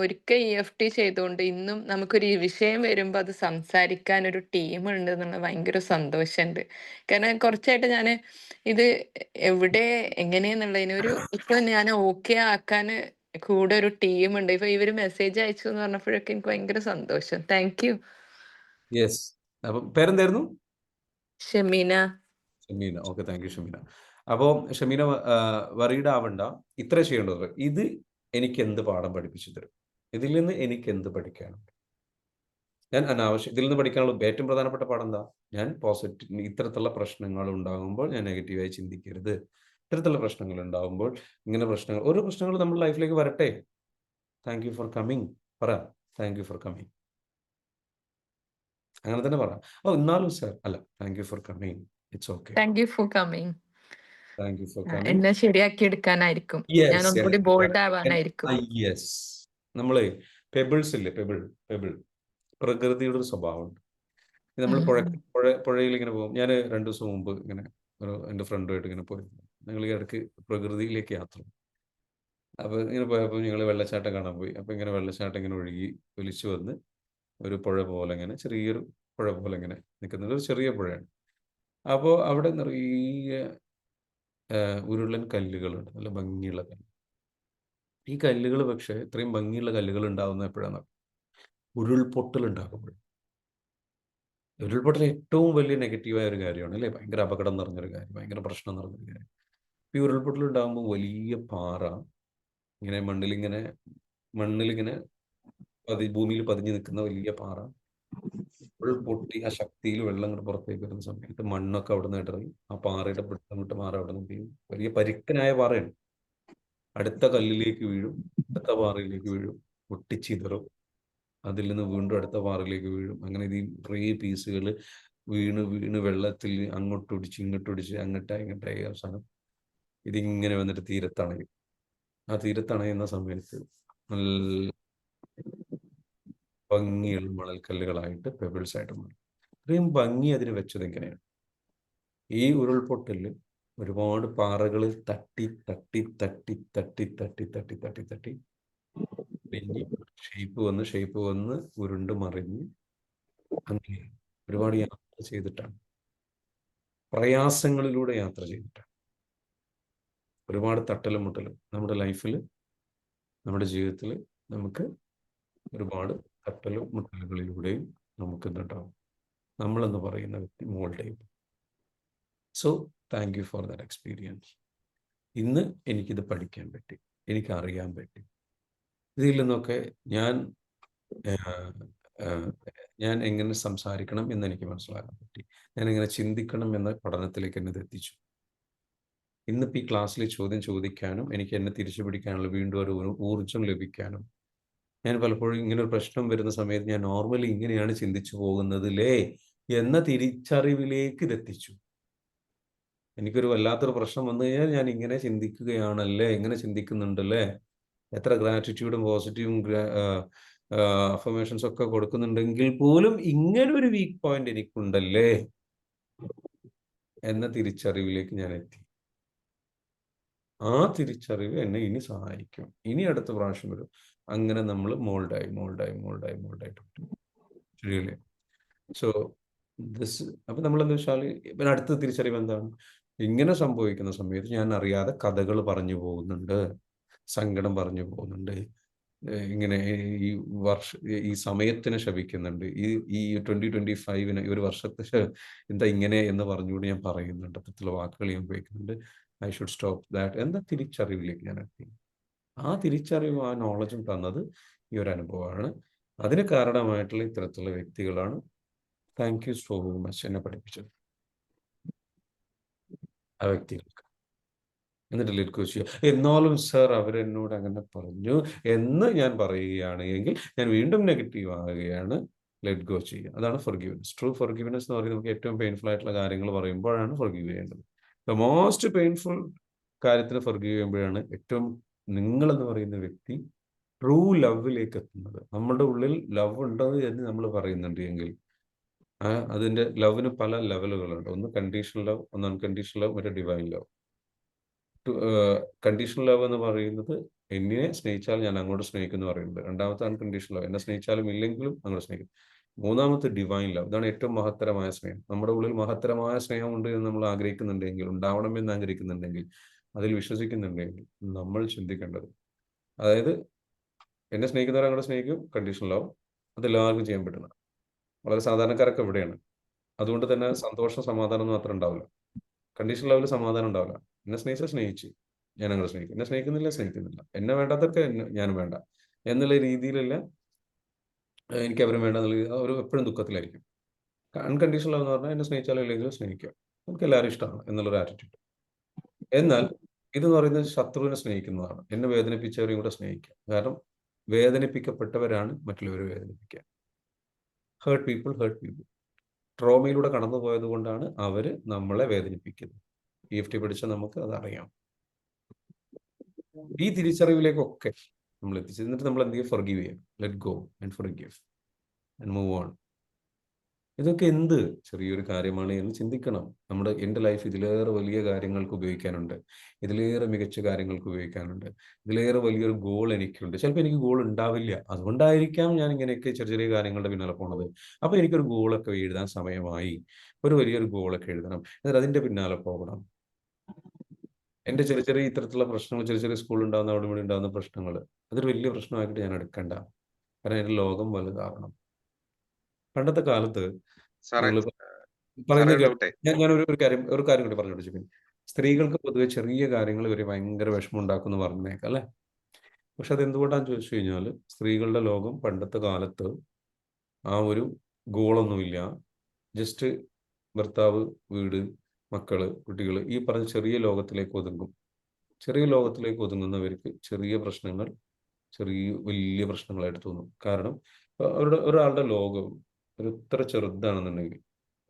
ഒരിക്കൽ EFT ചെയ്തുകൊണ്ട് ഇന്നും നമുക്കൊരു ഈ വിഷയം വരുമ്പോൾ അത് സംസാരിക്കാൻ ഒരു ടീം ഉണ്ട് എന്നുള്ള ഭയങ്കര സന്തോഷമുണ്ട്. കാരണം കുറച്ചായിട്ട് ഞാൻ ഇത് എവിടെ എങ്ങനെയെന്നുള്ളതിനൊരു ഇപ്പൊ ഞാൻ ഓക്കെ ആക്കാൻ കൂടെ ഒരു ടീം ഉണ്ട്. ഇപ്പൊ ഇവര് മെസ്സേജ് അയച്ചു എന്ന് പറഞ്ഞപ്പോഴൊക്കെ എനിക്ക് ഭയങ്കര സന്തോഷം. Thank you. യെസ്. അപ്പം പേരെന്തായിരുന്നു? Shameena. Shameena. Okay, thank you Shameena. അപ്പോൾ ഷമീന വറീഡ് ആവണ്ട. ഇത്ര ചെയ്യേണ്ടത്, ഇത് എനിക്ക് എന്ത് പാഠം പഠിപ്പിച്ചു തരും, ഇതിൽ നിന്ന് എനിക്ക് എന്ത് പഠിക്കാനുണ്ട്. ഞാൻ ഇതിൽ നിന്ന് പഠിക്കാനുള്ള ഏറ്റവും പ്രധാനപ്പെട്ട പാഠം എന്താ? ഞാൻ പോസിറ്റീവ്, ഇത്തരത്തിലുള്ള പ്രശ്നങ്ങൾ ഉണ്ടാകുമ്പോൾ ഞാൻ നെഗറ്റീവായി ചിന്തിക്കരുത്. ഇത്തരത്തിലുള്ള പ്രശ്നങ്ങൾ ഉണ്ടാകുമ്പോൾ ഇങ്ങനെ ഓരോ പ്രശ്നങ്ങൾ നമ്മുടെ ലൈഫിലേക്ക് വരട്ടെ. Thank you for coming. പറ, താങ്ക് യു ഫോർ കമ്മിങ്. അങ്ങനെ തന്നെ പറ. എന്നാലും സാർ അല്ല, thank you for coming, it's okay. Thank you for coming. Thank you for coming. എന്നെ ശരിയാക്കി എടുക്കാനായിരിക്കും, ഞാൻ ഒന്നുകൂടി ബോൾഡ് ആവാനായിരിക്കും. യെസ്. നമ്മളെ പെബിൾസ് ഇല്ലേ, പെബിൾ പ്രകൃതിയുടെ ഒരു സ്വഭാവമുണ്ട്. നമ്മൾ പുഴയിൽ ഇങ്ങനെ പോകും. ഞാൻ 2 ദിവസം മുമ്പ് ഇങ്ങനെ എൻ്റെ ഫ്രണ്ടുമായിട്ട് ഇങ്ങനെ പോയിരുന്നു. ഞങ്ങൾ ഈ ഇടയ്ക്ക് പ്രകൃതിയിലേക്ക് യാത്ര. അപ്പൊ ഇങ്ങനെ പോയപ്പോൾ ഞങ്ങൾ വെള്ളച്ചാട്ടം കാണാൻ പോയി. അപ്പൊ ഇങ്ങനെ വെള്ളച്ചാട്ടം ഇങ്ങനെ ഒഴുകി ഒലിച്ചു വന്ന് ഒരു പുഴ പോലെ ഇങ്ങനെ, ചെറിയൊരു പുഴ പോലെ ഇങ്ങനെ നിൽക്കുന്നത്, ഒരു ചെറിയ പുഴയാണ്. അപ്പോൾ അവിടെ നിറയെ ഉരുളൻ കല്ലുകളുണ്ട്, നല്ല ഭംഗിയുള്ള കല്ല്. ഈ കല്ലുകൾ പക്ഷേ ഇത്രയും ഭംഗിയുള്ള കല്ലുകൾ ഉണ്ടാകുന്ന എപ്പോഴാണ്? ഉരുൾപൊട്ടൽ ഉണ്ടാകുമ്പോൾ. ഉരുൾപൊട്ടൽ ഏറ്റവും വലിയ നെഗറ്റീവായ ഒരു കാര്യമാണ് അല്ലേ, ഭയങ്കര അപകടം നിറഞ്ഞൊരു കാര്യം, ഭയങ്കര പ്രശ്നം നിറഞ്ഞൊരു കാര്യം. ഈ ഉരുൾപൊട്ടൽ ഉണ്ടാകുമ്പോൾ വലിയ പാറ ഇങ്ങനെ മണ്ണിലിങ്ങനെ ഭൂമിയിൽ പതിഞ്ഞു നിൽക്കുന്ന വലിയ പാറ പൊട്ടി ആ ശക്തിയിൽ വെള്ളം ഇങ്ങോട്ട് പുറത്തേക്ക് വരുന്ന സമയത്ത് മണ്ണൊക്കെ അവിടെ നിന്ന് ഇടറി ആ പാറയുടെ പിടുത്തം വിട്ട് മാറ അവിടെ നിന്ന് വീഴും. വലിയ പരിക്കനായ പാറയാണ്. അടുത്ത കല്ലിലേക്ക് വീഴും, അടുത്ത പാറയിലേക്ക് വീഴും, പൊട്ടിച്ചിതറും. അതിൽ നിന്ന് വീണ്ടും അടുത്ത പാറയിലേക്ക് വീഴും. അങ്ങനെ ഇത് കുറേ പീസുകൾ വീണ് വെള്ളത്തിൽ അങ്ങോട്ടൊടിച്ച് ഇങ്ങോട്ടൊടിച്ച് അങ്ങോട്ടായി അവസാനം ഇതിങ്ങനെ വന്നിട്ട് തീരത്തണയും. ആ തീരത്തണയുന്ന സമയത്ത് നല്ല ഭംഗിയുള്ള മണൽക്കല്ലുകളായിട്ട് പെബിൾസ് ആയിട്ട് മാറും. ഇത്രയും ഭംഗി അതിന് വെച്ചത് എങ്ങനെയാണ്? ഈ ഉരുൾപൊട്ടലിൽ ഒരുപാട് പാറകളിൽ തട്ടി തട്ടി തട്ടി തട്ടി തട്ടി തട്ടി തട്ടി തട്ടി പിന്നെ ഷേപ്പ് വന്ന് ഉരുണ്ട് മറിഞ്ഞ് അങ്ങനെ ഒരുപാട് യാത്ര ചെയ്തിട്ടാണ്, പ്രയാസങ്ങളിലൂടെ യാത്ര ചെയ്തിട്ടാണ്, ഒരുപാട് തട്ടലും മുട്ടലും നമ്മുടെ ലൈഫിൽ, നമ്മുടെ ജീവിതത്തിൽ നമുക്ക് ഒരുപാട് തട്ടലും മുട്ടലുകളിലൂടെയും നമുക്ക് എന്തുണ്ടാവും, നമ്മളെന്ന് പറയുന്ന വ്യക്തി മോൾഡ് ചെയ്യും. So thank you for that experience. ഇന്ന് എനിക്കിത് പഠിക്കാൻ പറ്റി, എനിക്കറിയാൻ പറ്റി. ഇതിൽ നിന്നൊക്കെ ഞാൻ ഞാൻ എങ്ങനെ സംസാരിക്കണം എന്ന് എനിക്ക് മനസ്സിലാക്കാൻ പറ്റി. ഞാൻ എങ്ങനെ ചിന്തിക്കണം എന്ന പഠനത്തിലേക്ക് എന്നെ ഇത് എത്തിച്ചു. ഇന്നിപ്പോൾ ഈ ക്ലാസ്സിൽ ചോദ്യം ചോദിക്കാനും എനിക്ക് എന്നെ തിരിച്ചു പിടിക്കാനുള്ള വീണ്ടും ഒരു ഊർജം ലഭിക്കാനും, ഞാൻ പലപ്പോഴും ഇങ്ങനെ ഒരു പ്രശ്നം വരുന്ന സമയത്ത് ഞാൻ നോർമലി ഇങ്ങനെയാണ് ചിന്തിച്ചു പോകുന്നതിലേ എന്ന തിരിച്ചറിവിലേക്ക് ഇതെത്തിച്ചു. എനിക്കൊരു വല്ലാത്തൊരു പ്രശ്നം വന്നു കഴിഞ്ഞാൽ ഞാൻ ഇങ്ങനെ ചിന്തിക്കുകയാണല്ലേ, ഇങ്ങനെ ചിന്തിക്കുന്നുണ്ടല്ലേ, എത്ര ഗ്രാറ്റിറ്റ്യൂഡും പോസിറ്റീവും അഫർമേഷൻസ് ഒക്കെ കൊടുക്കുന്നുണ്ടെങ്കിൽ പോലും ഇങ്ങനെ ഒരു വീക്ക് പോയിന്റ് എനിക്കുണ്ടല്ലേ എന്ന തിരിച്ചറിവിലേക്ക് ഞാൻ എത്തി. ആ തിരിച്ചറിവ് എന്നെ ഇനി സഹായിക്കും. ഇനി അടുത്ത പ്രാവശ്യം വരും. അങ്ങനെ നമ്മൾ മോൾഡായിട്ട് ശരിയല്ലേ? സോ അപ്പൊ നമ്മളെന്താ വെച്ചാൽ പിന്നെ അടുത്ത തിരിച്ചറിവ് എന്താണ്? ഇങ്ങനെ സംഭവിക്കുന്ന സമയത്ത് ഞാൻ അറിയാതെ കഥകൾ പറഞ്ഞു പോകുന്നുണ്ട്, സങ്കടം പറഞ്ഞു പോകുന്നുണ്ട്, ഇങ്ങനെ ഈ സമയത്തിനെ ശപിക്കുന്നുണ്ട്, ഈ 2025 ഈ ഒരു വർഷത്തെ എന്താ ഇങ്ങനെ എന്ന് പറഞ്ഞുകൊണ്ട് ഞാൻ പറയുന്നുണ്ട്, അത്തരത്തിലുള്ള വാക്കുകൾ ഞാൻ ഉപയോഗിക്കുന്നുണ്ട്. ഐ ഷുഡ് സ്റ്റോപ്പ് ദാറ്റ് എന്ന തിരിച്ചറിവിലേക്ക് ഞാൻ എത്തി. ആ തിരിച്ചറിവും ആ നോളജും തന്നത് ഈ ഒരു അനുഭവമാണ്. അതിന് കാരണമായിട്ടുള്ള ഇത്തരത്തിലുള്ള വ്യക്തികളാണ്. താങ്ക് യു സോ മച്ച് എന്നെ പഠിപ്പിച്ചത് ആ വ്യക്തികൾക്ക്. എന്നിട്ട് ലെറ്റ് ഗോ ചെയ്യുക. എന്നാലും സർ അവരെന്നോട് അങ്ങനെ പറഞ്ഞു എന്ന് ഞാൻ പറയുകയാണ് എങ്കിൽ ഞാൻ വീണ്ടും നെഗറ്റീവ് ആകുകയാണ്. ലെറ്റ് ഗോ ചെയ്യുക. അതാണ് ഫോർഗിവ്നെസ്. ട്രൂ ഫോർഗിവ്നെസ് എന്ന് പറയുന്നത് നമുക്ക് ഏറ്റവും പെയിൻഫുൾ ആയിട്ടുള്ള കാര്യങ്ങൾ പറയുമ്പോഴാണ് ഫോർഗീവ് ചെയ്യേണ്ടത്. ദ മോസ്റ്റ് പെയിൻഫുൾ കാര്യത്തിന് ഫോർഗീവ് ചെയ്യുമ്പോഴാണ് ഏറ്റവും നിങ്ങളെന്ന് പറയുന്ന വ്യക്തി ട്രൂ ലവിലേക്ക് എത്തുന്നത്. നമ്മുടെ ഉള്ളിൽ ലവ് ഉണ്ടോ എന്ന് നമ്മൾ പറയുന്നുണ്ട് എങ്കിൽ അതിന്റെ ലവിന് പല ലെവലുകളുണ്ട്. ഒന്ന് കണ്ടീഷണൽ ലവ്, ഒന്ന് അൺകണ്ടീഷണൽ ലവ്, മറ്റേ ഡിവൈൻ ലവ്. കണ്ടീഷണൽ ലവ് എന്ന് പറയുന്നത് എന്നെ സ്നേഹിച്ചാൽ ഞാൻ അങ്ങോട്ട് സ്നേഹിക്കുന്നു പറയുന്നത്. രണ്ടാമത്തെ അൺകണ്ടീഷണൽ ലവ്, എന്നെ സ്നേഹിച്ചാലും ഇല്ലെങ്കിലും അങ്ങോട്ട് സ്നേഹിക്കും. മൂന്നാമത്തെ ഡിവൈൻ ലവ്. ഇതാണ് ഏറ്റവും മഹത്തരമായ സ്നേഹം. നമ്മുടെ ഉള്ളിൽ മഹത്തരമായ സ്നേഹമുണ്ട് എന്ന് നമ്മൾ ആഗ്രഹിക്കുന്നുണ്ടെങ്കിൽ, ഉണ്ടാവണമെന്ന് ആഗ്രഹിക്കുന്നുണ്ടെങ്കിൽ, അതിൽ വിശ്വസിക്കുന്നുണ്ടെങ്കിൽ നമ്മൾ ചിന്തിക്കേണ്ടത്, അതായത് എന്നെ സ്നേഹിക്കുന്നവരെ അങ്ങോട്ട് സ്നേഹിക്കും, കണ്ടീഷണൽ ലവ്. അതെല്ലാവർക്കും ചെയ്യാൻ പറ്റുന്ന വളരെ സാധാരണക്കാരൊക്കെ ഇവിടെയാണ്. അതുകൊണ്ട് തന്നെ സന്തോഷം സമാധാനം ഒന്നും അത്ര ഉണ്ടാവില്ല. കണ്ടീഷണൽ ലെവലിൽ സമാധാനം ഉണ്ടാവില്ല. എന്നെ സ്നേഹിച്ചാൽ സ്നേഹിച്ച് ഞാൻ അങ്ങനെ സ്നേഹിക്കും, എന്നെ സ്നേഹിക്കുന്നില്ല സ്നേഹിക്കുന്നില്ല, എന്നെ വേണ്ടാത്തൊക്കെ ഞാനും വേണ്ട എന്നുള്ള രീതിയിലല്ല, എനിക്ക് അവരും വേണ്ട എന്നുള്ള അവർ എപ്പോഴും ദുഃഖത്തിലായിരിക്കും. അൺകണ്ടീഷണൽ ലവ് എന്ന് പറഞ്ഞാൽ എന്നെ സ്നേഹിച്ചാലും ഇല്ലെങ്കിലും സ്നേഹിക്കുക, നമുക്ക് എല്ലാവരും ഇഷ്ടമാണ് എന്നുള്ളൊരു ആറ്റിറ്റ്യൂഡ്. എന്നാൽ ഇതെന്ന് പറയുന്നത് ശത്രുവിനെ സ്നേഹിക്കുന്നതാണ്. എന്നെ വേദനിപ്പിച്ചവരെയും കൂടെ സ്നേഹിക്കുക. കാരണം വേദനിപ്പിക്കപ്പെട്ടവരാണ് മറ്റുള്ളവരെ വേദനിപ്പിക്കുക. ഹേർട്ട് പീപ്പിൾ ട്രോമയിലൂടെ കടന്നു പോയത് കൊണ്ടാണ് അവര് നമ്മളെ വേദനിപ്പിക്കുന്നത്. EFT പഠിച്ച നമുക്ക് അതറിയാം. ഈ തിരിച്ചറിവിലേക്കൊക്കെ നമ്മൾ എത്തിച്ചു. എന്നിട്ട് നമ്മൾ എന്ത് ചെയ്യുക? ഫോർഗീവ് ചെയ്യാം. Let go and forgive and move on. ഇതൊക്കെ എന്ത് ചെറിയൊരു കാര്യമാണ് എന്ന് ചിന്തിക്കണം. എൻ്റെ ലൈഫ് ഇതിലേറെ വലിയ കാര്യങ്ങൾക്ക് ഉപയോഗിക്കാനുണ്ട്, ഇതിലേറെ മികച്ച കാര്യങ്ങൾക്ക് ഉപയോഗിക്കാനുണ്ട്, ഇതിലേറെ വലിയൊരു ഗോൾ എനിക്കുണ്ട്. ചിലപ്പോൾ എനിക്ക് ഗോൾ ഉണ്ടാവില്ല, അതുകൊണ്ടായിരിക്കാം ഞാൻ ഇങ്ങനെയൊക്കെ ചെറിയ ചെറിയ കാര്യങ്ങളുടെ പിന്നാലെ പോണത്. അപ്പോൾ എനിക്കൊരു ഗോളൊക്കെ എഴുതാൻ സമയമായി, ഒരു വലിയൊരു ഗോളൊക്കെ എഴുതണം, എന്നിട്ട് അതിൻ്റെ പിന്നാലെ പോകണം. എൻ്റെ ചെറിയ ചെറിയ ഇത്തരത്തിലുള്ള പ്രശ്നങ്ങൾ, ചെറിയ ചെറിയ സ്കൂളിൽ ഉണ്ടാകുന്ന അവിടെ ഇവിടെ ഉണ്ടാകുന്ന പ്രശ്നങ്ങൾ, അതൊരു വലിയ പ്രശ്നമാക്കിയിട്ട് ഞാൻ എടുക്കണ്ട. കാരണം എൻ്റെ ലോകം വലുതാകണം. പണ്ടത്തെ കാലത്ത് സാറേ നിങ്ങൾ സാറേ പറയുന്നത് ഒരു ഡൗട്ടേ. ഒരു കാര്യം കൂടി പറഞ്ഞോട്ടെ ജിബിൻ. സ്ത്രീകൾക്ക് പൊതുവെ ചെറിയ കാര്യങ്ങൾ ഇവർ ഭയങ്കര വിഷമം ഉണ്ടാക്കുമെന്ന് പറഞ്ഞേക്കാം അല്ലേ? പക്ഷെ അത് എന്തുകൊണ്ടാന്ന് ചോദിച്ചു കഴിഞ്ഞാൽ സ്ത്രീകളുടെ ലോകം പണ്ടത്തെ കാലത്ത് ആ ഒരു ഗോളൊന്നുമില്ല. ജസ്റ്റ് ഭർത്താവ്, വീട്, മക്കള്, കുട്ടികൾ, ഈ പറഞ്ഞ ചെറിയ ലോകത്തിലേക്ക് ഒതുങ്ങും. ചെറിയ ലോകത്തിലേക്ക് ഒതുങ്ങുന്നവർക്ക് ചെറിയ പ്രശ്നങ്ങൾ വലിയ പ്രശ്നങ്ങളായിട്ട് തോന്നും. കാരണം ഒരാളുടെ ലോകം ഒരു ഇത്ര ചെറുതാണെന്നുണ്ടെങ്കിൽ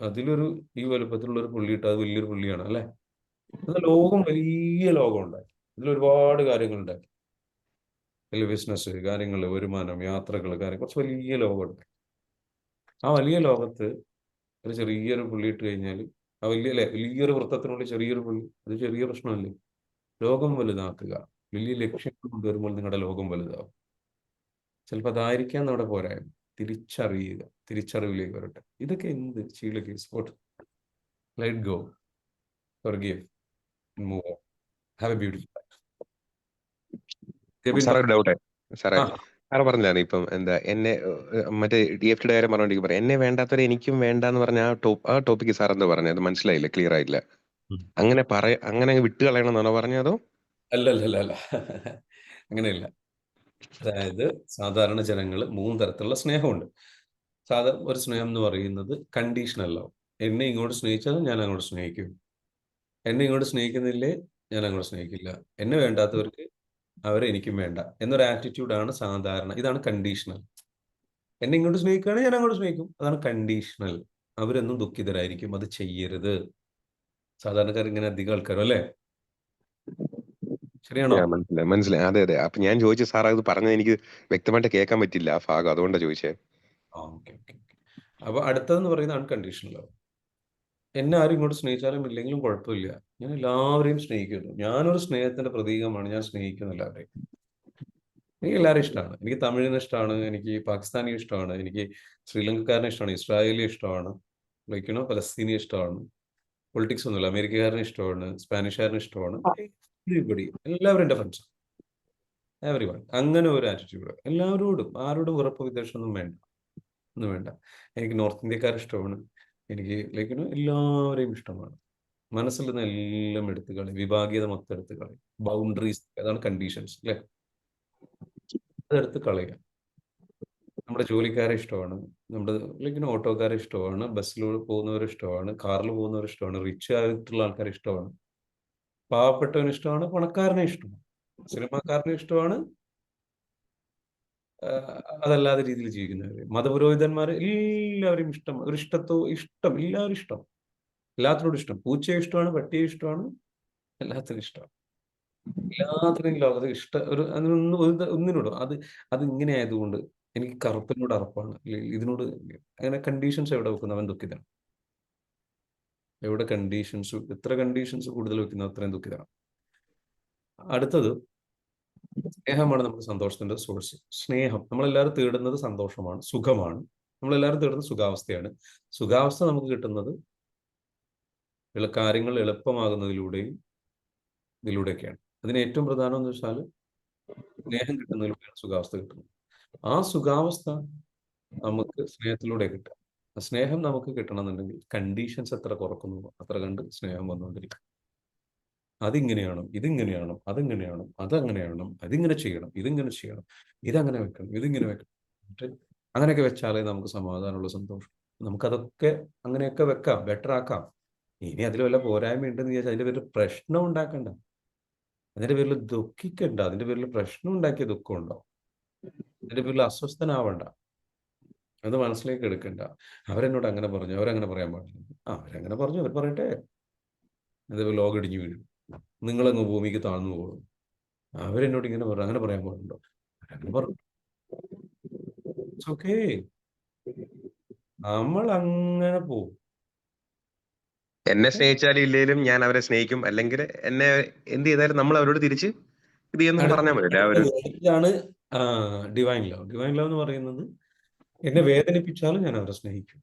അതിലൊരു ഈ വലുപ്പത്തിലുള്ള ഒരു പുള്ളിയിട്ട് അത് വലിയൊരു പുള്ളിയാണ് അല്ലെ? അത് ലോകം വലിയ ലോകം ഉണ്ടായി, ഇതിൽ ഒരുപാട് കാര്യങ്ങളുണ്ടായി. അതിൽ ബിസിനസ് കാര്യങ്ങൾ, വരുമാനം, യാത്രകൾ, കാര്യം കുറച്ച് വലിയ ലോകമുണ്ട്. ആ വലിയ ലോകത്ത് ഒരു ചെറിയൊരു പുള്ളി ഇട്ട് കഴിഞ്ഞാൽ ആ വലിയൊരു വൃത്തത്തിനുള്ളിൽ ചെറിയൊരു പുള്ളി, അത് ചെറിയ പ്രശ്നമല്ലേ? ലോകം വലുതാക്കുക, വലിയ ലക്ഷ്യങ്ങൾ കൊണ്ടുവരുമ്പോൾ നിങ്ങളുടെ ലോകം വലുതാവും. ചിലപ്പോൾ അതായിരിക്കാം നമ്മുടെ പോരായ്മ. തിരിച്ചറിയുക, തിരിച്ചറിവിലേക്ക് വരട്ടെ. ഇതൊക്കെ എന്ത് ചീളൊക്കെ spot. Let go, forgive and move on. Have a beautiful life. സാറേ ഒരു ഡൗട്ടേ. സാറേ ആ സാറ് പറഞ്ഞതാണ് ഇപ്പം എന്താ എന്നെ മറ്റേ EFT കാര്യം പറഞ്ഞോണ്ടെങ്കിൽ പറയാം, എന്നെ വേണ്ടാത്തവരെ എനിക്കും വേണ്ട എന്ന് പറഞ്ഞ ആ ടോപ്പിക്ക് സാർ എന്താ പറഞ്ഞത്? അത് മനസ്സിലായില്ല, ക്ലിയർ ആയില്ല. ഉം. അങ്ങനെ വിട്ട് കളയണം എന്നാണോ പറഞ്ഞത്? അതോ അല്ല അങ്ങനെയല്ല. അതായത് സാധാരണ ജനങ്ങൾ 3 തരത്തിലുള്ള സ്നേഹമുണ്ട്. ഒരു സ്നേഹം എന്ന് പറയുന്നത് കണ്ടീഷണൽ ലവ്. എന്നെ ഇങ്ങോട്ട് സ്നേഹിച്ചാൽ ഞാൻ അങ്ങോട്ട് സ്നേഹിക്കും. എന്നെ ഇങ്ങോട്ട് സ്നേഹിക്കുന്നില്ലേ ഞാൻ അങ്ങോട്ട് സ്നേഹിക്കില്ല. എന്നെ വേണ്ടാത്തവർക്ക് അവരെ എനിക്കും വേണ്ട എന്നൊരു ആറ്റിറ്റ്യൂഡാണ് സാധാരണ. ഇതാണ് കണ്ടീഷണൽ. എന്നെ ഇങ്ങോട്ട് സ്നേഹിക്കുകയാണെങ്കിൽ ഞാൻ അങ്ങോട്ട് സ്നേഹിക്കും. അതാണ് കണ്ടീഷണൽ. അവരെന്നും ദുഃഖിതരായിരിക്കും. അത് ചെയ്യരുത്. സാധാരണക്കാർ ഇങ്ങനെ അധികം ആൾക്കാരും അല്ലേ? ശരിയാണോ? മനസ്സിലായി. അതെ. അപ്പൊ ഞാൻ ചോദിച്ചു സാർ അത് പറഞ്ഞത് എനിക്ക് വ്യക്തമായിട്ട് കേൾക്കാൻ പറ്റില്ല ആ ഭാഗം, അതുകൊണ്ടാണ് ചോദിച്ചേ. ഓക്കെ. അപ്പൊ അടുത്തതെന്ന് പറയുന്നത് അൺകണ്ടീഷണൽ ലവ്. എന്നെ ആരും ഇങ്ങോട്ട് സ്നേഹിച്ചാലും ഇല്ലെങ്കിലും കുഴപ്പമില്ല. ഞാൻ എല്ലാവരെയും സ്നേഹിക്കുന്നു. ഞാനൊരു സ്നേഹത്തിന്റെ പ്രതീകമാണ്. ഞാൻ സ്നേഹിക്കുന്നു എല്ലാവരെയും. എനിക്ക് എല്ലാവരും ഇഷ്ടമാണ്. എനിക്ക് തമിഴിനെ ഇഷ്ടമാണ്, എനിക്ക് പാകിസ്ഥാനി ഇഷ്ടമാണ്, എനിക്ക് ശ്രീലങ്കക്കാരനെ ഇഷ്ടമാണ്, ഇസ്രായേലി ഇഷ്ടമാണ്, പലസ്തീനി ഇഷ്ടമാണ്. പൊളിറ്റിക്സ് ഒന്നുമില്ല. അമേരിക്കക്കാരനെ ഇഷ്ടമാണ്, സ്പാനിഷുകാരനെ ഇഷ്ടമാണ്. എവരിബഡി, എല്ലാവരും എൻ്റെ ഫ്രണ്ട്സ്. Every one. അങ്ങനെ ഒരു ആറ്റിറ്റ്യൂഡ് എല്ലാവരോടും. ആരോടും ഉറപ്പ് വിദ്വേഷമൊന്നും വേണ്ട. എനിക്ക് നോർത്ത് ഇന്ത്യക്കാരെ ഇഷ്ടമാണ്. എനിക്ക് എല്ലാവരെയും ഇഷ്ടമാണ്. മനസ്സിൽ നിന്ന് എല്ലാം എടുത്തു കളി, വിഭാഗീയത മൊത്തം എടുത്തു കളി, ബൗണ്ടറീസ്, അതാണ് കണ്ടീഷൻസ് അല്ലെ? അതെടുത്ത് കളയുക. നമ്മുടെ ജോലിക്കാരെ ഇഷ്ടമാണ്, നമ്മുടെ ഓട്ടോക്കാരെ ഇഷ്ടമാണ്, ബസ്സിൽ പോകുന്നവരെ ഇഷ്ടമാണ്, കാറിൽ പോകുന്നവരെ ഇഷ്ടമാണ്, റിച്ച് ആയിട്ടുള്ള ആൾക്കാരെ ഇഷ്ടമാണ്, പാവപ്പെട്ടവന് ഇഷ്ടമാണ്, പണക്കാരനെ ഇഷ്ടമാണ്, സിനിമാക്കാരനെ ഇഷ്ടമാണ്, അതല്ലാതെ രീതിയിൽ ജീവിക്കുന്നവര്, മതപുരോഹിതന്മാര്, എല്ലാവരും ഇഷ്ടം. എല്ലാവരും ഇഷ്ടം. എല്ലാത്തിനോടും ഇഷ്ടം. പൂച്ചയെ ഇഷ്ടമാണ്, പട്ടിയെ ഇഷ്ടമാണ്, എല്ലാത്തിനും ഇഷ്ടമാണ്. എല്ലാത്തിനും ലോകത്ത് ഒന്നിനോടും അത് ഇങ്ങനെ ആയതുകൊണ്ട് എനിക്ക് കറുപ്പിനോട് അറപ്പാണ്, ഇതിനോട് അങ്ങനെ കണ്ടീഷൻസ് എവിടെ വെക്കുന്നു അവൻ ദുഃഖിതനാണ്. എവിടെ എത്ര കണ്ടീഷൻസ് കൂടുതൽ വെക്കുന്നു അത്രയും ദുഃഖിതനാണ്. അടുത്തത് സ്നേഹമാണ് നമുക്ക് സന്തോഷത്തിന്റെ സോഴ്സ്. സ്നേഹം നമ്മളെല്ലാവരും തേടുന്നത് സന്തോഷമാണ്, സുഖമാണ്. നമ്മളെല്ലാവരും തേടുന്നത് സുഖാവസ്ഥയാണ്. സുഖാവസ്ഥ നമുക്ക് കിട്ടുന്നത് കാര്യങ്ങൾ ഇതിലൂടെയൊക്കെയാണ്. അതിന് ഏറ്റവും പ്രധാനം എന്ന് വെച്ചാൽ സ്നേഹം കിട്ടുന്നതിലൂടെയാണ് സുഖാവസ്ഥ കിട്ടുന്നത്. ആ സുഖാവസ്ഥ നമുക്ക് സ്നേഹത്തിലൂടെ കിട്ടുക. സ്നേഹം നമുക്ക് കിട്ടണമെന്നുണ്ടെങ്കിൽ കണ്ടീഷൻസ് എത്ര കുറക്കുന്നു അത്ര കണ്ട് സ്നേഹം വന്നുകൊണ്ടിരിക്കും. അതിങ്ങനെയാണോ, ഇതിങ്ങനെയാണോ, അതങ്ങനെയാണോ, അതിങ്ങനെ ചെയ്യണം, ഇതിങ്ങനെ ചെയ്യണം, ഇതങ്ങനെ വെക്കണം, ഇതിങ്ങനെ വെക്കണം. അങ്ങനെയൊക്കെ വെച്ചാലേ നമുക്ക് സമാധാനമുള്ള സന്തോഷം. നമുക്കതൊക്കെ അങ്ങനെയൊക്കെ വെക്കാം, ബെറ്റർ ആക്കാം. ഇനി അതിൽ വല്ല പോരായ്മ ഉണ്ടെന്ന് വിചാരിച്ചാൽ അതിന്റെ പേരിൽ പ്രശ്നം ഉണ്ടാക്കണ്ട, അതിന്റെ പേരിൽ ദുഃഖിക്കണ്ട, അതിന്റെ പേരിൽ പ്രശ്നം ഉണ്ടാക്കിയ ദുഃഖം ഉണ്ടാവും, അതിന്റെ പേരിൽ അസ്വസ്ഥനാവണ്ട. അത് മനസ്സിലേക്ക് എടുക്കണ്ട. അവരെന്നോട് അങ്ങനെ പറഞ്ഞു, അവരങ്ങനെ പറയാൻ പാടില്ല. അവരങ്ങനെ പറഞ്ഞു, അവർ പറയട്ടെ. അതേപോലെ ലോകം ഇടിഞ്ഞു വീഴും, നിങ്ങളങ്ങ് ഭൂമിക്ക് താഴ്ന്നു പോകും. അവരെന്നോട് ഇങ്ങനെ പറഞ്ഞു, അങ്ങനെ പറയാൻ പാടുണ്ടോ? അവരങ്ങനെ പറഞ്ഞു. ഓക്കേ, നമ്മൾ അങ്ങനെ പോകും. എന്നെ സ്നേഹിച്ചാലും ഇല്ലേലും ഞാൻ അവരെ സ്നേഹിക്കും. അല്ലെങ്കിൽ എന്നെ എന്ത് ചെയ്താലും നമ്മൾ അവരോട് തിരിച്ച് ഇത് ചെയ്യുന്നു പറഞ്ഞാൽ മതി. ഇതാണ് ഡിവൈൻ ലവ്. ഡിവൈൻ ലവ് എന്ന് പറയുന്നത് എന്നെ വേദനിപ്പിച്ചാലും ഞാൻ അവരെ സ്നേഹിക്കും.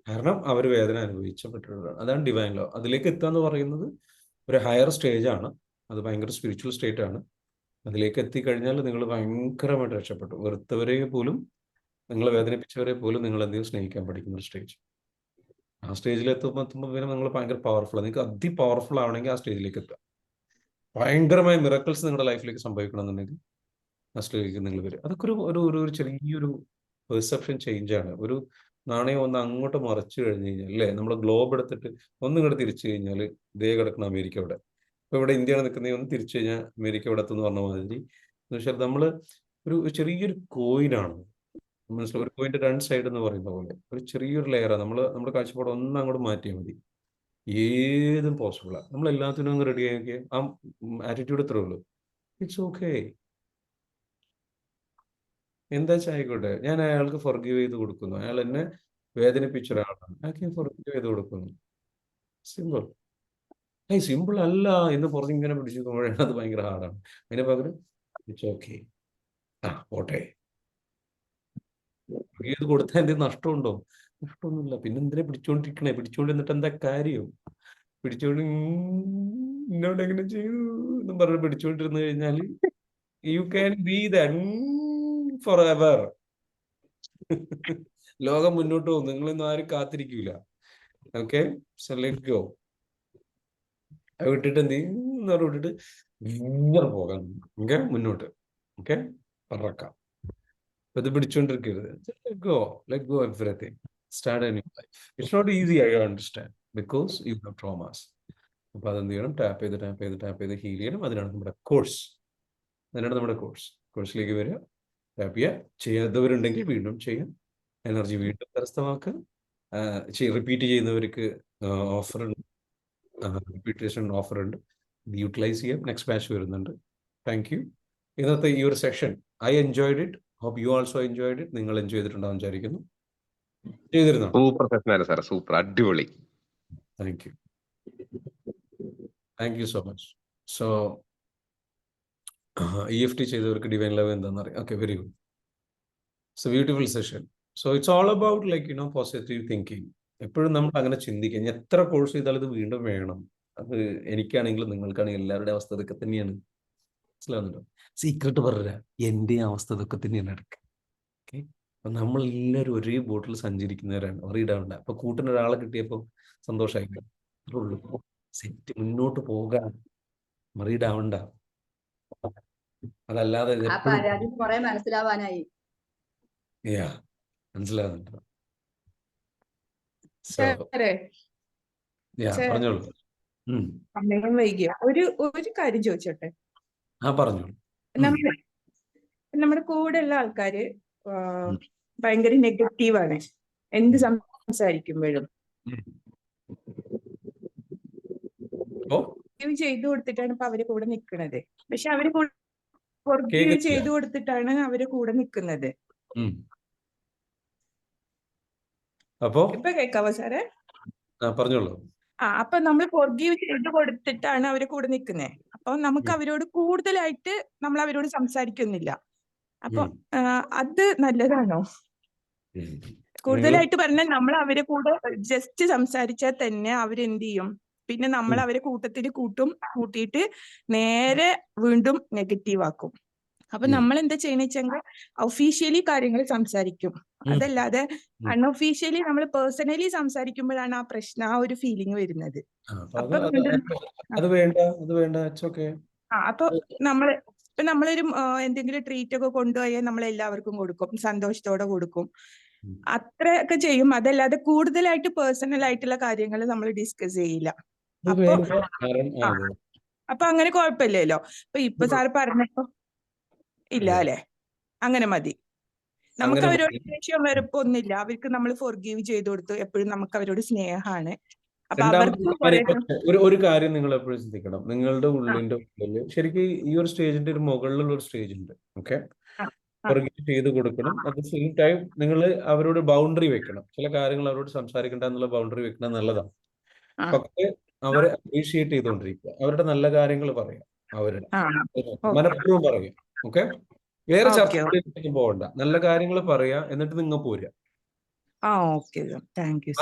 കാരണം അവർ വേദന അനുഭവിച്ചപ്പെട്ടിട്ടുള്ളതാണ്. അതാണ് ഡിവൈൻ ലവ്. അതിലേക്ക് എത്തുക എന്ന് പറയുന്നത് ഒരു ഹയർ സ്റ്റേജ് ആണ്. അത് ഭയങ്കര സ്പിരിച്വൽ സ്റ്റേറ്റ് ആണ്. അതിലേക്ക് എത്തിക്കഴിഞ്ഞാൽ നിങ്ങൾ ഭയങ്കരമായിട്ട് രക്ഷപ്പെട്ടു. വെറുത്തവരെ പോലും, നിങ്ങളെ വേദനിപ്പിച്ചവരെ പോലും നിങ്ങൾ എന്തെങ്കിലും സ്നേഹിക്കാൻ പഠിക്കുന്ന ഒരു സ്റ്റേജ്. ആ സ്റ്റേജിൽ എത്തുമ്പോൾ പിന്നെ നിങ്ങൾ ഭയങ്കര പവർഫുൾ. നിങ്ങൾക്ക് അതിപവർഫുൾ ആവണമെങ്കിൽ ആ സ്റ്റേജിലേക്ക് എത്തുക. ഭയങ്കരമായ മിറക്കിൾസ് നിങ്ങളുടെ ലൈഫിലേക്ക് സംഭവിക്കണമെന്നുണ്ടെങ്കിൽ ആ സ്റ്റേജിലേക്ക് നിങ്ങൾ വരും. അതൊക്കെ ഒരു ചെറിയൊരു പെർസെപ്ഷൻ ചേഞ്ച് ആണ്. ഒരു നാണയം ഒന്ന് അങ്ങോട്ട് മറിച്ചു കഴിഞ്ഞു കഴിഞ്ഞാൽ അല്ലേ, നമ്മൾ ഗ്ലോബ് എടുത്തിട്ട് ഒന്നിങ്ങോട്ട് തിരിച്ചു കഴിഞ്ഞാൽ ഇതേ കിടക്കുന്ന അമേരിക്ക ഇവിടെ. ഇപ്പൊ ഇവിടെ ഇന്ത്യയാണ് നിൽക്കുന്നത്, ഒന്ന് തിരിച്ചു കഴിഞ്ഞാൽ അമേരിക്ക ഇവിടെ എത്തുന്ന പറഞ്ഞ മാതിരി എന്ന് വെച്ചാൽ നമ്മൾ ഒരു ചെറിയൊരു കോയിനാണ്. മനസ്സിലാവും? ഒരു കോയിന്റെ രണ്ട് സൈഡ് എന്ന് പറയുന്ന പോലെ ഒരു ചെറിയൊരു ലെയറാണ്. നമ്മുടെ കാഴ്ചപ്പാട് ഒന്ന് അങ്ങോട്ട് മാറ്റിയാൽ മതി, ഏതും പോസിബിളാണ്. നമ്മൾ എല്ലാത്തിനും അങ്ങ് റെഡി ആക്കിയ ആ ആറ്റിറ്റ്യൂഡ് എത്രേ ഉള്ളൂ. ഇറ്റ്സ് ഓക്കെ, എന്താ ആയിക്കോട്ടെ. ഞാൻ അയാൾക്ക് ഫൊർഗീവ് ചെയ്ത് കൊടുക്കുന്നു. അയാൾ എന്നെ വേദനിപ്പിച്ച ഒരാളാണ്, അയാൾക്ക് ഫൊർഗീവ് ചെയ്ത് കൊടുക്കുന്നു. സിമ്പിൾ. സിമ്പിൾ അല്ല എന്ന് പറഞ്ഞ് ഇങ്ങനെ പിടിച്ചിരിക്കുമ്പോഴാണ് അത് ഭയങ്കര ഹാർഡാണ്. അതിന് പകരം ഇറ്റ്സ് ഓക്കെ, പോട്ടെ. ഇത് കൊടുത്താൽ എന്തെങ്കിലും നഷ്ടമുണ്ടോ? നഷ്ടമൊന്നുമില്ല. പിന്നെ എന്തിനാ പിടിച്ചോണ്ടിരിക്കണേ? പിടിച്ചോണ്ടിരുന്നിട്ട് എന്താ കാര്യം? പിടിച്ചോണ്ട് എന്നോട് എങ്ങനെ ചെയ്തു എന്നും പറഞ്ഞ് പിടിച്ചോണ്ടിരുന്നു കഴിഞ്ഞാൽ you can be that forever. ലോകം മുന്നോട്ട് പോകും, നിങ്ങളൊന്നും ആരും കാത്തിരിക്കൂല. Okay, so let go. അത് വിട്ടിട്ട് എന്ത് ചെയ്യും എന്ന് പറഞ്ഞ് വിട്ടിട്ട് ഇങ്ങനെ പോകാൻ ഓക്കെ മുന്നോട്ട് ഓക്കെ പറക്കാം. അപ്പൊ ഇത് പിടിച്ചോണ്ടിരിക്കരുത്. Let go everything. Start a new life. It's not easy, I understand, because you have traumas. അപ്പൊ അതെന്ത് ചെയ്യണം? ടാപ്പ് ചെയ്ത് ഹീൽ ചെയ്യണം. അതിനാണ് നമ്മുടെ കോഴ്സ്. കോഴ്സിലേക്ക് വരിക, ടാപ്പ് ചെയ്യുക. ചെയ്യാത്തവരുണ്ടെങ്കിൽ വീണ്ടും ചെയ്യാം. എനർജി വീണ്ടും കരസ്ഥമാക്കുക. റിപ്പീറ്റ് ചെയ്യുന്നവർക്ക് ഓഫർ ഉണ്ട്, റിപ്പീറ്റേഷൻ ഓഫർ ഉണ്ട്. ഇത് യൂട്ടിലൈസ് ചെയ്യാം. നെക്സ്റ്റ് ബാച്ച് വരുന്നുണ്ട്. Thank you. ഇന്നത്തെ ഈ ഒരു session I enjoyed it. Hope you also enjoyed it. നിങ്ങൾ എൻജോയ് ചെയ്തിട്ടുണ്ടാവും വിചാരിക്കുന്നു. ചെയ്തിരുന്നോ? സൂപ്പർ സെഷനാണ് സാർ, സൂപ്പർ, അടിപൊളി. Thank you so much. So EFT ചെയ്തവർക്ക് ഡിവൈൻ ലവ് എന്താണെന്ന് അറിയാം. Okay, very good. It's a beautiful session. So it's all about like positive thinking. എപ്പോഴും നമ്മൾ അങ്ങനെ ചിന്തിക്കുക. ഇനി എത്ര കോഴ്സ് ചെയ്താലും ഇത് വീണ്ടും വേണം. അത് എനിക്കാണെങ്കിലും നിങ്ങൾക്കാണെങ്കിലും എല്ലാവരുടെ അവസ്ഥ ഇതൊക്കെ തന്നെയാണ്. മനസ്സിലാവുന്നുണ്ടോ? സീക്രട്ട് പറഞ്ഞ എൻ്റെ അവസ്ഥ ഇതൊക്കെ തന്നെയാണ് എടുക്കുക. ഓക്കെ, അപ്പൊ നമ്മളെല്ലാവരും ഒരേ ബോട്ടിൽ സഞ്ചരിക്കുന്നവരാണ്. അറിയിടാവണ്ട. അപ്പൊ കൂട്ടിന് ഒരാളെ കിട്ടിയപ്പോൾ സന്തോഷമായി. സെറ്റ് മുന്നോട്ട് പോകാൻ മറിയിടാവണ്ട. അതല്ലാതെ ഇത് ആ എപ്പോഴും പരാതി കുറെ മനസ്സിലാവാനായി. മനസ്സിലാവുന്നുണ്ടോ? സോ സാറേ, സാർ, പറഞ്ഞോളൂ. സമയം വൈകിയ ഒരു കാര്യം ചോദിച്ചോട്ടെ. പറഞ്ഞോളൂ. നമ്മുടെ കൂടെ ഉള്ള ആൾക്കാര് ഭയങ്കര നെഗറ്റീവാണ് എന്ത് സംസാരിക്കുമ്പോഴും. ചെയ്തു കൊടുത്തിട്ടാണ് ഇപ്പൊ അവര് കൂടെ നിൽക്കുന്നത്. പക്ഷെ അവര് ചെയ്തു കൊടുത്തിട്ടാണ് അവര് കൂടെ നിൽക്കുന്നത്. അപ്പൊ ഇപ്പൊ കേൾക്കാവോ സാറേ? പറഞ്ഞോളൂ. അപ്പൊ നമ്മൾ ഫോർഗീവ് ചെയ്ത് കൊടുത്തിട്ടാണ് അവര് കൂടെ നിൽക്കുന്നത്. അപ്പൊ നമുക്ക് അവരോട് കൂടുതലായിട്ട് നമ്മൾ അവരോട് സംസാരിക്കുന്നില്ല. അപ്പൊ അത് നല്ലതാണോ? കൂടുതലായിട്ട് പറഞ്ഞാൽ നമ്മൾ അവരെ കൂടെ ജസ്റ്റ് സംസാരിച്ചാൽ തന്നെ അവരെന്ത് ചെയ്യും? പിന്നെ നമ്മൾ അവരെ കൂട്ടിയിട്ട് നേരെ വീണ്ടും നെഗറ്റീവ് ആക്കും. അപ്പൊ നമ്മൾ എന്താ ചെയ്യണ വെച്ചെങ്കിൽ ഒഫീഷ്യലി കാര്യങ്ങൾ സംസാരിക്കും. അതല്ലാതെ അൺഒഫീഷ്യലി നമ്മൾ പേഴ്സണലി സംസാരിക്കുമ്പോഴാണ് ആ പ്രശ്നം, ആ ഒരു ഫീലിംഗ് വരുന്നത്. അപ്പൊ നമ്മളൊരു എന്തെങ്കിലും ട്രീറ്റ് ഒക്കെ കൊണ്ടുപോയാൽ നമ്മൾ എല്ലാവർക്കും കൊടുക്കും, സന്തോഷത്തോടെ കൊടുക്കും, അത്രയൊക്കെ ചെയ്യും. അതല്ലാതെ കൂടുതലായിട്ട് പേഴ്സണൽ ആയിട്ടുള്ള കാര്യങ്ങൾ നമ്മൾ ഡിസ്കസ് ചെയ്യില്ല. അപ്പൊ അങ്ങനെ കുഴപ്പമില്ലല്ലോ. ഇപ്പൊ സാറ് പറഞ്ഞപ്പോ ഇല്ല അല്ലെ? അങ്ങനെ മതി. നമുക്ക് അവരോട് ദേഷ്യം വെറുപ്പൊന്നുമില്ല. അവർക്ക് നമ്മൾ ഫോർഗീവ് ചെയ്തു കൊടുത്തു. എപ്പോഴും നമുക്ക് അവരോട് സ്നേഹമാണ്. അപ്പൊ അവർക്ക് ഒരു കാര്യം നിങ്ങൾ എപ്പോഴും ചിന്തിക്കണം. നിങ്ങളുടെ ഉള്ളിന്റെ ഉള്ളിൽ ശരിക്കും ഈ ഒരു സ്റ്റേജിന്റെ ഒരു മുകളിലുള്ള ഒരു സ്റ്റേജ് ഉണ്ട്. ഓക്കെ, ഫോർഗീവ് ചെയ്ത് കൊടുക്കണം. അറ്റ് ദ സെയിം ടൈം നിങ്ങൾ അവരോട് ബൗണ്ടറി വെക്കണം. ചില കാര്യങ്ങൾ അവരോട് സംസാരിക്കേണ്ട എന്നുള്ള ബൗണ്ടറി വെക്കണം എന്നുള്ളതാണ്. പക്ഷേ അവരെ അപ്രീഷിയേറ്റ് ചെയ്തുകൊണ്ടിരിക്കുക. അവരുടെ നല്ല കാര്യങ്ങൾ പറയാം. അവരുടെ മനഃപൂർവ്വം പറയാം. ഓക്കെ, വേറെ ചർച്ചകളിലേക്ക് പോകണ്ട. നല്ല കാര്യങ്ങൾ പറയാ, എന്നിട്ട് നിങ്ങൾ പോരുക ആ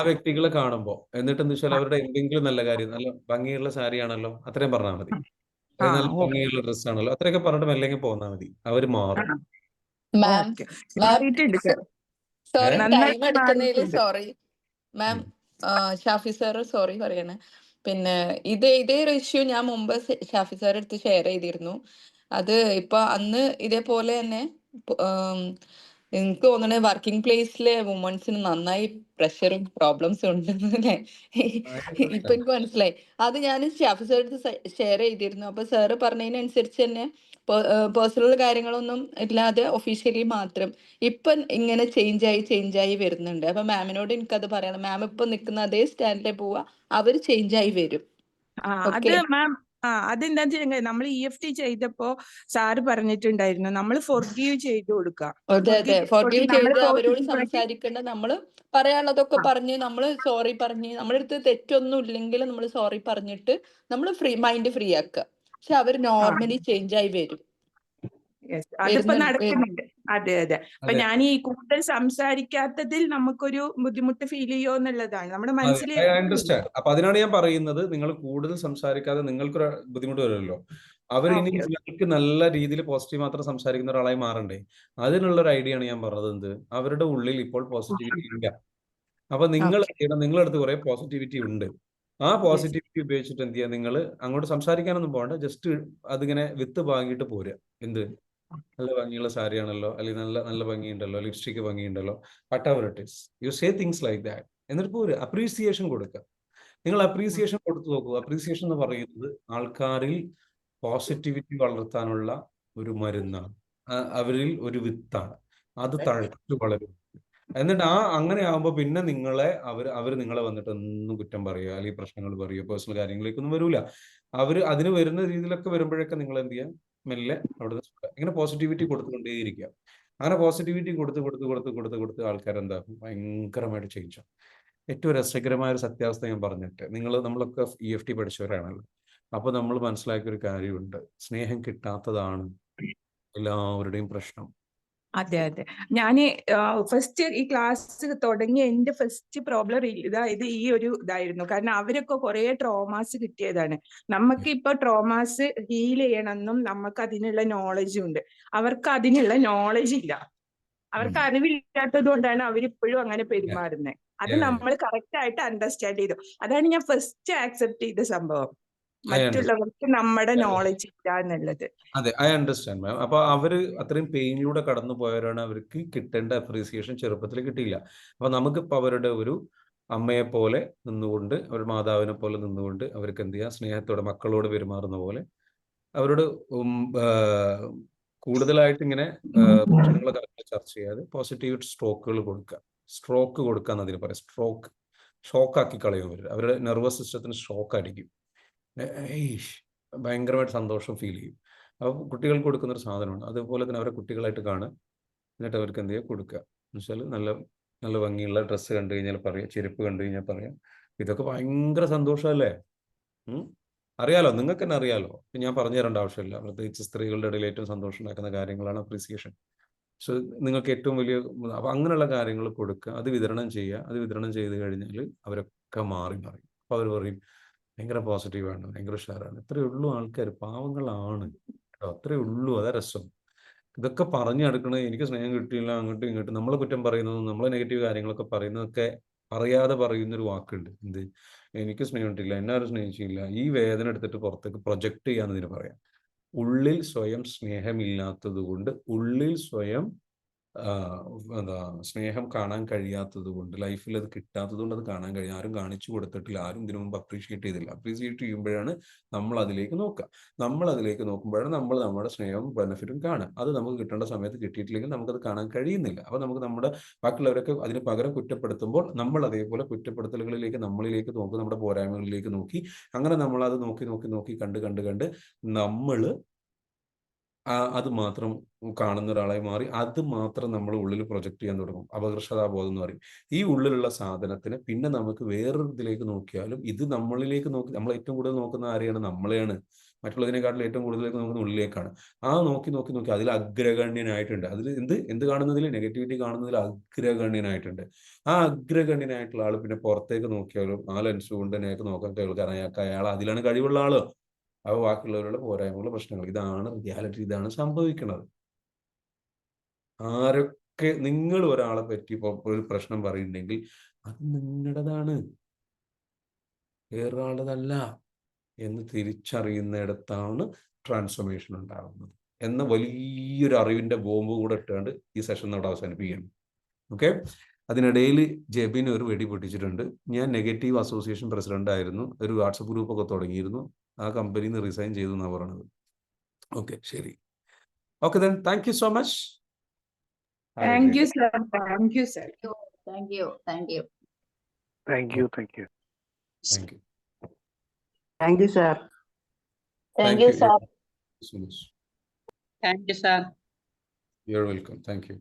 വ്യക്തികളെ കാണുമ്പോ. എന്നിട്ട് എന്താ വെച്ചാൽ അവരുടെ എന്തെങ്കിലും നല്ല കാര്യം, നല്ല ഭംഗിയുള്ള സാരി ആണല്ലോ അത്രയും പറഞ്ഞാൽ മതി. നല്ല ഭംഗിയുള്ള ഡ്രസ് ആണല്ലോ അത്രയൊക്കെ പറഞ്ഞിട്ട് മെല്ലെങ്കിൽ പോന്നാൽ മതി. അവര് മാറും. സോറി, ടൈം എടുക്കുന്നതിൽ sorry ma'am. Shafi sir sorry പറയണേ. പിന്നെ ഇതേ ഒരു ഇഷ്യൂ ഞാൻ മുമ്പ് ഷാഫി സാർ അടുത്ത് ഷെയർ ചെയ്തിരുന്നു. അത് ഇപ്പൊ അന്ന് ഇതേപോലെ തന്നെ എനിക്ക് തോന്നണേ വർക്കിംഗ് പ്ലേസിലെ വുമൺസിന് നന്നായി പ്രഷറും പ്രോബ്ലംസും ഉണ്ടെന്നല്ലേ ഇപ്പൊ എനിക്ക് മനസ്സിലായി. അത് ഞാൻ ഷാഫി സാർ അടുത്ത് ഷെയർ ചെയ്തിരുന്നു. അപ്പൊ സാറ് പറഞ്ഞതിനനുസരിച്ച് തന്നെ പേഴ്സണൽ കാര്യങ്ങളൊന്നും ഇല്ലാതെ ഒഫീഷ്യലി മാത്രം ഇപ്പൊ ഇങ്ങനെ ചേഞ്ച് ആയി വരുന്നുണ്ട്. അപ്പൊ മാമിനോട് എനിക്കത് പറയണം. മാം ഇപ്പൊ നിൽക്കുന്ന അതേ സ്റ്റാൻഡിലെ പോവാ, അവര് ചേഞ്ച് ആയി വരും. അതെന്താ വെച്ചാൽ നമ്മൾ EFT ചെയ്തപ്പോ സാറ് പറഞ്ഞിട്ടുണ്ടായിരുന്നു നമ്മൾ ഫോർഗീവ് ചെയ്ത് കൊടുക്കുക. അതെ, ഫോർഗീവ് ചെയ്ത് അവരോട് സംസാരിക്കേണ്ട. നമ്മള് പറയാനുള്ളതൊക്കെ പറഞ്ഞ് നമ്മള് സോറി പറഞ്ഞ് നമ്മുടെ അടുത്ത് തെറ്റൊന്നും ഇല്ലെങ്കിൽ നമ്മൾ സോറി പറഞ്ഞിട്ട് നമ്മൾ മൈൻഡ് ഫ്രീ ആക്കുക. പക്ഷെ അവർ നോർമലി ചേഞ്ച് ആയി വരും. അതിപ്പോ നടക്കുന്നുണ്ട്. അതെ. അപ്പൊ ഞാൻ ഈ കൂടുതൽ സംസാരിക്കാത്തതിൽ നമുക്കൊരു ബുദ്ധിമുട്ട് ഫീൽ ചെയ്യോ എന്നുള്ളതാണ് നമ്മുടെ മനസ്സിൽ. അപ്പൊ അതിനാണ് ഞാൻ പറയുന്നത്, നിങ്ങൾ കൂടുതൽ സംസാരിക്കാതെ നിങ്ങൾക്കൊരു ബുദ്ധിമുട്ട് വരുമല്ലോ. അവരിനി നിങ്ങൾക്ക് നല്ല രീതിയിൽ പോസിറ്റീവ് മാത്രം സംസാരിക്കുന്ന ഒരാളായി മാറണ്ടേ? അതിനുള്ള ഒരു ഐഡിയ ആണ് ഞാൻ പറഞ്ഞത്. എന്ത്, അവരുടെ ഉള്ളിൽ ഇപ്പോൾ പോസിറ്റിവിറ്റി ഇല്ല. അപ്പൊ നിങ്ങളുടെ അടുത്ത് കുറെ പോസിറ്റിവിറ്റി ഉണ്ട്. ആ പോസിറ്റിവിറ്റി ഉപയോഗിച്ചിട്ട് എന്ത് ചെയ്യുക, നിങ്ങൾ അങ്ങോട്ട് സംസാരിക്കാനൊന്നും പോകണ്ട, ജസ്റ്റ് അതിങ്ങനെ വിത്ത് പാകിയിട്ട് പോരുക. എന്ത് നല്ല ഭംഗിയുള്ള സാരിയാണല്ലോ, അല്ലെങ്കിൽ നല്ല നല്ല ഭംഗിയുണ്ടല്ലോ, ലിപ്സ്റ്റിക്ക് ഭംഗിയുണ്ടല്ലോ, whatever it is, you say things like that. എന്നിട്ട് പോരുക, അപ്രീസിയേഷൻ കൊടുക്കുക. നിങ്ങൾ അപ്രീസിയേഷൻ കൊടുത്തു നോക്കൂ. അപ്രീസിയേഷൻ എന്ന് പറയുന്നത് ആൾക്കാരിൽ പോസിറ്റിവിറ്റി വളർത്താനുള്ള ഒരു മരുന്നാണ്, അവരിൽ ഒരു വിത്താണ്. അത് തഴച്ചു വളരും. എന്നിട്ട് അങ്ങനെ ആകുമ്പോൾ പിന്നെ അവർ നിങ്ങളെ വന്നിട്ട് ഒന്നും കുറ്റം പറയുക അല്ലെങ്കിൽ പ്രശ്നങ്ങൾ പറയുക, പേഴ്സണൽ കാര്യങ്ങളിലേക്കൊന്നും വരൂല. അതിന് വരുന്ന രീതിയിലൊക്കെ വരുമ്പോഴൊക്കെ നിങ്ങൾ എന്ത് ചെയ്യുക, മെല്ലെ അവിടെ ഇങ്ങനെ പോസിറ്റിവിറ്റി കൊടുത്തുകൊണ്ടേയിരിക്കുക. അങ്ങനെ പോസിറ്റിവിറ്റി കൊടുത്ത് ആൾക്കാരെന്താക്കും, ഭയങ്കരമായിട്ട് ചേഞ്ച് ആവും. ഏറ്റവും രസകരമായ ഒരു സത്യാവസ്ഥ ഞാൻ പറഞ്ഞിട്ട്, നമ്മളൊക്കെ EFT പഠിച്ചവരാണല്ലോ. അപ്പൊ നമ്മൾ മനസ്സിലാക്കിയ ഒരു കാര്യമുണ്ട്, സ്നേഹം കിട്ടാത്തതാണ് എല്ലാവരുടെയും പ്രശ്നം. അതെ അതെ. ഞാൻ ഫസ്റ്റ് ഈ ക്ലാസ് തുടങ്ങിയ എന്റെ ഫസ്റ്റ് പ്രോബ്ലം ഇതായത് ഈ ഒരു ഇതായിരുന്നു. കാരണം അവരൊക്കെ കുറെ ട്രോമാസ് കിട്ടിയതാണ്. നമുക്ക് ഇപ്പൊ ട്രോമാസ് ഹീൽ ചെയ്യണമെന്നും നമുക്ക് അതിനുള്ള നോളജും ഉണ്ട്. അവർക്ക് അതിനുള്ള നോളജ് ഇല്ല. അവർക്ക് അറിവില്ലാത്തത് കൊണ്ടാണ് അവരിപ്പോഴും അങ്ങനെ പെരുമാറുന്നത്. അത് നമ്മൾ കറക്റ്റ് ആയിട്ട് അണ്ടർസ്റ്റാൻഡ് ചെയ്തു. അതാണ് ഞാൻ ഫസ്റ്റ് ആക്സെപ്റ്റ് ചെയ്ത സംഭവം, മറ്റുള്ളവർക്ക് നമ്മുടെ നോളജ് ഇല്ല എന്നുള്ളത്. അതെ, ഐ അണ്ടർസ്റ്റാൻഡ് മാം. അപ്പൊ അവര് അത്രയും പെയിനിലൂടെ കടന്നു പോയവരാണ്, അവർക്ക് കിട്ടേണ്ട അപ്രീസിയേഷൻ ചെറുപ്പത്തിൽ കിട്ടിയില്ല. അപ്പൊ നമുക്കിപ്പോൾ അവരുടെ ഒരു അമ്മയെ പോലെ നിന്നുകൊണ്ട്, അവരുടെ മാതാവിനെ പോലെ നിന്നുകൊണ്ട് അവർക്ക് എന്ത് ചെയ്യാം, സ്നേഹത്തോടെ മക്കളോട് പെരുമാറുന്ന പോലെ അവരോട് കൂടുതലായിട്ട് ഇങ്ങനെ പ്രശ്നങ്ങളെ ചർച്ച ചെയ്യാതെ പോസിറ്റീവ് സ്ട്രോക്ക് കൊടുക്കുക എന്നതിന് പറയാം. ഷോക്കാക്കി കളയും അവരുടെ നെർവസ് സിസ്റ്റത്തിന് ഷോക്ക് അടിക്കും. ഭയങ്കരമായിട്ട് സന്തോഷം ഫീൽ ചെയ്യും. അപ്പോൾ കുട്ടികൾക്ക് കൊടുക്കുന്നൊരു സാധനമാണ്. അതുപോലെ തന്നെ അവരെ കുട്ടികളായിട്ട് കാണുക, എന്നിട്ട് അവർക്ക് എന്ത് ചെയ്യുക, കൊടുക്കുക. എന്ന് വെച്ചാൽ നല്ല നല്ല ഭംഗിയുള്ള ഡ്രസ്സ് കണ്ടു കഴിഞ്ഞാൽ പറയാം, ചെരുപ്പ് കണ്ടു കഴിഞ്ഞാൽ പറയാം. ഇതൊക്കെ ഭയങ്കര സന്തോഷമല്ലേ? അറിയാലോ, നിങ്ങൾക്ക് തന്നെ അറിയാലോ, ഞാൻ പറഞ്ഞു തരേണ്ട ആവശ്യമില്ല. പ്രത്യേകിച്ച് സ്ത്രീകളുടെ ഇടയിൽ ഏറ്റവും സന്തോഷം ഉണ്ടാക്കുന്ന കാര്യങ്ങളാണ് അപ്രീസിയേഷൻ. സോ നിങ്ങൾക്ക് ഏറ്റവും വലിയ അപ്പം അങ്ങനെയുള്ള കാര്യങ്ങൾ കൊടുക്കുക, അത് വിതരണം ചെയ്യുക. അത് വിതരണം ചെയ്ത് കഴിഞ്ഞാൽ അവരൊക്കെ മാറി. അപ്പോൾ അവർ പറയും ഭയങ്കര പോസിറ്റീവാണ്, ഭയങ്കര ഉഷാറാണ്. ഇത്രയേ ഉള്ളൂ, ആൾക്കാർ പാവങ്ങളാണ് കേട്ടോ, അത്രയേ ഉള്ളൂ. അതാ രസം. ഇതൊക്കെ പറഞ്ഞു നടക്കണത് എനിക്ക് സ്നേഹം കിട്ടിയില്ല, അങ്ങോട്ടും ഇങ്ങോട്ടും നമ്മളെ കുറ്റം പറയുന്നതും നമ്മളെ നെഗറ്റീവ് കാര്യങ്ങളൊക്കെ പറയുന്നതൊക്കെ പറയാതെ പറയുന്നൊരു വാക്കുണ്ട്, എന്ത് എനിക്ക് സ്നേഹം കിട്ടില്ല, എന്നെ ആരും സ്നേഹിച്ചില്ല. ഈ വേദന എടുത്തിട്ട് പുറത്തേക്ക് പ്രൊജക്റ്റ് ചെയ്യാന്നതിന് പറയാം. ഉള്ളിൽ സ്വയം സ്നേഹമില്ലാത്തത് കൊണ്ട്, ഉള്ളിൽ സ്വയം എന്താ സ്നേഹം കാണാൻ കഴിയാത്തത് കൊണ്ട്, ലൈഫിൽ അത് കിട്ടാത്തത് കൊണ്ട്, അത് കാണാൻ കഴിയും. ആരും കാണിച്ചു കൊടുത്തിട്ടില്ല, ആരും ഇതിനു മുമ്പ് അപ്രീഷിയേറ്റ് ചെയ്തില്ല. അപ്രീഷിയേറ്റ് ചെയ്യുമ്പോഴാണ് നമ്മൾ അതിലേക്ക് നോക്കുക. നമ്മൾ അതിലേക്ക് നോക്കുമ്പോഴാണ് നമ്മൾ നമ്മുടെ സ്നേഹവും ബെനിഫിറ്റും കാണുക. അത് നമുക്ക് കിട്ടേണ്ട സമയത്ത് കിട്ടിയിട്ടില്ലെങ്കിൽ നമുക്കത് കാണാൻ കഴിയുന്നില്ല. അപ്പോൾ നമുക്ക് നമ്മുടെ ബാക്കിയുള്ളവരൊക്കെ അതിന് പകരം കുറ്റപ്പെടുത്തുമ്പോൾ നമ്മൾ അതേപോലെ കുറ്റപ്പെടുത്തലുകളിലേക്ക്, നമ്മളിലേക്ക് നോക്കി, നമ്മുടെ പോരായ്മകളിലേക്ക് നോക്കി, അങ്ങനെ നമ്മളത് നോക്കി കണ്ട് നമ്മൾ അത് മാത്രം കാണുന്ന ഒരാളായി മാറി, അത് മാത്രം നമ്മൾ ഉള്ളിൽ പ്രൊജക്ട് ചെയ്യാൻ തുടങ്ങും. അപകർഷതാബോധം എന്ന് പറയും. ഈ ഉള്ളിലുള്ള സാധനത്തിന് പിന്നെ നമുക്ക് വേറൊരു ഇതിലേക്ക് നോക്കിയാലും ഇത് നമ്മളിലേക്ക് നോക്കി, നമ്മൾ ഏറ്റവും കൂടുതൽ നോക്കുന്ന ആരെയാണ്? നമ്മളെയാണ്. മറ്റുള്ളതിനെക്കാട്ടിലും ഏറ്റവും കൂടുതലേക്ക് നോക്കുന്ന ഉള്ളിലേക്കാണ്. ആ നോക്കി അതിൽ അഗ്രഗണ്യനായിട്ടുണ്ട്. അതിൽ എന്ത് കാണുന്നതിൽ, നെഗറ്റിവിറ്റി കാണുന്നതിൽ അഗ്രഗണ്യനായിട്ടുണ്ട്. ആ അഗ്രഗണ്യനായിട്ടുള്ള ആൾ പിന്നെ പുറത്തേക്ക് നോക്കിയാലും ആ ലെൻസ് കൊണ്ട് നേരത്തെ നോക്കാൻ കേൾക്കാൻ അയാൾ അതിലാണ് കഴിവുള്ള ആള്. അപ്പോൾ ബാക്കിയുള്ളവരുടെ പോരായ്മകളുടെ പ്രശ്നങ്ങൾ, ഇതാണ് റിയാലിറ്റി, ഇതാണ് സംഭവിക്കുന്നത്. ആരൊക്കെ നിങ്ങൾ ഒരാളെ പറ്റി ഇപ്പോൾ ഒരു പ്രശ്നം പറയുന്നുണ്ടെങ്കിൽ അത് നിങ്ങളുടേതാണ്, വേറൊരാളുടേതല്ല എന്ന് തിരിച്ചറിയുന്നിടത്താണ് ട്രാൻസ്ഫോർമേഷൻ ഉണ്ടാകുന്നത് എന്ന വലിയൊരു അറിവിന്റെ ബോംബ് കൂടെ ഇട്ടുകൊണ്ട് ഈ സെഷൻ അവിടെ അവസാനിപ്പിക്കുകയാണ്. ഓക്കെ. അതിനിടയിൽ ജെബിൻ ഒരു വെടി പൊട്ടിച്ചിട്ടുണ്ട്. ഞാൻ നെഗറ്റീവ് അസോസിയേഷൻ പ്രസിഡന്റ് ആയിരുന്നു, ഒരു വാട്സപ്പ് ഗ്രൂപ്പൊക്കെ തുടങ്ങിയിരുന്നു, ആ കമ്പനിയിൽ നിന്ന് റിസൈൻ ചെയ്തു എന്നാണ് പറയുന്നത്. ഓക്കെ, ശരി. Okay then, thank you so much. Thank you sir. Thank you sir. Thank you. Thank you. Thank you, thank you. thank you, sir. Thank you, sir. So much. Thank you, sir. You're welcome. Thank you.